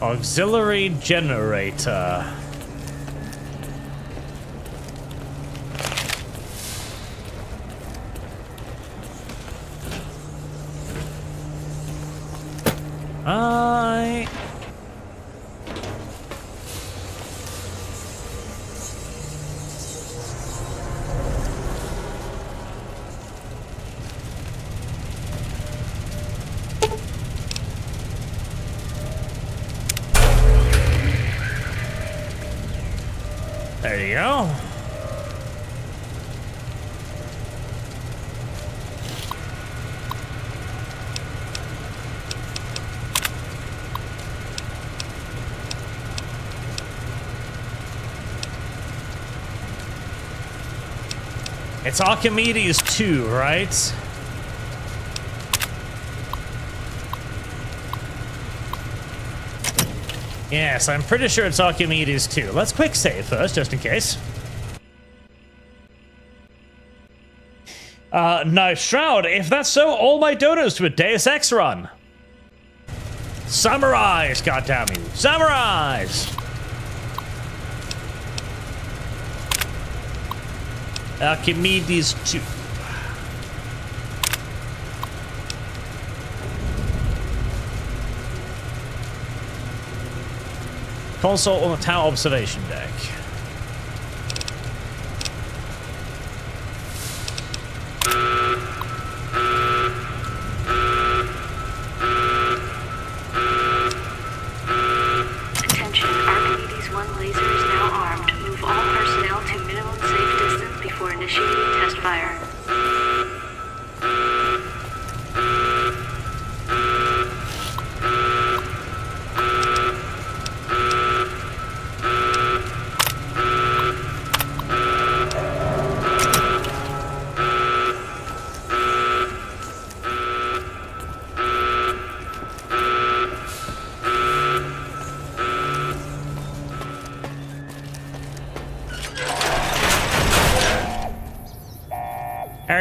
Auxiliary generator. There you go. It's Archimedes 2, right? Yes, I'm pretty sure it's Archimedes 2. Let's quick save first, just in case. No, Shroud, if that's so, all my donuts to a Deus Ex run. Summarize, goddamn you. Summarize! Archimedes 2. Console on the tower observation deck. Attention, Archimedes 1 laser is now armed. Move all personnel to minimum safe distance before initiating test fire.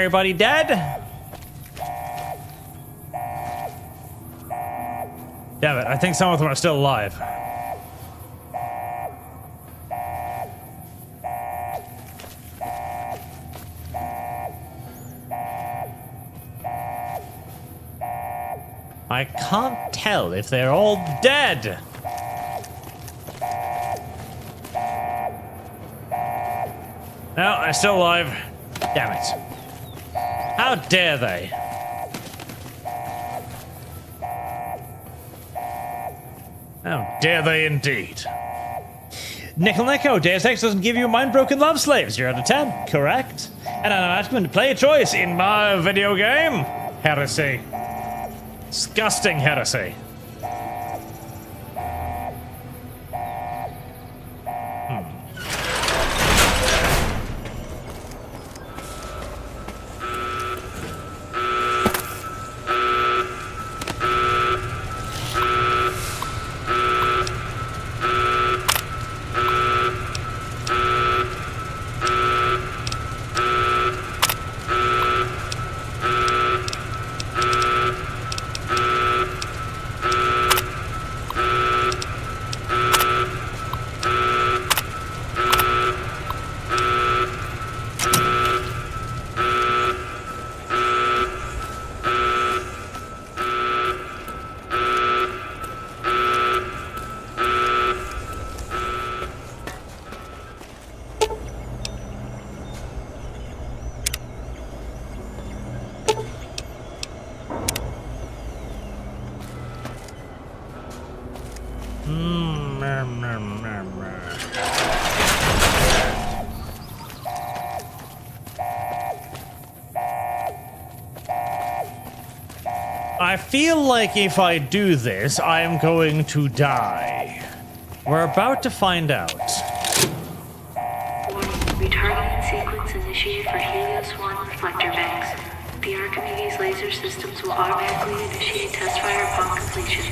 everybody dead? Damn it, I think some of them are still alive. I can't tell if they're all dead. No, they're still alive. Damn it. How dare they? How dare they indeed? Nickel Nico, Deus Ex doesn't give you mind-broken love slaves. 0 out of 10, correct? And I'm asking to play a choice in my video game. Heresy. Disgusting heresy. I feel like if I do this, I am going to die. We're about to find out. Warning, retargeting sequence initiated for Helios 1 reflector banks. The Archimedes laser systems will automatically initiate test fire upon completion.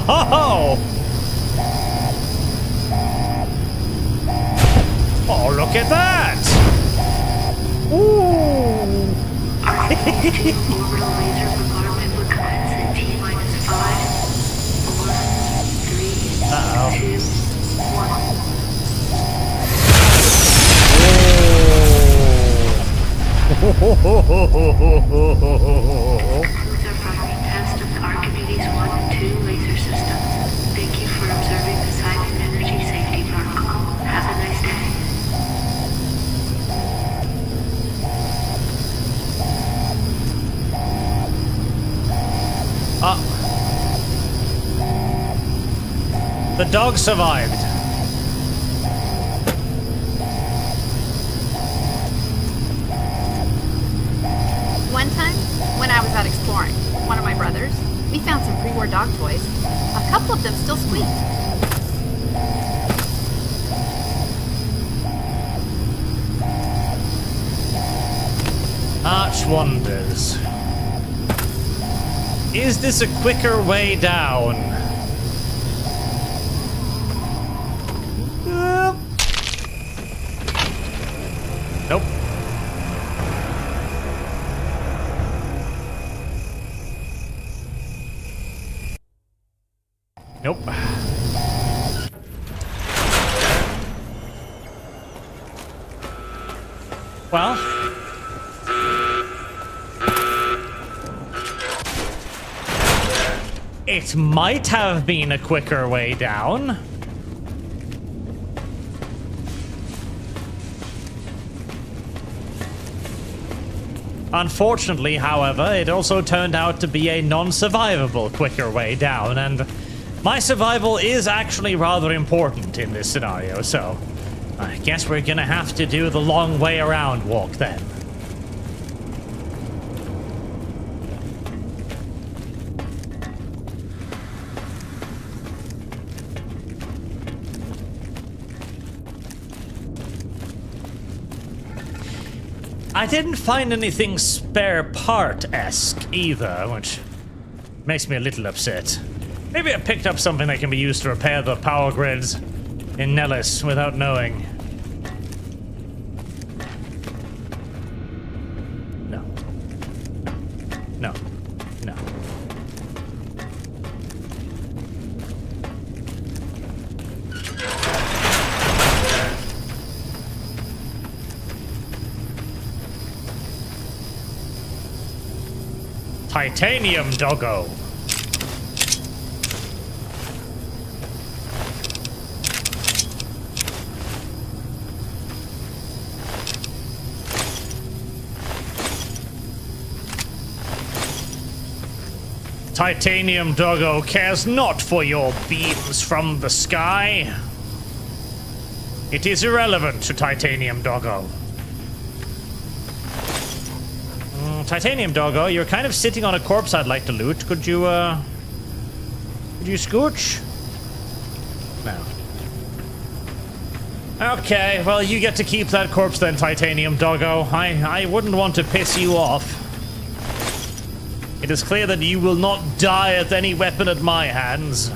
Oh! Oh, look at that! Ooh! Orbital laser bombardment would commence in T-5, 4, 3, 2, 1. Test of the Archimedes 1 and 2 laser systems. Thank you for observing the silent energy safety protocol. Have a nice day. The dog survived. One time, when I was out exploring, one of my brothers, we found some pre-war dog toys. A couple of them still squeak. Arch wonders. Is this a quicker way down? Nope. Nope. Well. It might have been a quicker way down. Unfortunately, however, it also turned out to be a non-survivable quicker way down, and my survival is actually rather important in this scenario, so I guess we're gonna have to do the long way around walk then. I didn't find anything spare part-esque either, which makes me a little upset. Maybe I picked up something that can be used to repair the power grids in Nellis without knowing. No. No. No. Titanium doggo. Titanium doggo cares not for your beams from the sky. It is irrelevant to Titanium doggo. Titanium doggo, you're kind of sitting on a corpse I'd like to loot. Could you scooch? No. Okay, well, you get to keep that corpse then, Titanium doggo. I wouldn't want to piss you off. It is clear that you will not die at any weapon at my hands.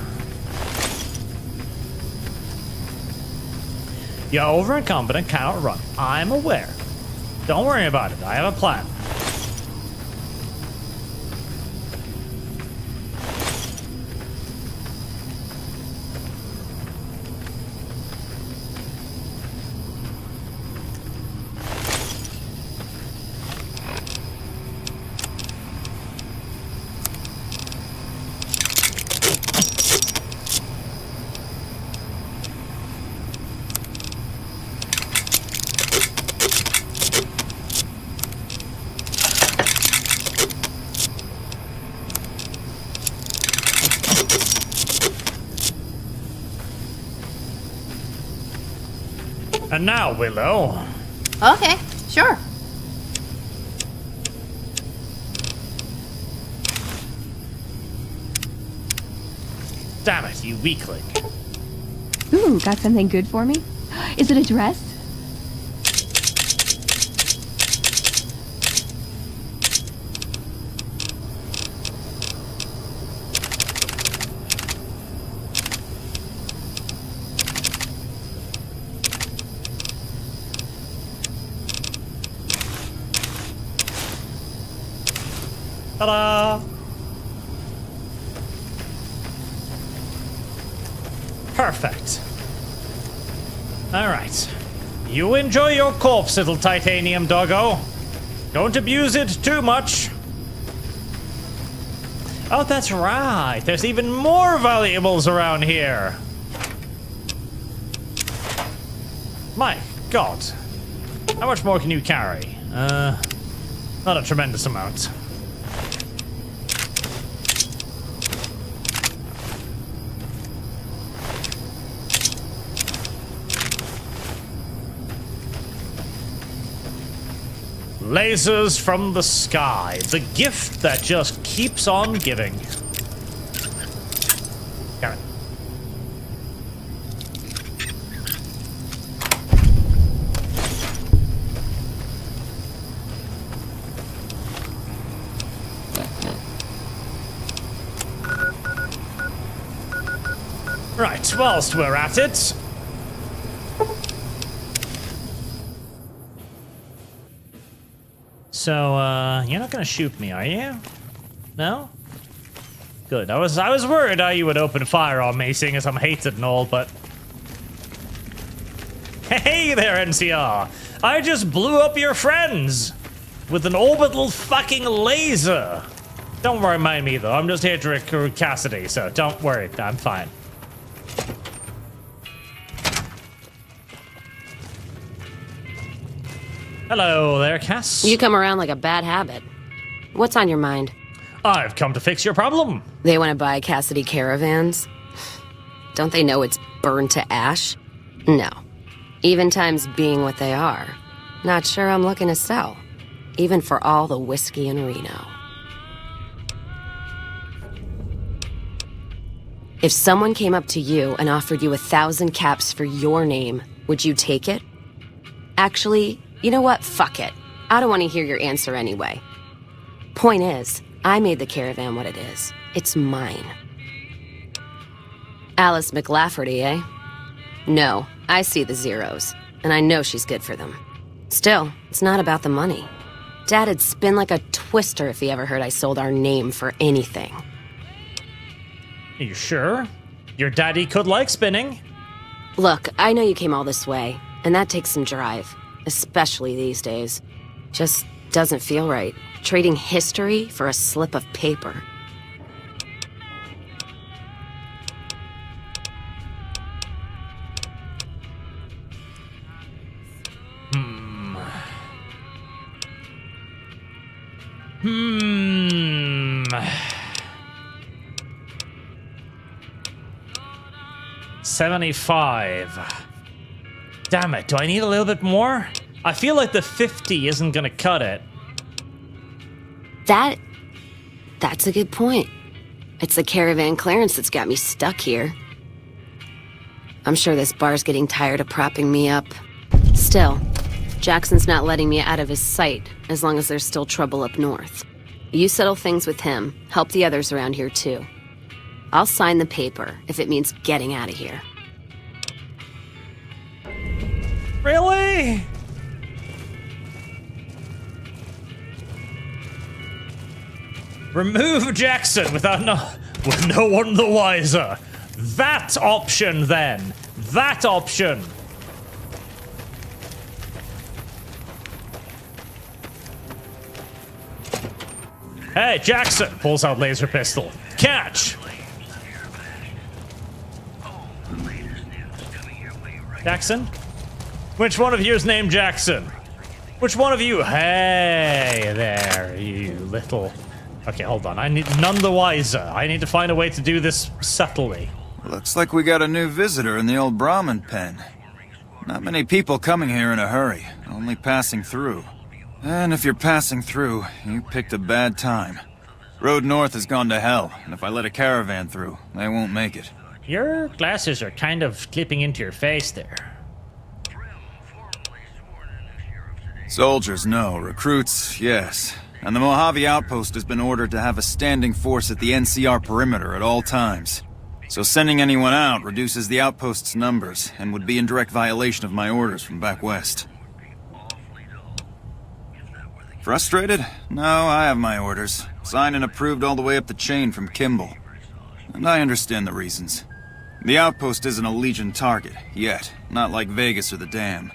You're over-incompetent, cannot run. I'm aware. Don't worry about it. I have a plan. And now, Willow. Okay, sure. Damn it, you weakling. Ooh, got something good for me? Is it a dress? Ta-da! Perfect. Alright. You enjoy your corpse, little Titanium doggo. Don't abuse it too much. Oh, that's right. There's even more valuables around here. My God. How much more can you carry? Not a tremendous amount. Lasers from the sky, the gift that just keeps on giving. Got it. Right, whilst we're at it, so, you're not gonna shoot me, are you? No? Good. I was worried how you would open fire on me, seeing as I'm hated and all, but... Hey there, NCR! I just blew up your friends! With an orbital fucking laser! Don't worry, mind me, though. I'm just here to recruit Cassidy, so don't worry. I'm fine. Hello there, Cass. You come around like a bad habit. What's on your mind? I've come to fix your problem. They want to buy Cassidy caravans? Don't they know it's burned to ash? No. Even times being what they are. Not sure I'm looking to sell. Even for all the whiskey in Reno. If someone came up to you and offered you 1,000 caps for your name, would you take it? Actually, you know what? Fuck it. I don't want to hear your answer anyway. Point is, I made the caravan what it is. It's mine. Alice McLafferty, eh? No, I see the zeros, and I know she's good for them. Still, it's not about the money. Dad'd spin like a twister if he ever heard I sold our name for anything. Are you sure? Your daddy could like spinning. Look, I know you came all this way, and that takes some drive, especially these days. Just doesn't feel right, trading history for a slip of paper. Hmm. 75. Damn it, do I need a little bit more? I feel like the 50 isn't gonna cut it. That's a good point. It's the caravan clearance that's got me stuck here. I'm sure this bar's getting tired of propping me up. Still, Jackson's not letting me out of his sight as long as there's still trouble up north. You settle things with him, help the others around here too. I'll sign the paper if it means getting out of here. Really? Remove Jackson with no one the wiser. That option then. That option. Hey, Jackson! Pulls out laser pistol. Catch! Jackson? Which one of you is named Jackson? Which one of you? Hey there, you little... Okay, hold on. I need none the wiser. I need to find a way to do this subtly. Looks like we got a new visitor in the old Brahmin pen. Not many people coming here in a hurry, only passing through. And if you're passing through, you picked a bad time. Road north has gone to hell, and if I let a caravan through, they won't make it. Your glasses are kind of clipping into your face there. Soldiers, no. Recruits, yes. And the Mojave outpost has been ordered to have a standing force at the NCR perimeter at all times. So sending anyone out reduces the outpost's numbers, and would be in direct violation of my orders from back west. Frustrated? No, I have my orders. Signed and approved all the way up the chain from Kimball. And I understand the reasons. The outpost isn't a Legion target, yet. Not like Vegas or the Dam.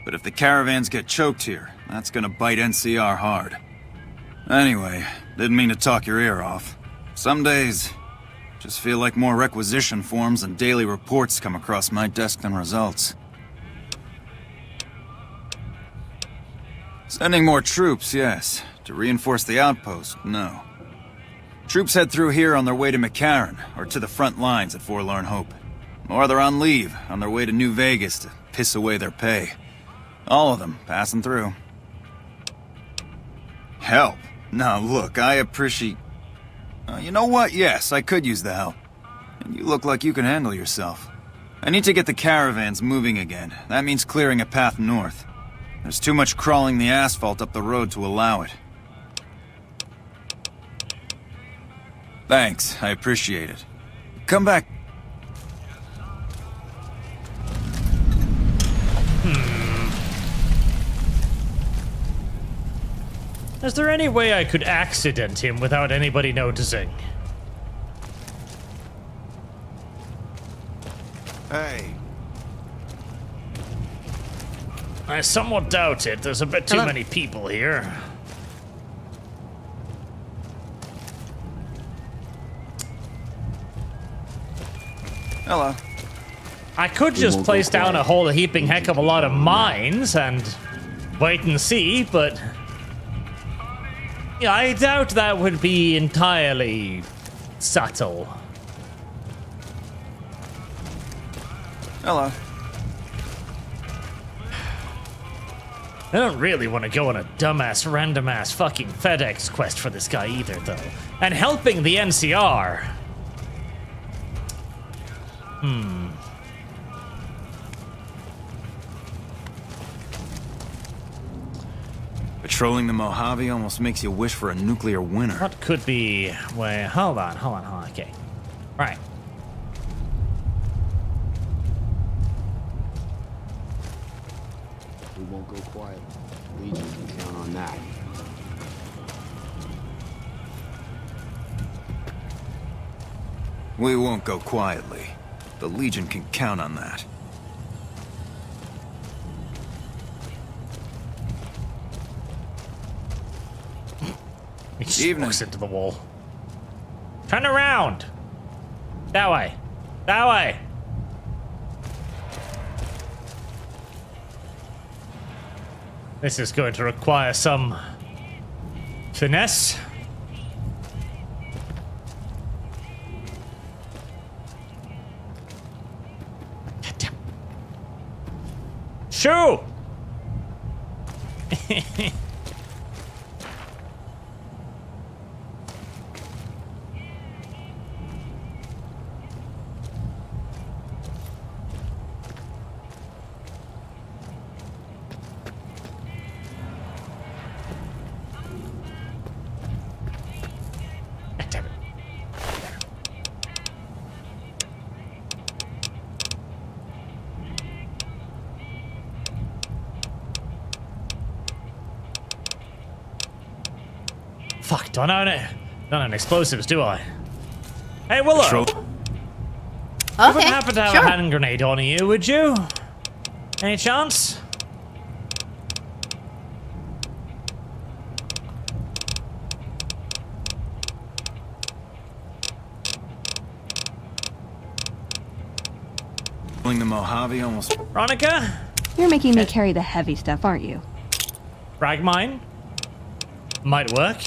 But if the caravans get choked here, that's gonna bite NCR hard. Anyway, didn't mean to talk your ear off. Some days, just feel like more requisition forms and daily reports come across my desk than results. Sending more troops, yes. To reinforce the outpost, no. Troops head through here on their way to McCarran, or to the front lines at Forlorn Hope. Or they're on leave, on their way to New Vegas to piss away their pay. All of them passing through. Help? Now look, I appreciate... you know what? Yes, I could use the help. And you look like you can handle yourself. I need to get the caravans moving again. That means clearing a path north. There's too much crawling the asphalt up the road to allow it. Thanks, I appreciate it. Come back. Is there any way I could accident him without anybody noticing? Hey. I somewhat doubt it. There's a bit too many people here. Hello. I could just place down a whole heaping heck of a lot of mines and wait and see, but... yeah, I doubt that would be entirely subtle. Hello. I don't really want to go on a dumbass, random-ass fucking FedEx quest for this guy either, though. And helping the NCR. Patrolling the Mojave almost makes you wish for a nuclear winter. What could be... Wait, hold on, okay. Right. We won't go quiet. Legion can count on that. We won't go quietly. The Legion can count on that. He just walks into the wall. Turn around! That way. That way! This is going to require some finesse. Shoo! Fuck, don't own explosives, do I? Hey, Willow! You wouldn't happen to have a hand grenade on you, would you? Any chance? The Mojave almost... Veronica? You're making me carry the heavy stuff, aren't you? Frag mine? Might work.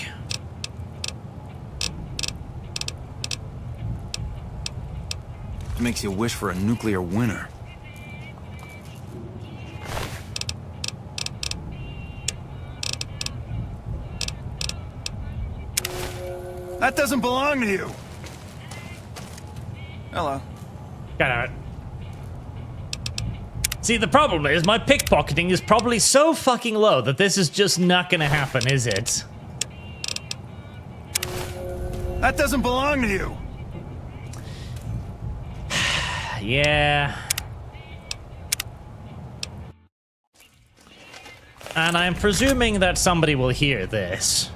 Makes you wish for a nuclear winter. That doesn't belong to you. Hello. Got it. See, the problem is my pickpocketing is probably so fucking low that this is just not gonna happen, is it? That doesn't belong to you. Yeah. And I'm presuming that somebody will hear this.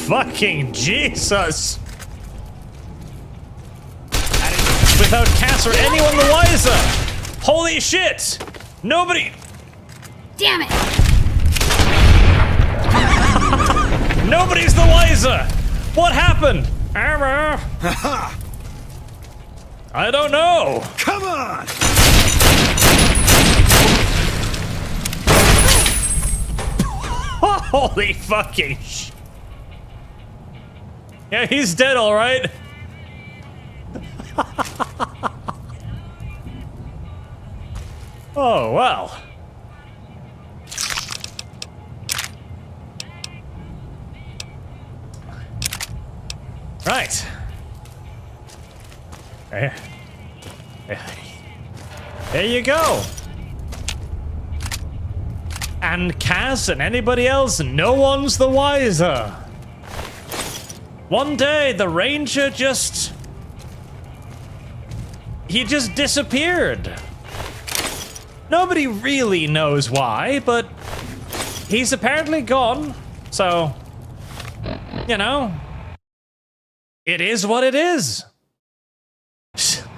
Fucking Jesus! Without Cass or anyone the wiser! Holy shit! Nobody... Damn it! Nobody's the wiser! What happened? I don't know! Come on! Holy fucking sh... Yeah, he's dead, alright. Oh, well. Right. There you go. And Cass and anybody else, no one's the wiser. One day, the Ranger just... He just disappeared. Nobody really knows why, but he's apparently gone. So, you know, it is what it is.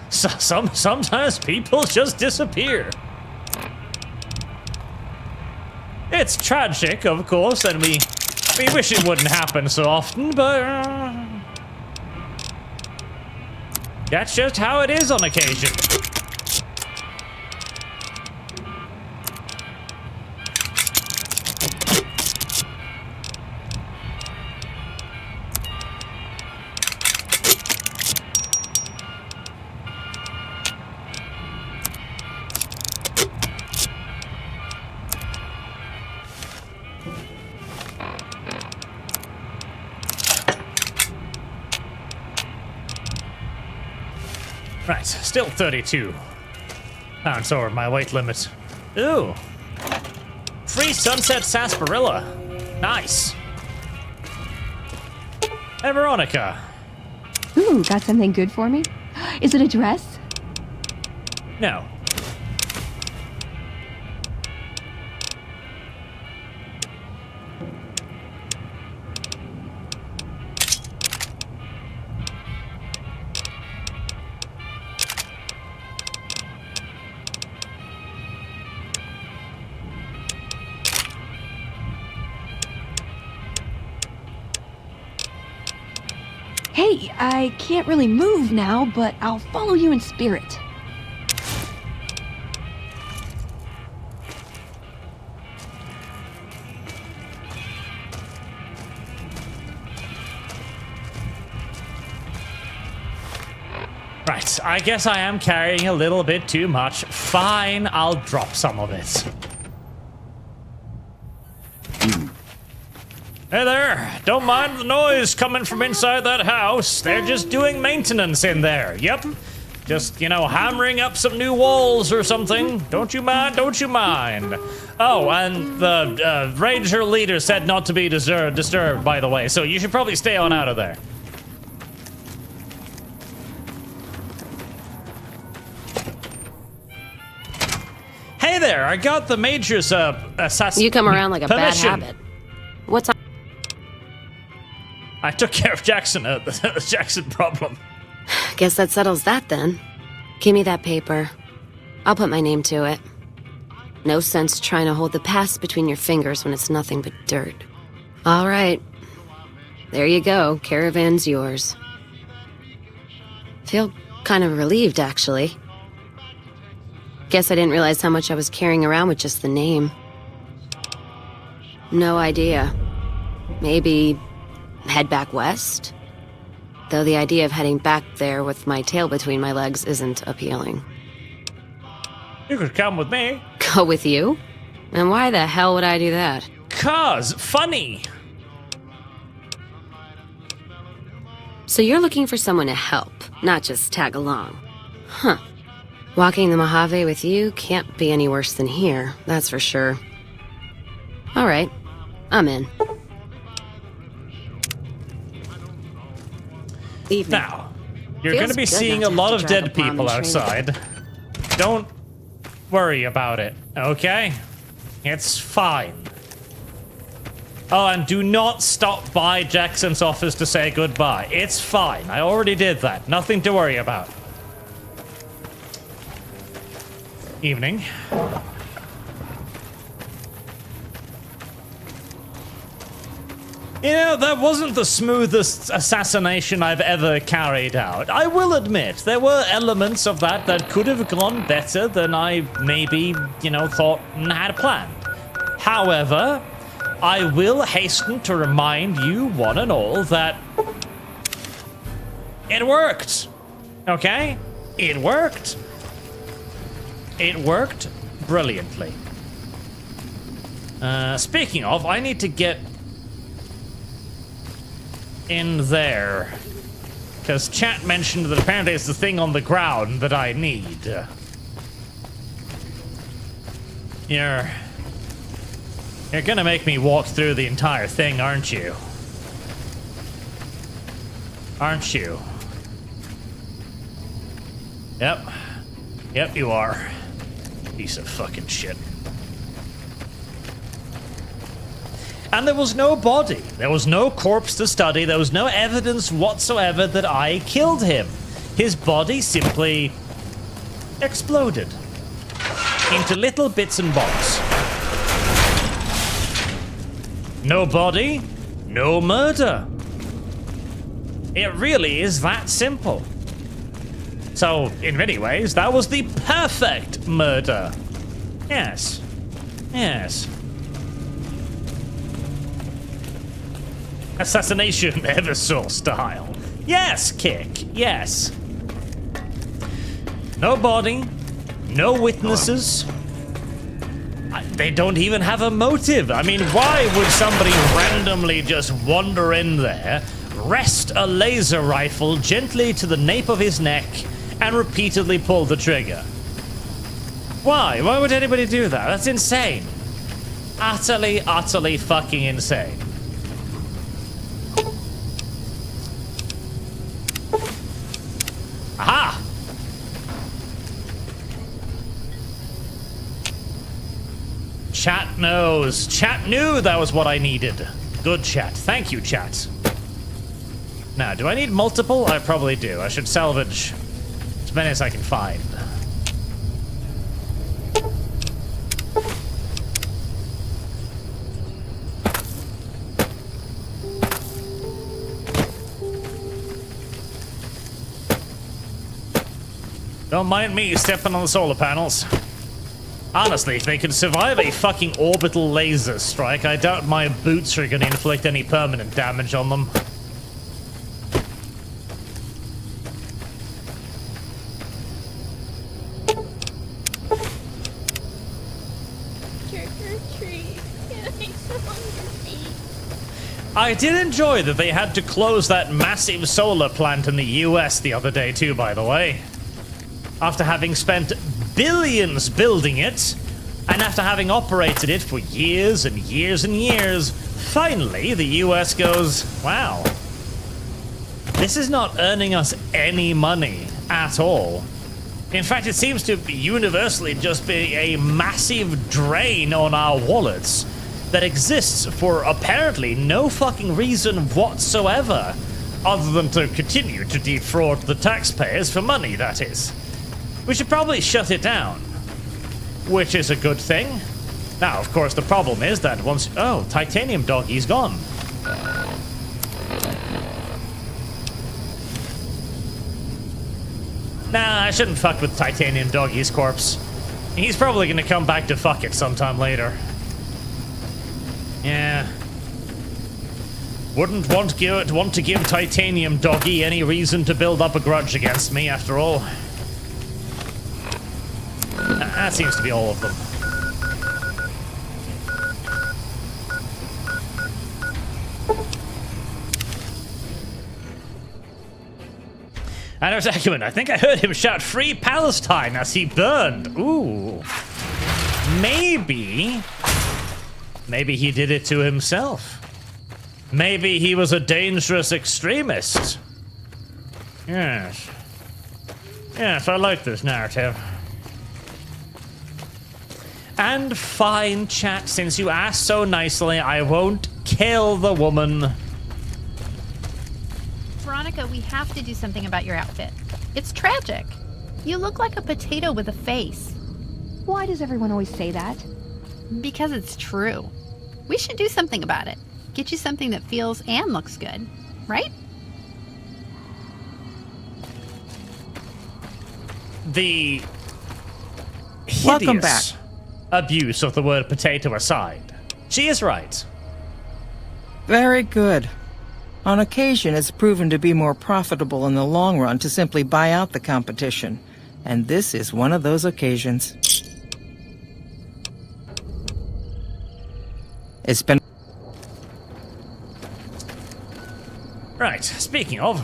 Sometimes people just disappear. It's tragic, of course, and we wish it wouldn't happen so often, but that's just how it is on occasion. Right, still 32 pounds over my weight limit. Ooh. Free sunset sarsaparilla. Nice. Hey, Veronica. Ooh, got something good for me? Is it a dress? No. Hey, I can't really move now, but I'll follow you in spirit. Right, I guess I am carrying a little bit too much. Fine, I'll drop some of it. Hey there, don't mind the noise coming from inside that house. They're just doing maintenance in there. Yep. Just, you know, hammering up some new walls or something. Don't you mind, don't you mind. Oh, and the ranger leader said not to be disturbed, by the way, so you should probably stay on out of there. Hey there, I got the major's assassin. You come around like a permission. bad habit. What's up? I took care of Jackson, the Jackson problem. Guess that settles that then. Give me that paper. I'll put my name to it. No sense trying to hold the past between your fingers when it's nothing but dirt. All right. There you go. Caravan's yours. Feel kind of relieved, actually. Guess I didn't realize how much I was carrying around with just the name. No idea. Maybe head back west? Though the idea of heading back there with my tail between my legs isn't appealing. You could come with me. Go with you? And why the hell would I do that? 'Cause funny. So you're looking for someone to help, not just tag along. Huh. Walking the Mojave with you can't be any worse than here, that's for sure. All right, I'm in. Evening. Now, you're Feels going to be good seeing not a to lot have of to drive dead a bomb people and train outside. Don't worry about it, okay? It's fine. Oh, and do not stop by Jackson's office to say goodbye. It's fine. I already did that. Nothing to worry about. Evening. You know, that wasn't the smoothest assassination I've ever carried out. I will admit, there were elements of that could have gone better than I maybe, you know, thought and had planned. However, I will hasten to remind you, one and all, that it worked. Okay? It worked. It worked brilliantly. Speaking of, I need to get in there, because chat mentioned that apparently it's the thing on the ground that I need. You're gonna make me walk through the entire thing, aren't you? Aren't you? Yep, you are. Piece of fucking shit. And there was no body. There was no corpse to study. There was no evidence whatsoever that I killed him. His body simply exploded into little bits and bobs. No body, no murder. It really is that simple. So, in many ways, that was the perfect murder. Yes. Yes. Assassination Eversole style. Yes, Kick. Yes. No body. No witnesses. They don't even have a motive. I mean, why would somebody randomly just wander in there, rest a laser rifle gently to the nape of his neck, and repeatedly pull the trigger. Why? Why would anybody do that? That's insane. Utterly, utterly fucking insane. Aha! Chat knows. Chat knew that was what I needed. Good chat. Thank you, chat. Now, do I need multiple? I probably do. I should salvage as many as I can find. Don't mind me stepping on the solar panels. Honestly, if they can survive a fucking orbital laser strike, I doubt my boots are gonna inflict any permanent damage on them. Trick or treat. Thanks on your feet. I did enjoy that they had to close that massive solar plant in the US the other day too, by the way. After having spent billions building it, and after having operated it for years and years and years, finally the US goes, wow, this is not earning us any money at all. In fact, it seems to universally just be a massive drain on our wallets that exists for apparently no fucking reason whatsoever, other than to continue to defraud the taxpayers for money, that is. We should probably shut it down, which is a good thing. Now, of course, the problem is that once... Oh, Titanium Doggy's gone. Nah, I shouldn't fuck with Titanium Doggy's corpse. He's probably gonna come back to fuck it sometime later. Yeah. Wouldn't want to give Titanium Doggy any reason to build up a grudge against me, after all. That seems to be all of them. And there's Acumen. I think I heard him shout "Free Palestine" as he burned. Ooh. Maybe he did it to himself. Maybe he was a dangerous extremist. Yes. Yes, I like this narrative. And fine, chat, since you asked so nicely, I won't kill the woman. Veronica, we have to do something about your outfit. It's tragic. You look like a potato with a face. Why does everyone always say that? Because it's true. We should do something about it. Get you something that feels and looks good, right? The Welcome back. hideous abuse of the word potato aside, she is right. Very good. On occasion, it's proven to be more profitable in the long run to simply buy out the competition. And this is one of those occasions. It's been... Right, speaking of...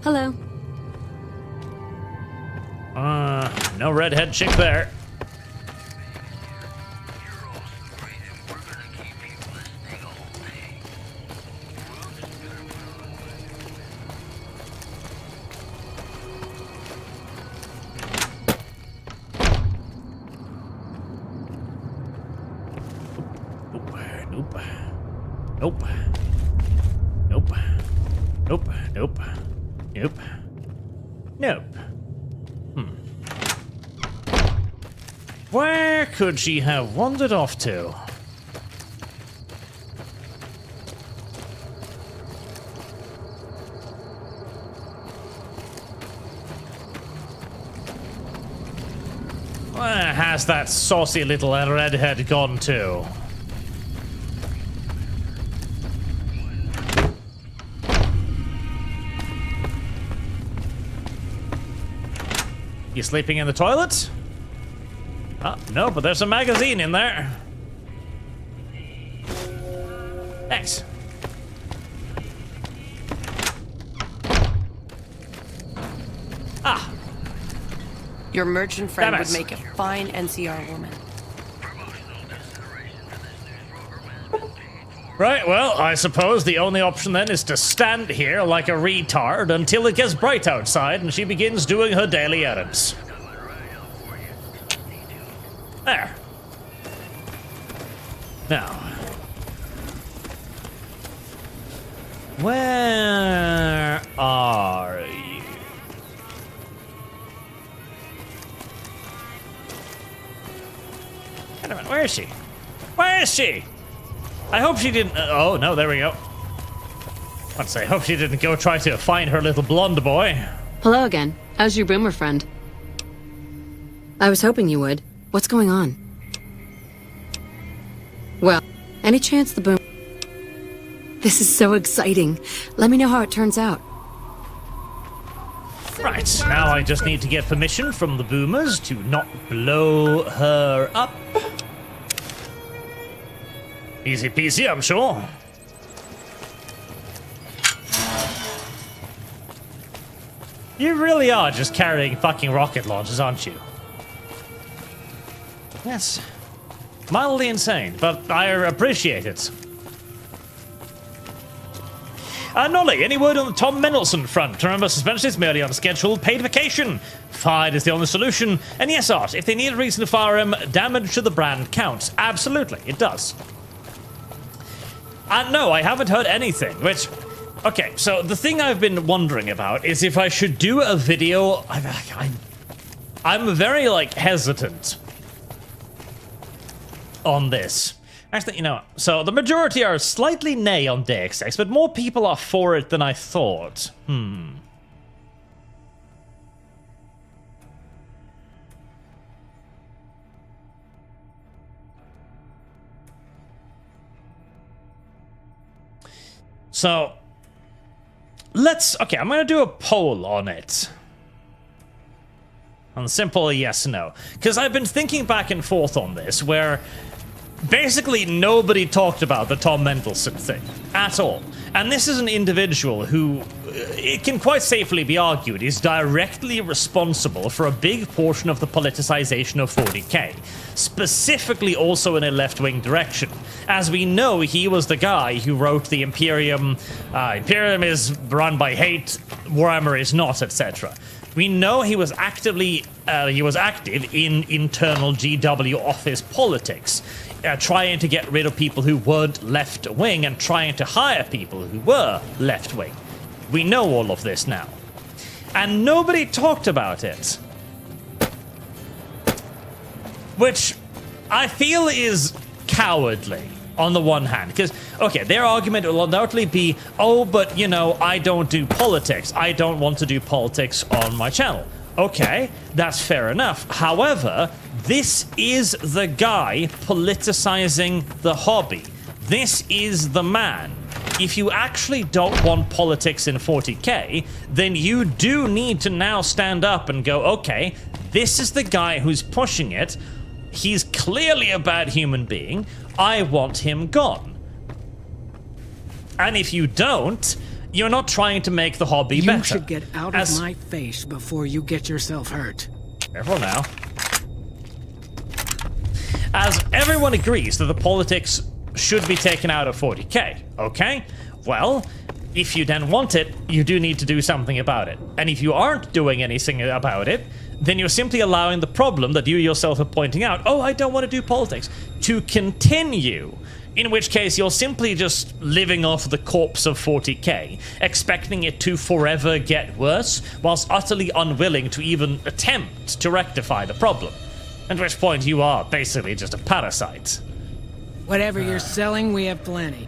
Hello. No redhead chick there. Nope. Nope. Nope. Nope. Nope. Nope. Nope. Where could she have wandered off to? Where has that saucy little redhead gone to? You sleeping in the toilet? Oh, no, but there's a magazine in there. Thanks. Your merchant friend Damn it. would make a fine NCR woman. Right, well, I suppose the only option then is to stand here like a retard until it gets bright outside and she begins doing her daily errands. There. Now. Where are you? Wait a minute, where is she? Where is she? I hope she didn't... oh, no, there we go. Let's say, I hope she didn't go try to find her little blonde boy. Hello again. How's your boomer friend? I was hoping you would. What's going on? Well, any chance the boom... This is so exciting. Let me know how it turns out. Right, now I just need to get permission from the boomers to not blow her up. Easy peasy, I'm sure. You really are just carrying fucking rocket launchers, aren't you? Yes. Mildly insane, but I appreciate it. Nolly, any word on the Tom Mendelsohn front? Remember, suspension is merely on a scheduled paid vacation. Fired is the only solution. And yes, Art, if they need a reason to fire him, damage to the brand counts. Absolutely, it does. No, I haven't heard anything, which... Okay, so the thing I've been wondering about is if I should do a video... I'm very, like, hesitant on this. Actually, you know what? So the majority are slightly nay on Deus Ex, but more people are for it than I thought. So, okay, I'm gonna do a poll on it. On simple yes, no. Because I've been thinking back and forth on this, where basically nobody talked about the Tom Mendelsohn thing at all. And this is an individual who, it can quite safely be argued, is directly responsible for a big portion of the politicization of 40K. Specifically also in a left-wing direction. As we know, he was the guy who wrote the Imperium, Imperium is run by hate, Warhammer is not, etc. We know he was active in internal GW office politics, trying to get rid of people who weren't left-wing and trying to hire people who were left-wing. We know all of this now. And nobody talked about it. Which I feel is cowardly, on the one hand. Because, okay, their argument will undoubtedly be, oh, but, you know, I don't do politics. I don't want to do politics on my channel. Okay, that's fair enough. However, this is the guy politicizing the hobby. This is the man. If you actually don't want politics in 40K, then you do need to now stand up and go, okay, this is the guy who's pushing it. He's clearly a bad human being. I want him gone. And if you don't, you're not trying to make the hobby better. You should get out of my face before you get yourself hurt. Careful now. As everyone agrees that the politics should be taken out of 40K, okay? Well, if you then want it, you do need to do something about it. And if you aren't doing anything about it, then you're simply allowing the problem that you yourself are pointing out, oh, I don't want to do politics, to continue. In which case, you're simply just living off the corpse of 40K, expecting it to forever get worse, whilst utterly unwilling to even attempt to rectify the problem. At which point, you are basically just a parasite. Whatever you're selling, we have plenty.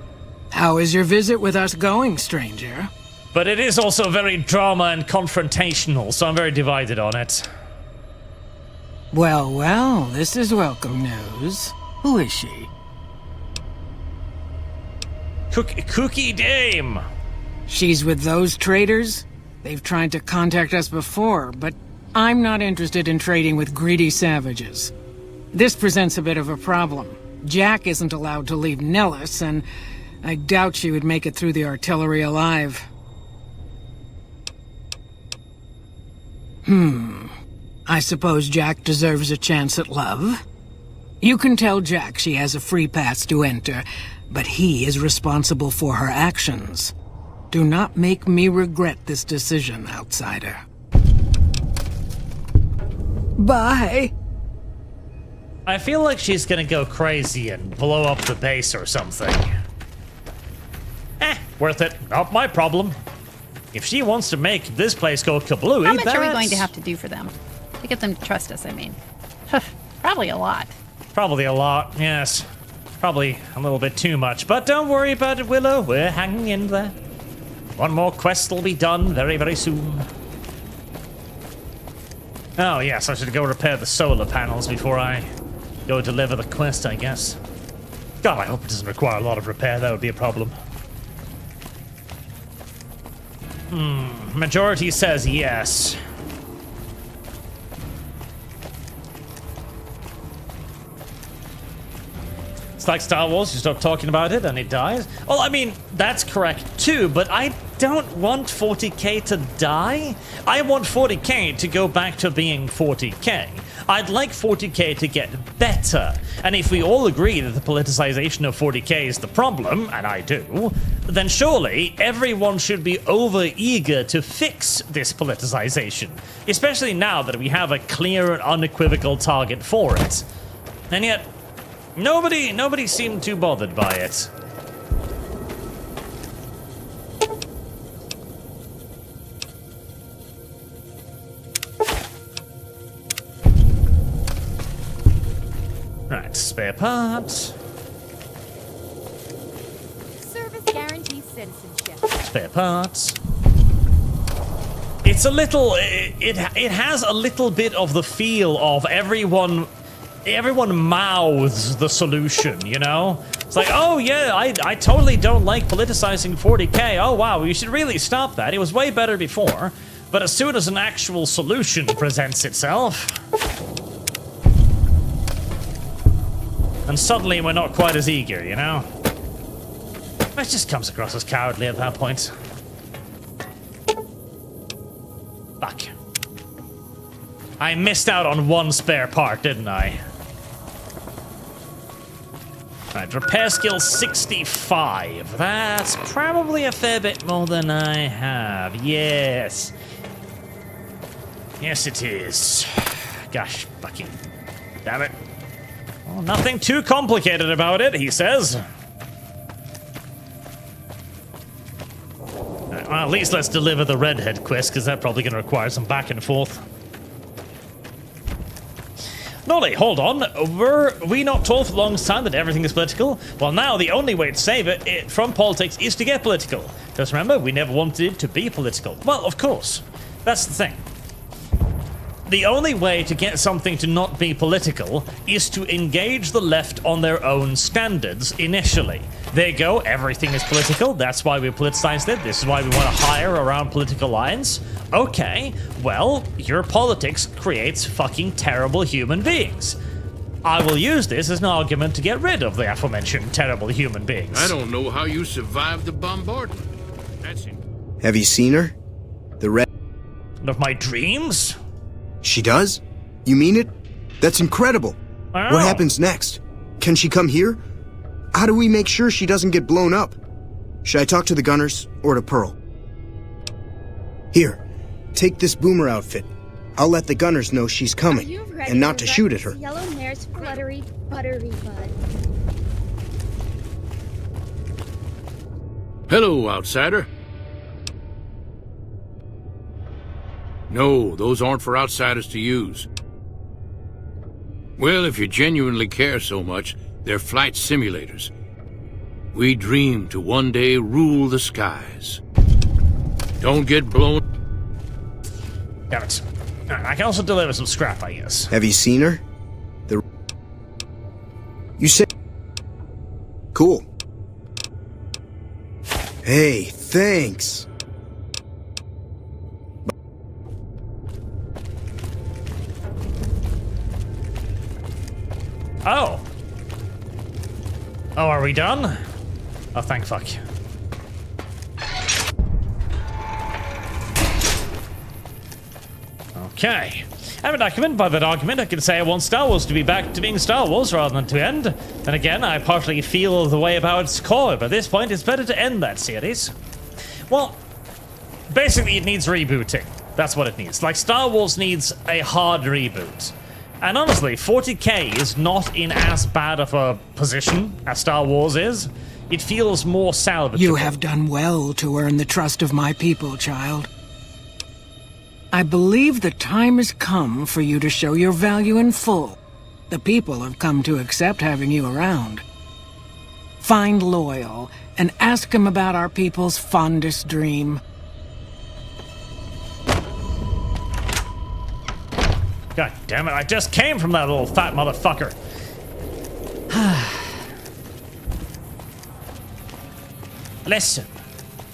How is your visit with us going, stranger? But it is also very drama and confrontational, so I'm very divided on it. Well, well, this is welcome news. Who is she? Cookie Dame! She's with those traders? They've tried to contact us before, but I'm not interested in trading with greedy savages. This presents a bit of a problem. Jack isn't allowed to leave Nellis, and I doubt she would make it through the artillery alive. I suppose Jack deserves a chance at love? You can tell Jack she has a free pass to enter, but he is responsible for her actions. Do not make me regret this decision, outsider. Bye. I feel like she's gonna go crazy and blow up the base or something. Worth it. Not my problem. If she wants to make this place go kablooey, How much are we going to have to do for them? To get them to trust us, I mean. Probably a lot. Probably a lot, yes. Probably a little bit too much, but don't worry about it, Willow. We're hanging in there. One more quest will be done very, very soon. Oh, yes, I should go repair the solar panels before I go deliver the quest, I guess. God, I hope it doesn't require a lot of repair. That would be a problem. Majority says yes. It's like Star Wars, you stop talking about it and it dies. Well, I mean, that's correct too, but I don't want 40k to die. I want 40k to go back to being 40k. I'd like 40k to get better. And if we all agree that the politicization of 40k is the problem, and I do, then surely everyone should be over-eager to fix this politicization. Especially now that we have a clear and unequivocal target for it. And yet, nobody seemed too bothered by it. Right, spare parts. Service guarantees citizenship. Spare parts. It's a little... It has a little bit of the feel of everyone mouths the solution, you know? It's like, oh yeah, I totally don't like politicizing 40k. Oh wow, we should really stop that. It was way better before. But as soon as an actual solution presents itself... and suddenly we're not quite as eager, you know? It just comes across as cowardly at that point. Fuck. I missed out on one spare part, didn't I? Right, repair skill 65. That's probably a fair bit more than I have. Yes. Yes, it is. Gosh, fucking damn it. Well, nothing too complicated about it, he says. Right, well, at least let's deliver the redhead quest, because that's probably going to require some back and forth. Nolly, hold on. Were we not told for the longest time that everything is political? Well, now the only way to save it from politics is to get political. Just remember, we never wanted it to be political. Well, of course. That's the thing. The only way to get something to not be political is to engage the left on their own standards initially. There you go, everything is political, that's why we politicized it, this is why we want to hire around political lines. Okay, well, your politics creates fucking terrible human beings. I will use this as an argument to get rid of the aforementioned terrible human beings. I don't know how you survived the bombardment. That's it. Have you seen her? The red... Of my dreams? She does? You mean it? That's incredible. What happens next? Can she come here? How do we make sure she doesn't get blown up? Should I talk to the gunners or to Pearl? Here, take this boomer outfit. I'll let the gunners know she's coming, and not to shoot at her. Yellow mare's fluttery, buttery bud. Hello, outsider. No, those aren't for outsiders to use. Well, if you genuinely care so much, they're flight simulators. We dream to one day rule the skies. Don't get blown... Damn it. I can also deliver some scrap, I guess. Have you seen her? You said... Cool. Hey, thanks. Oh. Oh, are we done? Oh, thank fuck. Okay. I have a document. By that argument, I can say I want Star Wars to be back to being Star Wars rather than to end. And again, I partly feel the way about its core, but at this point, it's better to end that series. Well, basically, it needs rebooting. That's what it needs. Like, Star Wars needs a hard reboot. And honestly, 40k is not in as bad of a position as Star Wars is. It feels more salvageable. You have done well to earn the trust of my people, child. I believe the time has come for you to show your value in full. The people have come to accept having you around. Find Loyal and ask him about our people's fondest dream. God damn it, I just came from that little fat motherfucker. Listen,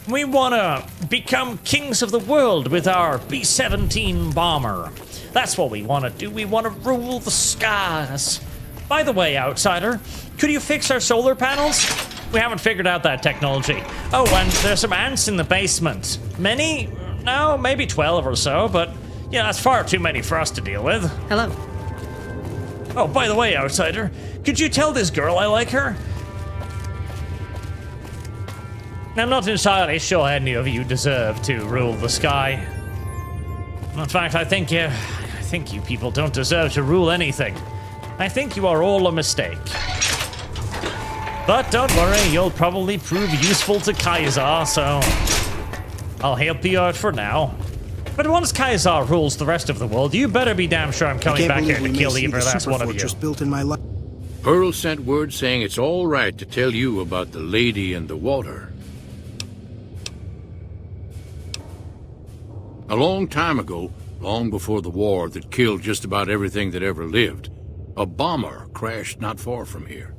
we want to become kings of the world with our B-17 bomber. That's what we want to do. We want to rule the skies. By the way, outsider, could you fix our solar panels? We haven't figured out that technology. Oh, and there's some ants in the basement. Many? No, maybe 12 or so, but yeah, that's far too many for us to deal with. Hello. Oh, by the way, outsider, could you tell this girl I like her? I'm not entirely sure any of you deserve to rule the sky. In fact, I think you people don't deserve to rule anything. I think you are all a mistake. But don't worry, you'll probably prove useful to Kaiser, so I'll help you out for now. But once Kaiser rules the rest of the world, you better be damn sure I'm coming back here to kill either last one of you. Built in my life. Pearl sent word saying it's all right to tell you about the lady in the water. A long time ago, long before the war that killed just about everything that ever lived, a bomber crashed not far from here.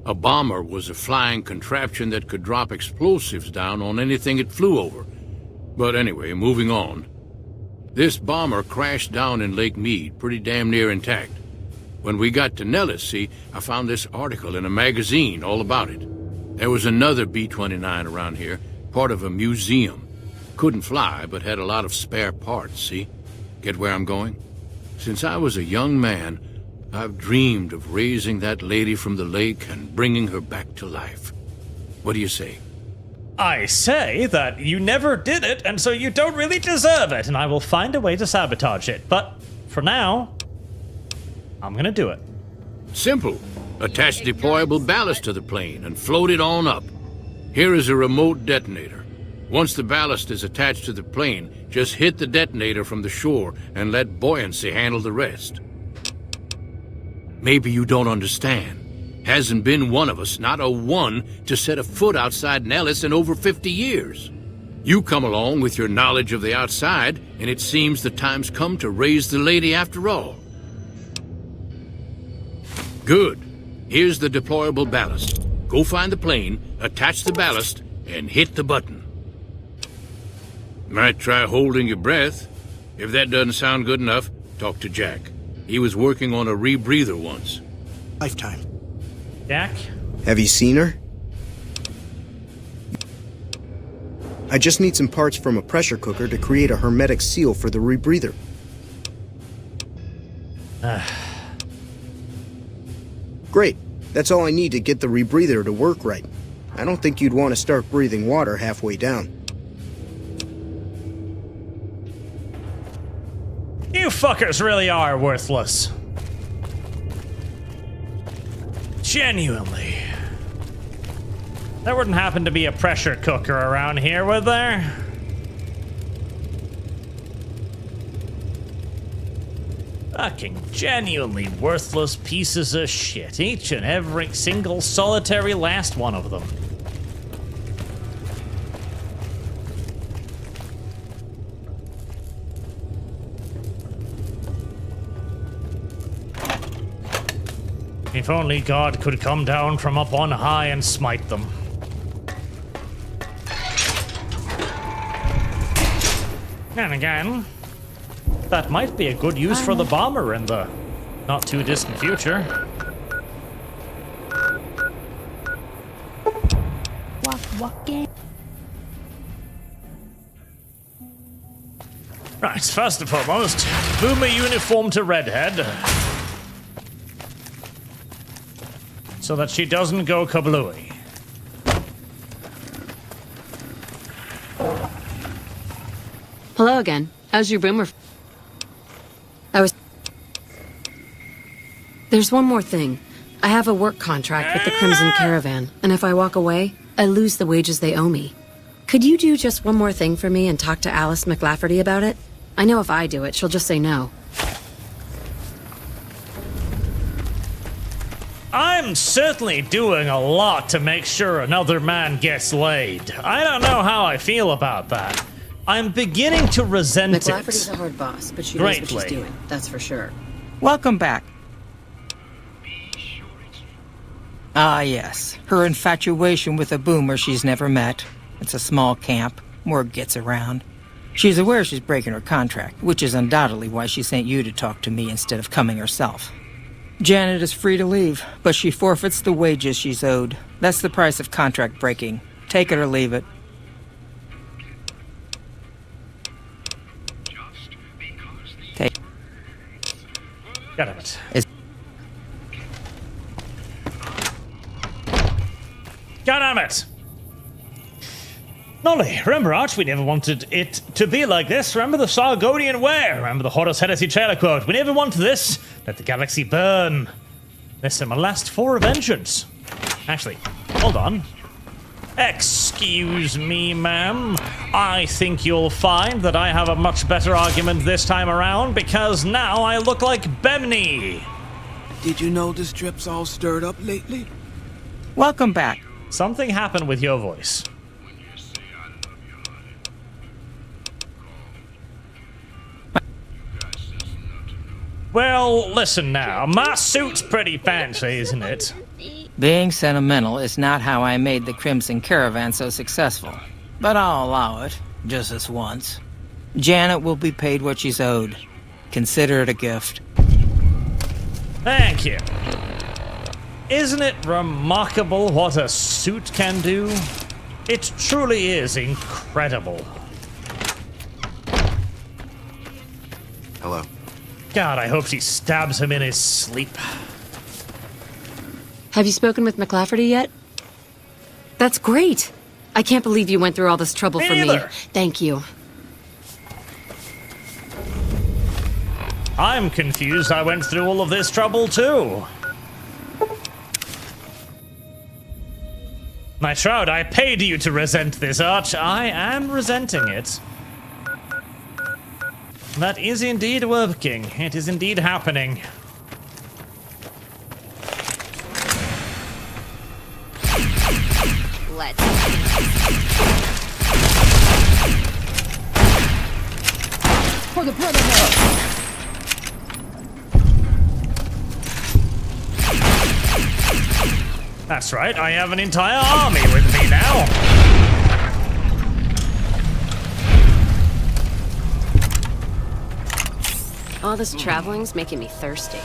A bomber was a flying contraption that could drop explosives down on anything it flew over. But anyway, moving on. This bomber crashed down in Lake Mead, pretty damn near intact. When we got to Nellis, see, I found this article in a magazine all about it. There was another B-29 around here, part of a museum. Couldn't fly, but had a lot of spare parts, see? Get where I'm going? Since I was a young man, I've dreamed of raising that lady from the lake and bringing her back to life. What do you say? I say that you never did it, and so you don't really deserve it, and I will find a way to sabotage it. But for now, I'm gonna do it. Simple. Attach deployable ballast to the plane and float it on up. Here is a remote detonator. Once the ballast is attached to the plane, just hit the detonator from the shore and let buoyancy handle the rest. Maybe you don't understand. Hasn't been one of us, not a one, to set a foot outside Nellis in over 50 years. You come along with your knowledge of the outside, and it seems the time's come to raise the lady after all. Good. Here's the deployable ballast. Go find the plane, attach the ballast, and hit the button. Might try holding your breath. If that doesn't sound good enough, talk to Jack. He was working on a rebreather once. Lifetime. Jack? Have you seen her? I just need some parts from a pressure cooker to create a hermetic seal for the rebreather. Great. That's all I need to get the rebreather to work right. I don't think you'd want to start breathing water halfway down. You fuckers really are worthless. Genuinely. There wouldn't happen to be a pressure cooker around here, would there? Fucking genuinely worthless pieces of shit. Each and every single solitary last one of them. If only God could come down from up on high and smite them. And again, that might be a good use for the bomber in the not too distant future. Walking. Right, first and foremost, boomer uniform to Redhead. So that she doesn't go kablooey. Hello again. How's your boomer? There's one more thing. I have a work contract with the Crimson Caravan, and if I walk away, I lose the wages they owe me. Could you do just one more thing for me and talk to Alice McLafferty about it? I know if I do it, she'll just say no. I'm certainly doing a lot to make sure another man gets laid. I don't know how I feel about that. I'm beginning to resent it. McLafferty's a hard boss, but she knows what she's doing, that's for sure. Welcome back. Ah, yes. Her infatuation with a boomer she's never met. It's a small camp. Word gets around. She's aware she's breaking her contract, which is undoubtedly why she sent you to talk to me instead of coming herself. Janet is free to leave, but she forfeits the wages she's owed. That's the price of contract breaking. Take it or leave it. Take. God damn it. God damn it! Nolly, remember, Arch, we never wanted it to be like this. Remember the Sargonian way. Remember the Horus Heresy trailer quote. We never wanted this. Let the galaxy burn. This is my last for a vengeance. Actually, hold on. Excuse me, ma'am. I think you'll find that I have a much better argument this time around because now I look like Bemney. Did you know the strip's all stirred up lately? Welcome back. Something happened with your voice. Well, listen now. My suit's pretty fancy, isn't it? Being sentimental is not how I made the Crimson Caravan so successful. But I'll allow it, just this once. Janet will be paid what she's owed. Consider it a gift. Thank you. Isn't it remarkable what a suit can do? It truly is incredible. Hello. God, I hope she stabs him in his sleep. Have you spoken with McLafferty yet? That's great. I can't believe you went through all this trouble for me. Thank you. I'm confused I went through all of this trouble too. My Shroud, I paid you to resent this, Arch. I am resenting it. That is indeed working. It is indeed happening. Let's For the Brotherhood! That's right, I have an entire army with me now. All this traveling's making me thirsty.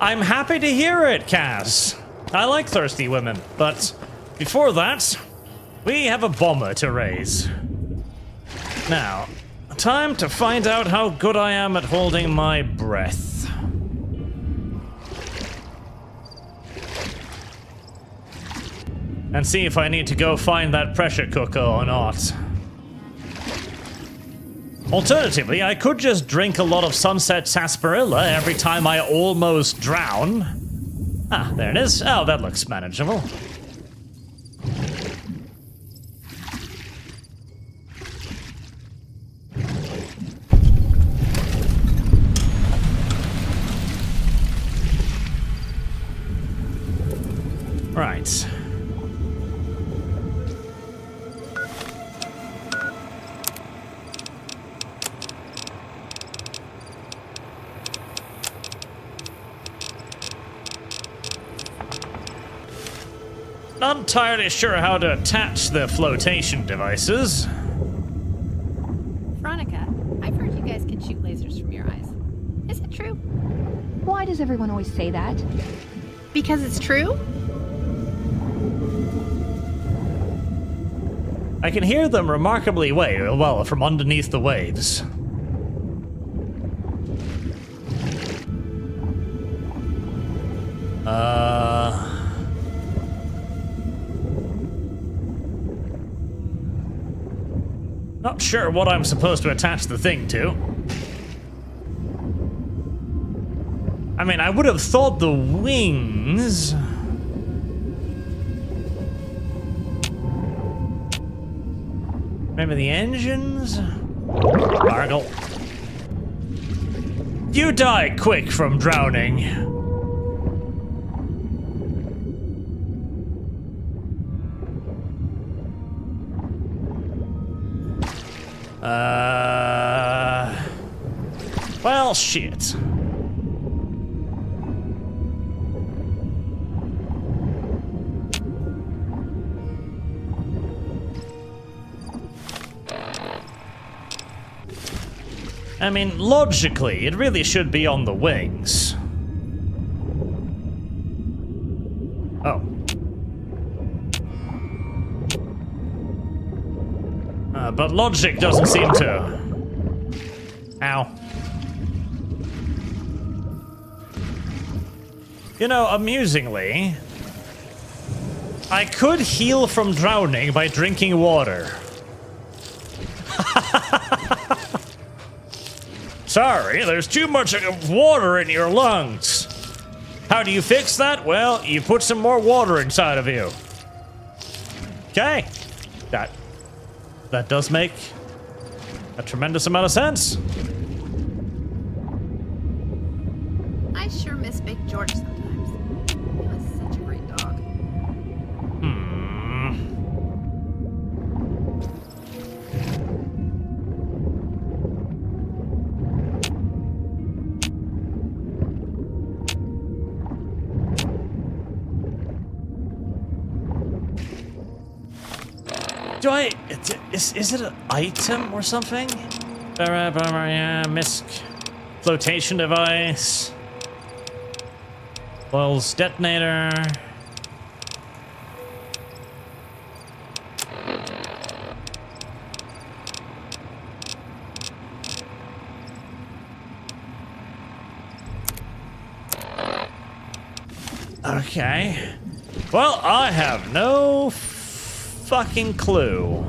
I'm happy to hear it, Cass. I like thirsty women, but before that, we have a bomber to raise. Now, time to find out how good I am at holding my breath. And see if I need to go find that pressure cooker or not. Alternatively, I could just drink a lot of Sunset Sarsaparilla every time I almost drown. Ah, there it is. Oh, that looks manageable. Right. Not entirely sure how to attach the flotation devices. Veronica, I've heard you guys can shoot lasers from your eyes. Is it true? Why does everyone always say that? Because it's true? I can hear them remarkably well from underneath the waves. Not sure what I'm supposed to attach the thing to. I mean, I would have thought the wings... Maybe the engines? Bargle. You die quick from drowning. Well, shit. I mean, logically, it really should be on the wings. Oh. But logic doesn't seem to... Ow. You know, amusingly, I could heal from drowning by drinking water. Sorry, there's too much water in your lungs. How do you fix that? Well, you put some more water inside of you. Okay. That does make a tremendous amount of sense. I sure miss Big George sometimes. He was such a great dog. Is it an item or something? Yeah, misc. Flotation device. Wells detonator. Okay. Well, I have no fucking clue.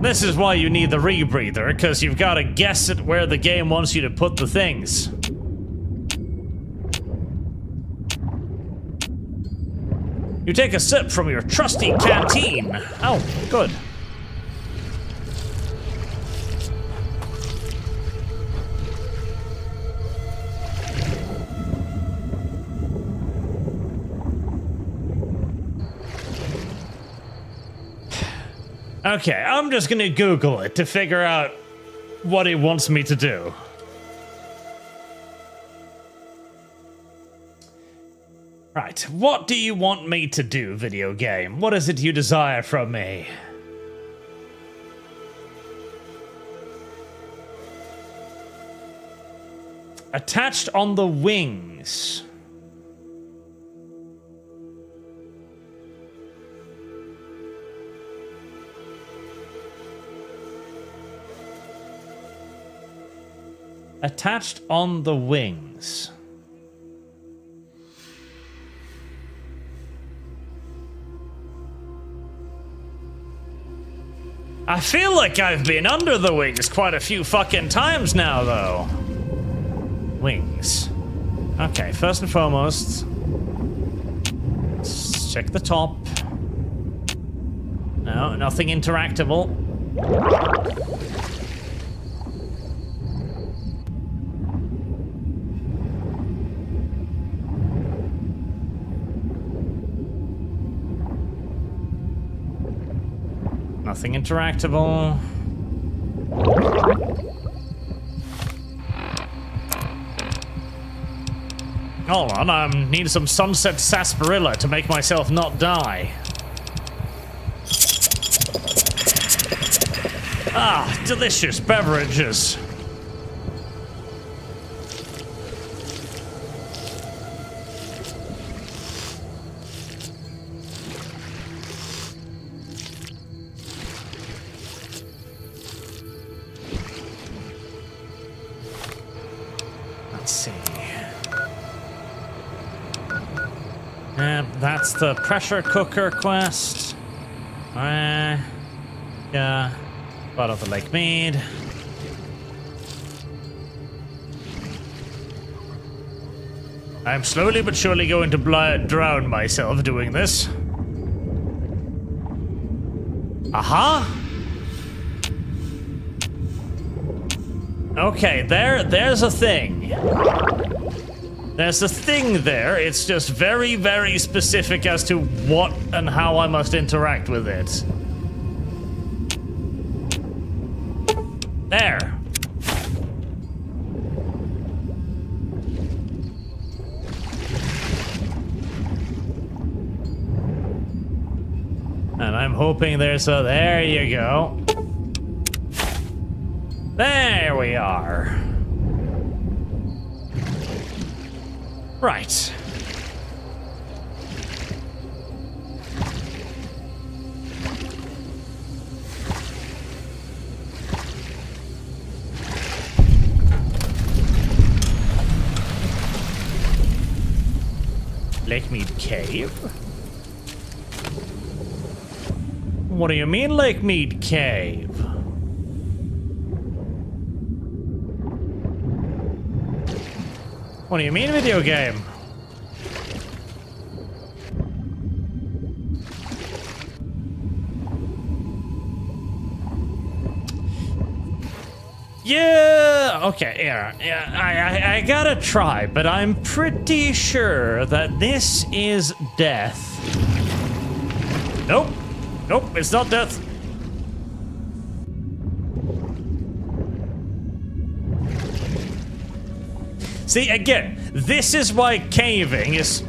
This is why you need the rebreather, because you've got to guess at where the game wants you to put the things. You take a sip from your trusty canteen. Oh, good. Okay, I'm just gonna Google it to figure out what it wants me to do. Right, what do you want me to do, video game? What is it you desire from me? Attached on the wings. Attached on the wings. I feel like I've been under the wings quite a few fucking times now, though. Wings. Okay, first and foremost, let's check the top. No, nothing interactable. Nothing interactable. Hold on, I need some sunset sarsaparilla to make myself not die. Ah, delicious beverages. Let's see. That's the pressure cooker quest. Yeah. Bottom of the Lake Mead. I'm slowly but surely going to drown myself doing this. Aha! Okay, there's a thing. There's a thing there. It's just very, very specific as to what and how I must interact with it. There. And I'm hoping there's a... There you go. There we are. Right. Lake Mead Cave? What do you mean, Lake Mead Cave? What do you mean, video game? Yeah, okay, yeah, I gotta try, but I'm pretty sure that this is death. Nope, nope, it's not death. See, again, this is why caving is...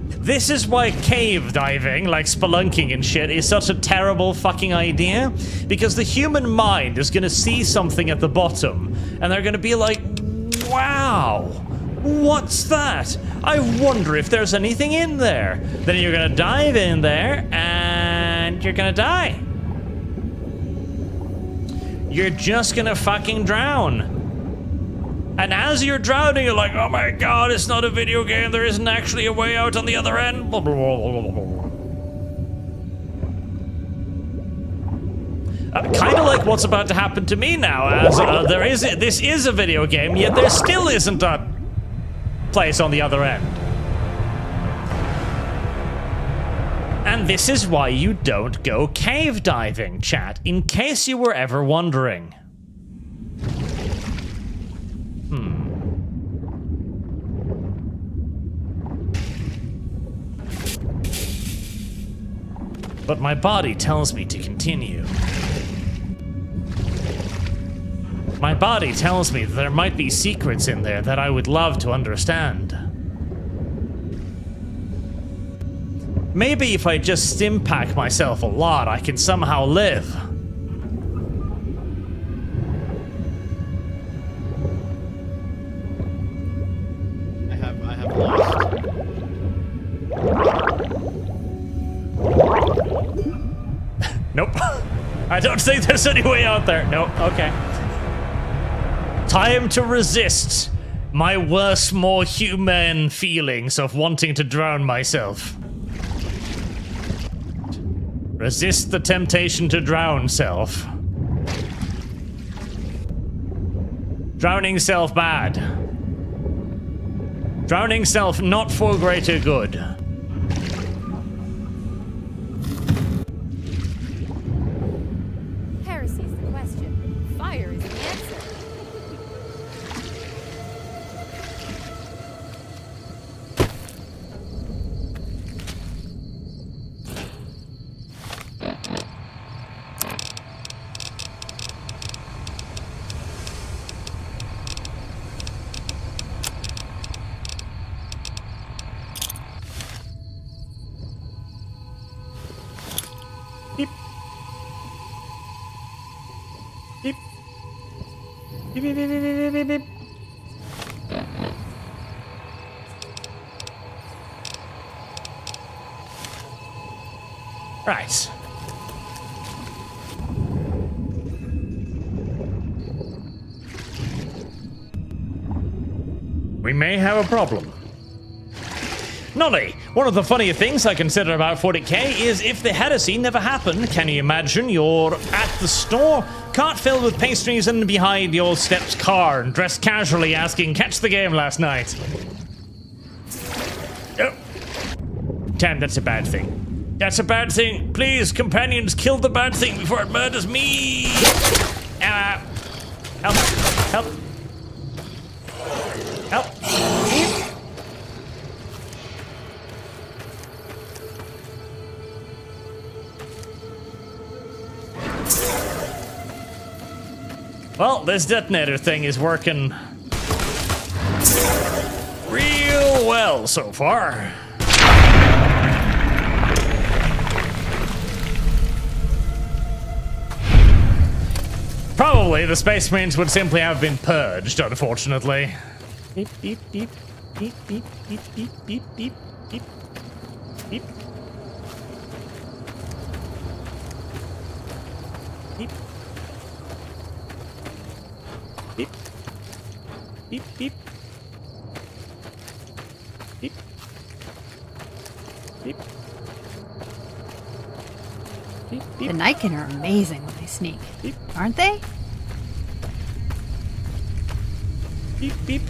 This is why cave diving, like spelunking and shit, is such a terrible fucking idea. Because the human mind is gonna see something at the bottom, and they're gonna be like, wow, what's that? I wonder if there's anything in there. Then you're gonna dive in there, and you're gonna die. You're just gonna fucking drown. And as you're drowning, you're like, oh my god, it's not a video game, there isn't actually a way out on the other end. Kind of like what's about to happen to me now, as this is a video game, yet there still isn't a place on the other end. And this is why you don't go cave diving, chat, in case you were ever wondering. But my body tells me to continue. My body tells me that there might be secrets in there that I would love to understand. Maybe if I just stim-pack myself a lot, I can somehow live. I have lost. Nope. I don't think there's any way out there. Nope. Okay. Time to resist my worse, more human feelings of wanting to drown myself. Resist the temptation to drown self. Drowning self bad. Drowning self not for greater good. Beep, beep, beep, beep, beep, beep, beep. Right. We may have a problem. Nolly, one of the funnier things I consider about 40k is if the Hedda scene never happened, can you imagine you're at the store, cart filled with pastries, and behind your step's car and dressed casually asking, catch the game last night? Oh. Damn, that's a bad thing. That's a bad thing. Please, companions, kill the bad thing before it murders me. Help. Help. Help. Well, this detonator thing is working real well so far. Probably the Space Marines would simply have been purged, unfortunately. Beep, beep, beep, beep, beep, beep, beep, beep, beep, beep, beep. Beep. Beep. Beep, beep. Beep. Beep. Beep, beep. The Niken are amazing when they sneak, aren't they? Beep, beep.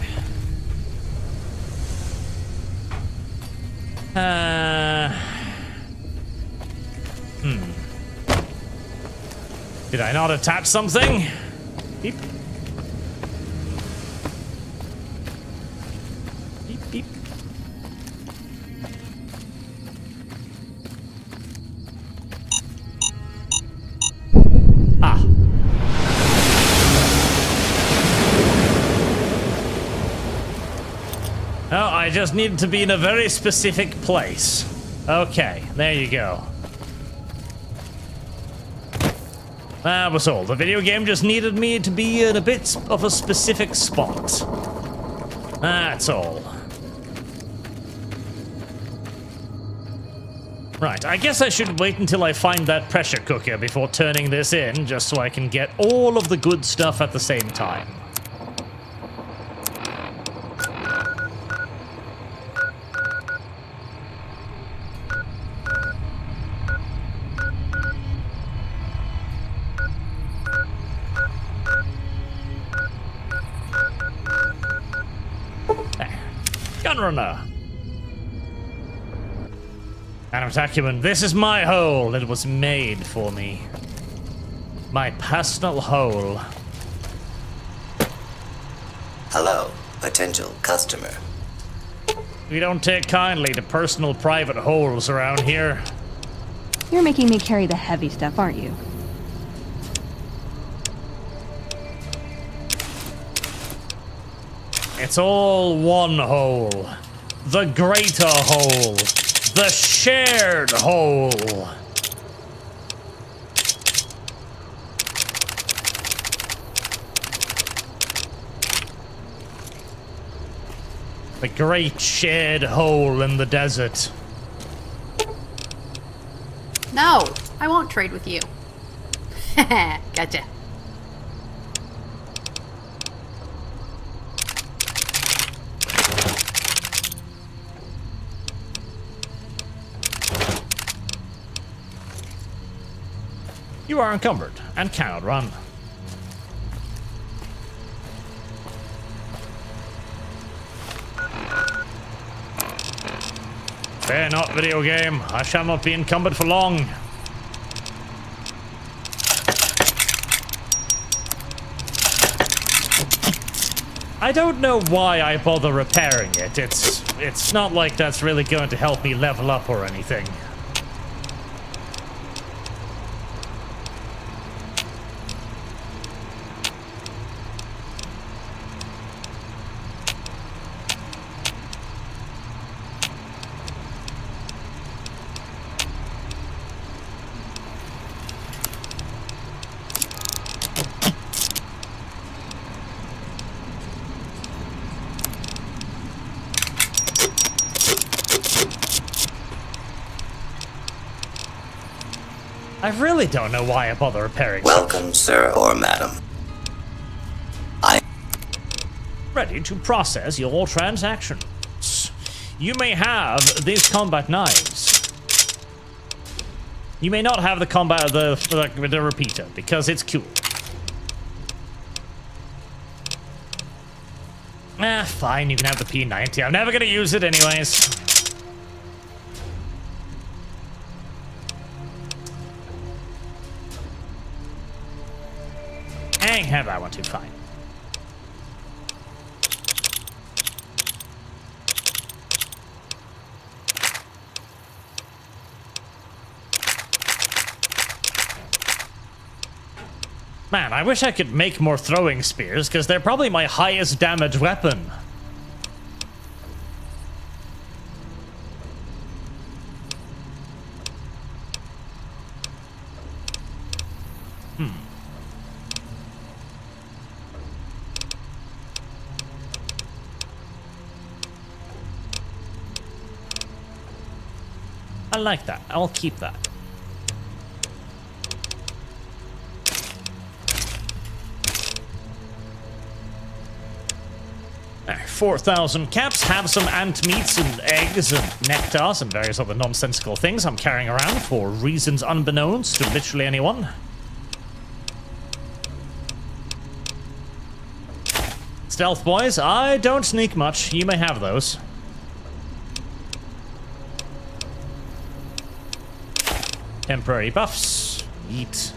Did I not attach something? Beep. Beep, beep. Ah. Oh, I just needed to be in a very specific place. Okay, there you go. That was all. The video game just needed me to be in a bit of a specific spot. That's all. Right, I guess I should wait until I find that pressure cooker before turning this in, just so I can get all of the good stuff at the same time. Gunrunner. Adam Tacuman, this is my hole. It was made for me. My personal hole. Hello, potential customer. We don't take kindly to personal private holes around here. You're making me carry the heavy stuff, aren't you? It's all one hole. The greater hole. The shared hole. The great shared hole in the desert. No, I won't trade with you. Gotcha. You are encumbered and cannot run. Fear not, video game. I shall not be encumbered for long. I don't know why I bother repairing it. It's not like that's really going to help me level up or anything. I really don't know why I bother repairing. Welcome, sir or madam. Ready to process your transactions. You may have these combat knives. You may not have the combat the repeater because it's cool. Fine, you can have the P90. I'm never gonna use it anyways. I have that one too, fine. Man, I wish I could make more throwing spears, because they're probably my highest damage weapon. I like that. I'll keep that. There, 4,000 caps. Have some ant meats and eggs and nectar and various other nonsensical things I'm carrying around for reasons unbeknownst to literally anyone. Stealth boys, I don't sneak much. You may have those. Temporary buffs. Yeet.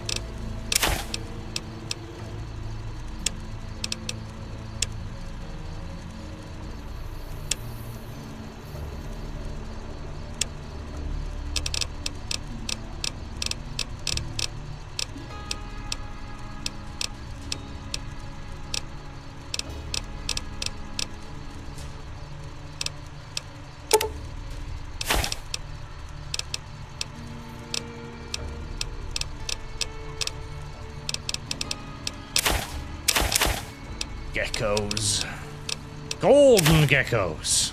Geckos. Golden geckos.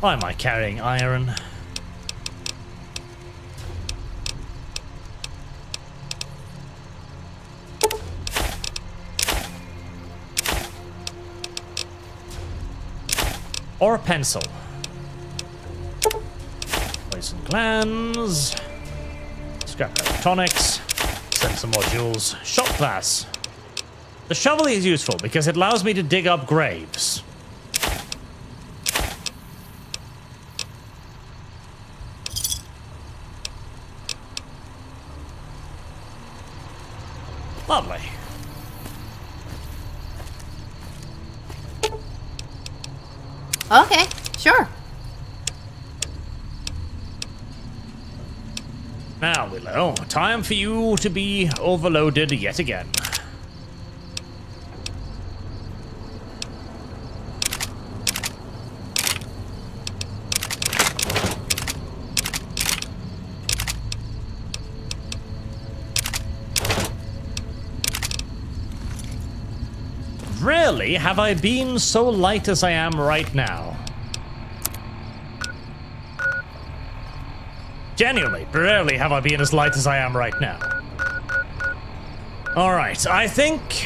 Why am I carrying iron? Or a pencil. Poison glands. Scrap electronics. Send some more jewels. Shot glass. The shovel is useful because it allows me to dig up graves. Lovely. Okay, sure. Now, Willow, time for you to be overloaded yet again. Rarely have I been so light as I am right now. Genuinely, rarely have I been as light as I am right now. Alright, I think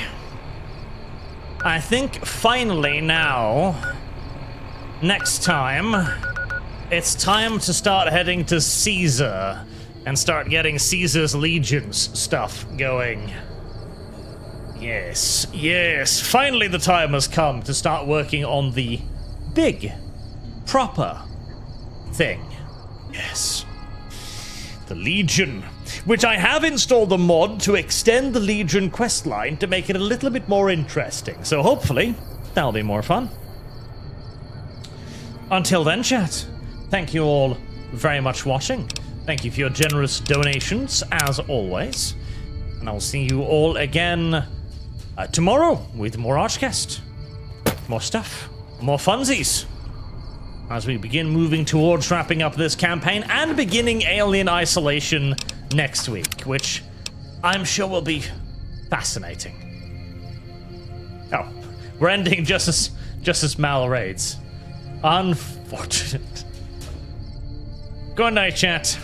finally now, next time, it's time to start heading to Caesar and start getting Caesar's Legions stuff going. Yes, yes, finally the time has come to start working on the big, proper thing. Yes. The Legion, which I have installed a mod to extend the Legion questline to make it a little bit more interesting. So hopefully, that'll be more fun. Until then, chat, thank you all very much for watching. Thank you for your generous donations, as always. And I'll see you all again tomorrow with more ArchCast. More stuff, more funsies. As we begin moving towards wrapping up this campaign and beginning Alien Isolation next week, which I'm sure will be fascinating. Oh, we're ending just as Mal raids. Unfortunate. Good night, chat.